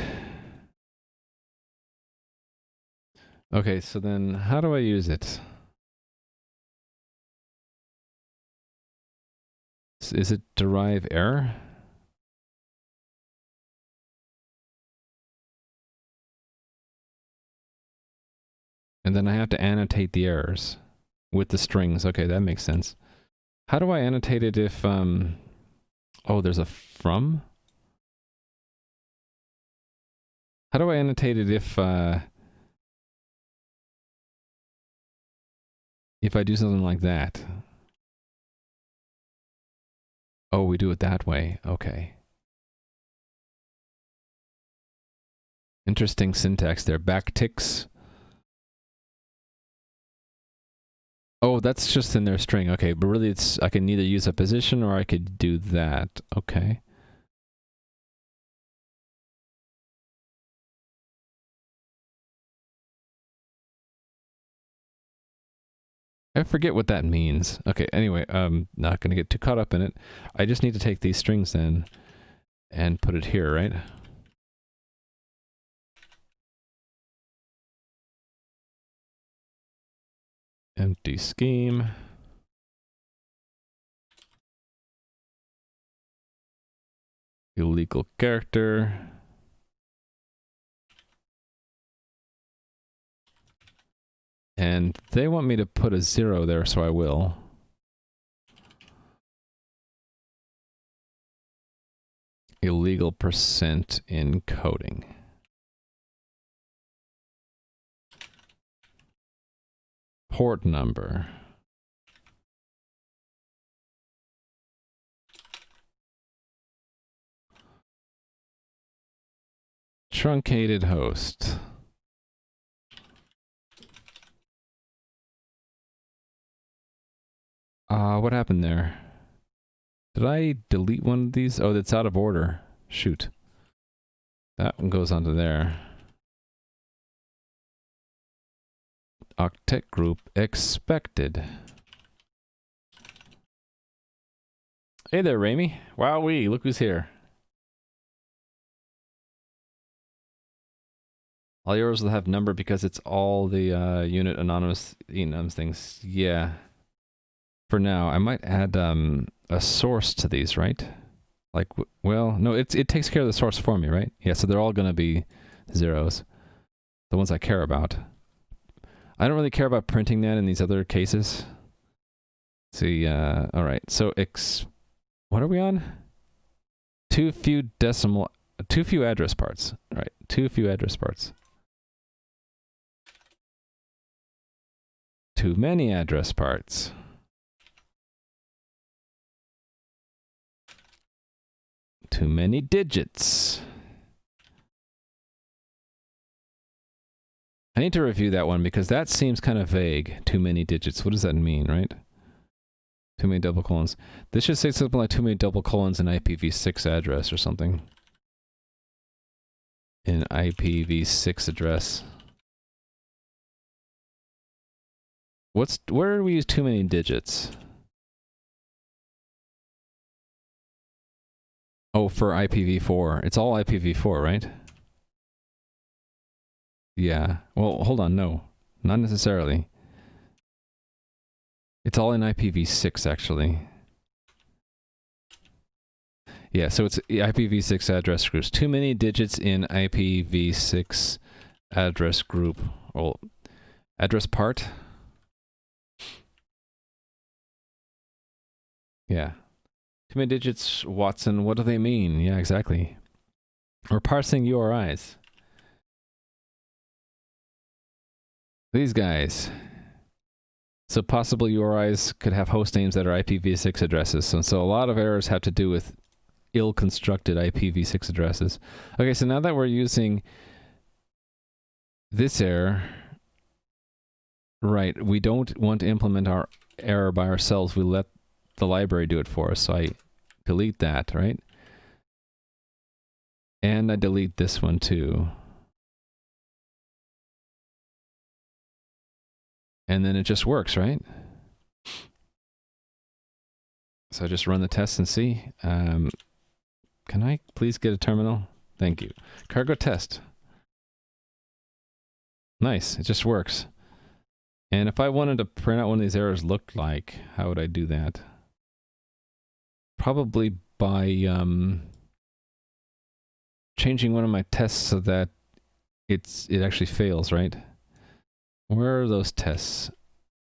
Okay, so then how do I use it? Is it derive error? And then I have to annotate the errors with the strings. Okay, that makes sense. How do I annotate it if, oh, there's a from? How do I annotate it if I do something like that? Oh, we do it that way. Okay. Interesting syntax there. Backticks. Oh, that's just in their string. Okay, but really it's, I can either use a position or I could do that. Okay. I forget what that means. Okay, anyway, not gonna get too caught up in it. I just need to take these strings then and put it here, right? Empty scheme. Illegal character. And they want me to put a 0 there, so I will. Illegal percent encoding. Port number. Truncated host. What happened there? Did I delete one of these? Oh, that's out of order. Shoot. That one goes onto there. Octet group expected. Hey there, Ramy. Wowee, look who's here. All yours will have number because it's all the unit anonymous enums things. Yeah. For now, I might add a source to these, right? Like, well, no, it takes care of the source for me, right? Yeah, so they're all going to be zeros. The ones I care about. I don't really care about printing that in these other cases. See, all right. So, what are we on? Too few address parts. All right, too few address parts. Too many address parts. Too many digits. I need to review that one because that seems kind of vague. Too many digits. What does that mean, right? Too many double colons. This should say something like too many double colons in IPv6 address or something. In IPv6 address. Where do we use too many digits? Oh, for IPv4. It's all IPv4, right? Yeah. Well, hold on. No. Not necessarily. It's all in IPv6, actually. Yeah, so it's IPv6 address groups. Too many digits in IPv6 address group. Well, address part? Yeah. Too many digits, Watson. What do they mean? Yeah, exactly. We're parsing URIs. These guys. So possible URIs could have host names that are IPv6 addresses. So a lot of errors have to do with ill-constructed IPv6 addresses. Okay, so now that we're using this error, right, we don't want to implement our error by ourselves. We let the library do it for us. So I delete that, right? And I delete this one too. And then it just works, right? So I just run the test and see. Can I please get a terminal? Thank you. Cargo test. Nice, it just works. And if I wanted to print out one of these errors looked like, how would I do that? Probably by changing one of my tests so that it actually fails, right? Where are those tests?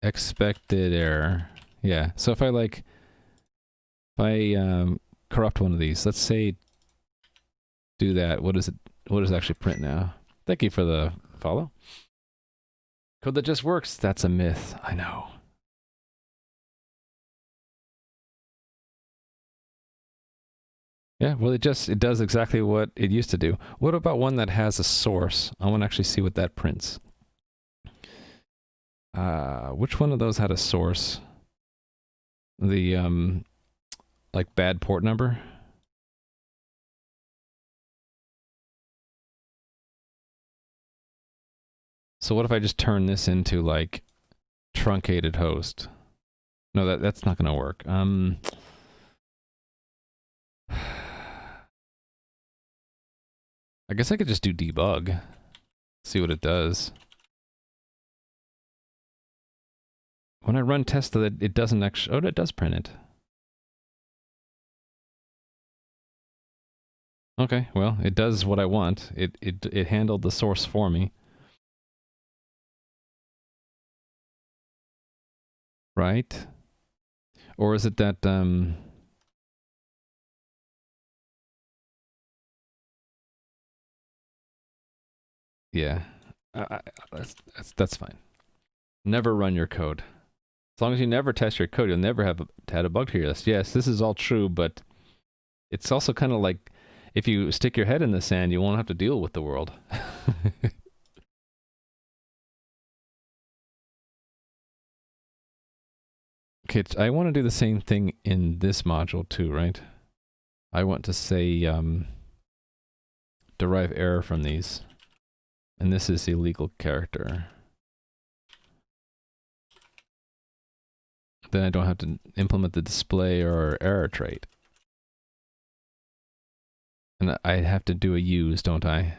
Expected error. Yeah, so if I corrupt one of these, let's say do that, what does it actually print now? Thank you for the follow. Code that just works, that's a myth, I know. Yeah, well it does exactly what it used to do. What about one that has a source? I want to actually see what that prints. Which one of those had a source? The like bad port number? So what if I just turn this into like truncated host? No, that's not gonna work. I guess I could just do debug. See what it does. When I run test, it doesn't actually... Oh, it does print it. Okay, well, it does what I want. It handled the source for me. Right? Or is it that, yeah. That's fine. Never run your code. As long as you never test your code, you'll never have had a bug to your list. Yes, this is all true, but it's also kind of like if you stick your head in the sand, you won't have to deal with the world. Okay, I want to do the same thing in this module too, right? I want to say derive error from these. And this is illegal character. Then I don't have to implement the display or error trait. And I have to do a use, don't I?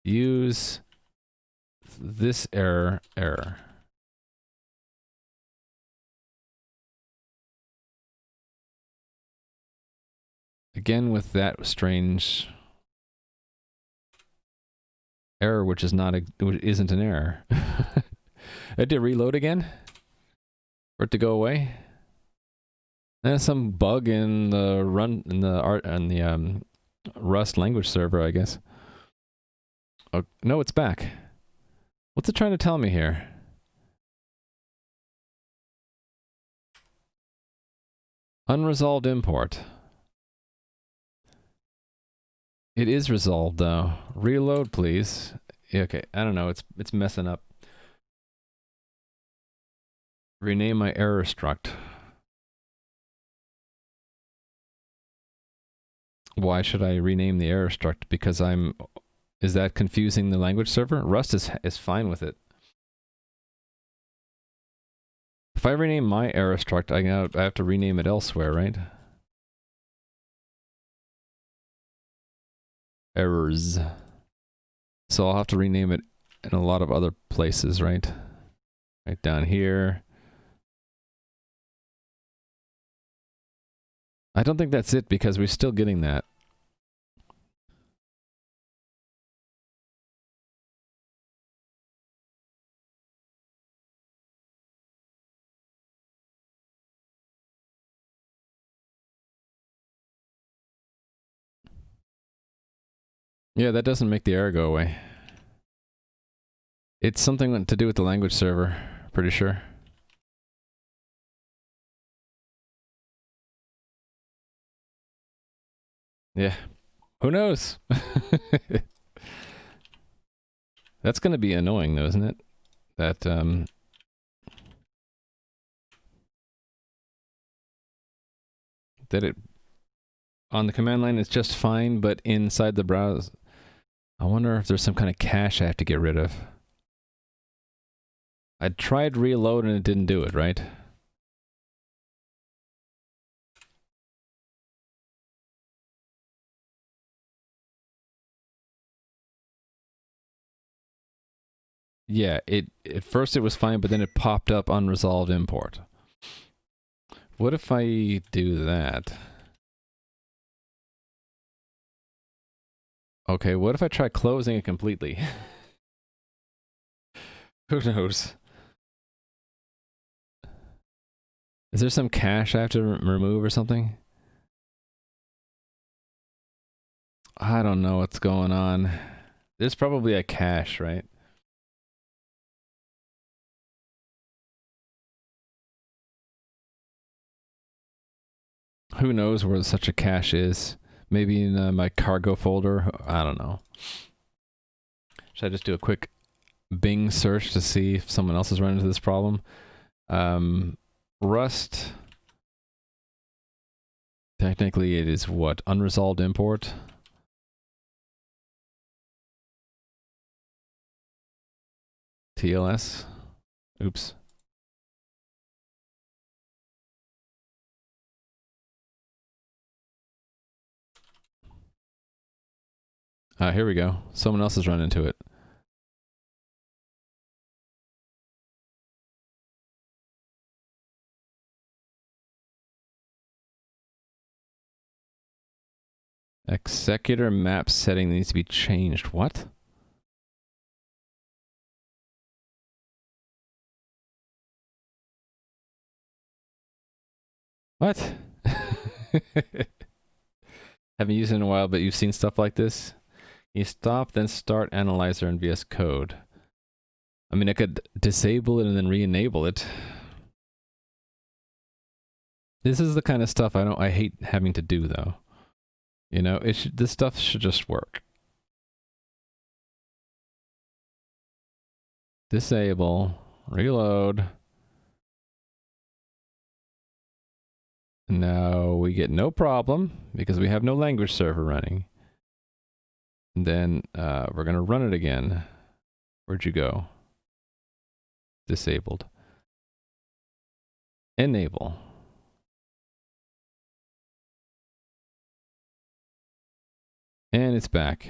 Use this error. Again with that strange error, which is not which isn't an error. I had to reload again for it to go away. There's some bug in the Rust language server, I guess. Oh no, it's back. What's it trying to tell me here? Unresolved import. It is resolved though. Reload, please. Okay, I don't know. It's messing up. Rename my error struct. Why should I rename the error struct? Because is that confusing the language server? Rust is fine with it. If I rename my error struct, I have to rename it elsewhere, right? Errors. So I'll have to rename it in a lot of other places, right? Right down here. I don't think that's it because we're still getting that. Yeah, that doesn't make the error go away. It's something to do with the language server, pretty sure. Yeah. Who knows? That's going to be annoying though, isn't it? That, that it, on the command line it's just fine, but inside the browser, I wonder if there's some kind of cache I have to get rid of. I tried reload and it didn't do it, right? Yeah, at first it was fine, but then it popped up unresolved import. What if I do that? Okay, what if I try closing it completely? Who knows? Is there some cache I have to remove or something? I don't know what's going on. There's probably a cache, right? Who knows where such a cache is? Maybe in my cargo folder? I don't know. Should I just do a quick Bing search to see if someone else has run into this problem? Rust. Technically it is what? Unresolved import? TLS? Oops. Here we go. Someone else has run into it. Executor map setting needs to be changed. What? What? Haven't used it in a while, but you've seen stuff like this? You stop, then start analyzer in VS Code. I mean, I could disable it and then re-enable it. This is the kind of stuff I hate having to do though. You know, this stuff should just work. Disable, reload. Now we get no problem because we have no language server running. And then we're going to run it again. Where'd you go? Disabled. Enable. And it's back.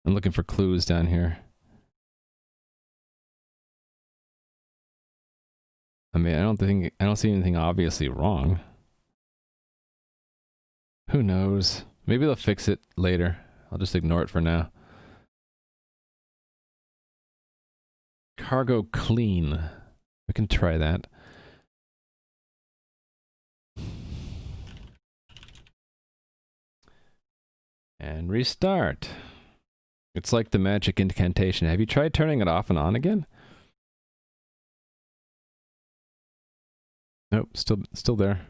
I'm looking for clues down here. I mean, I don't see anything obviously wrong. Who knows? Maybe they'll fix it later. I'll just ignore it for now. Cargo clean. We can try that. And restart. It's like the magic incantation. Have you tried turning it off and on again? Nope, still there.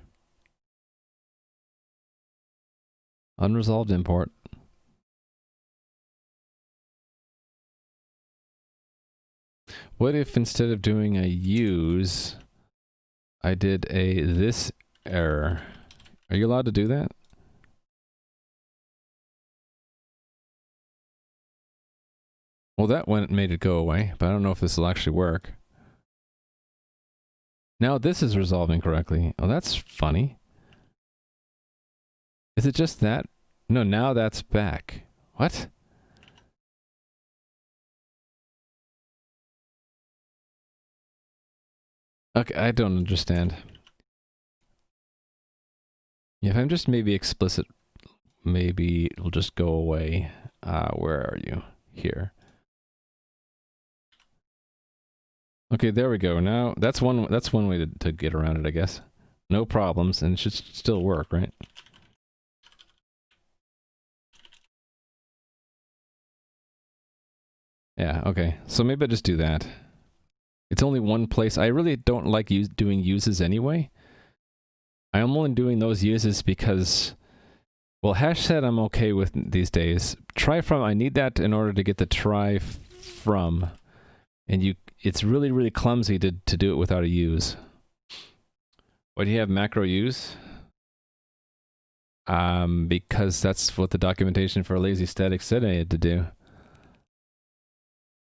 Unresolved import. What if instead of doing a use, I did a this error? Are you allowed to do that? Well, that made it go away, but I don't know if this will actually work. Now this is resolving correctly. Oh, that's funny. Is it just that? No, now that's back. What? Okay, I don't understand. Yeah, if I'm just maybe explicit, maybe it'll just go away. Where are you? Here. Okay, there we go. Now that's one way to get around it, I guess. No problems, and it should still work, right? Yeah, okay. So maybe I just do that. It's only one place. I really don't like doing uses anyway. I'm only doing those uses because, well, hash set I'm okay with these days. Try from, I need that in order to get the try from. And it's really, really clumsy to do it without a use. Why do you have macro use? Because that's what the documentation for lazy static said I had to do.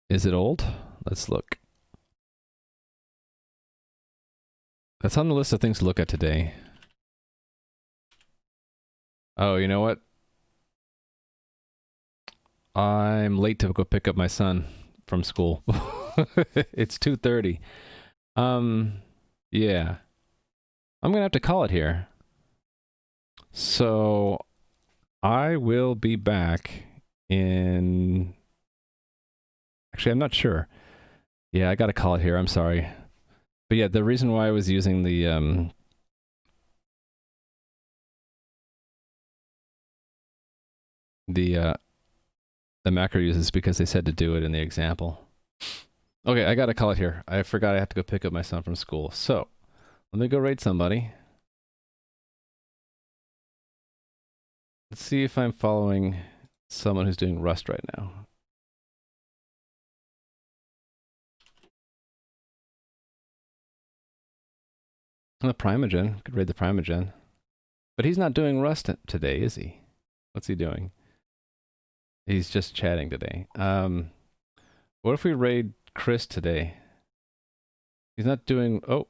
Is it old? Let's look. That's on the list of things to look at today. Oh, you know what? I'm late to go pick up my son from school. It's 2:30. Yeah. I'm gonna have to call it here. So I will be back in... Actually, I'm not sure. Yeah, I gotta call it here. I'm sorry. But yeah, the reason why I was using the macro use is because they said to do it in the example. Okay, I gotta call it here. I forgot I have to go pick up my son from school. So, let me go raid somebody. Let's see if I'm following someone who's doing Rust right now. The Primogen. Could raid the Primogen. But he's not doing Rust today, is he? What's he doing? He's just chatting today. What if we raid Chris today? He's not doing... Oh,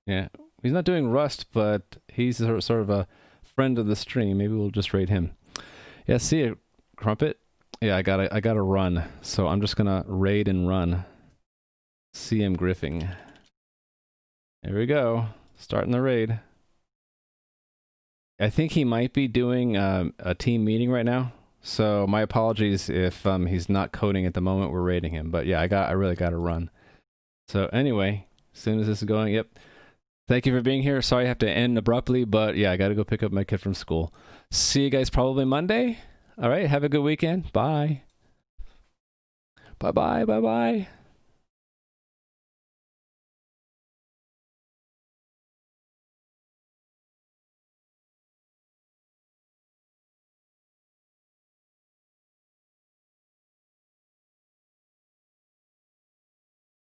yeah. He's not doing Rust, but he's sort of a friend of the stream. Maybe we'll just raid him. Yeah, see you, Crumpet. Yeah, I gotta run. So I'm just gonna raid and run. CM Griffing. There we go. Starting the raid. I think he might be doing a team meeting right now. So my apologies if he's not coding at the moment we're raiding him. But yeah, I really gotta run. So anyway, as soon as this is going, yep. Thank you for being here. Sorry I have to end abruptly, but yeah, I gotta go pick up my kid from school. See you guys probably Monday. All right, have a good weekend. Bye. Bye-bye, bye-bye.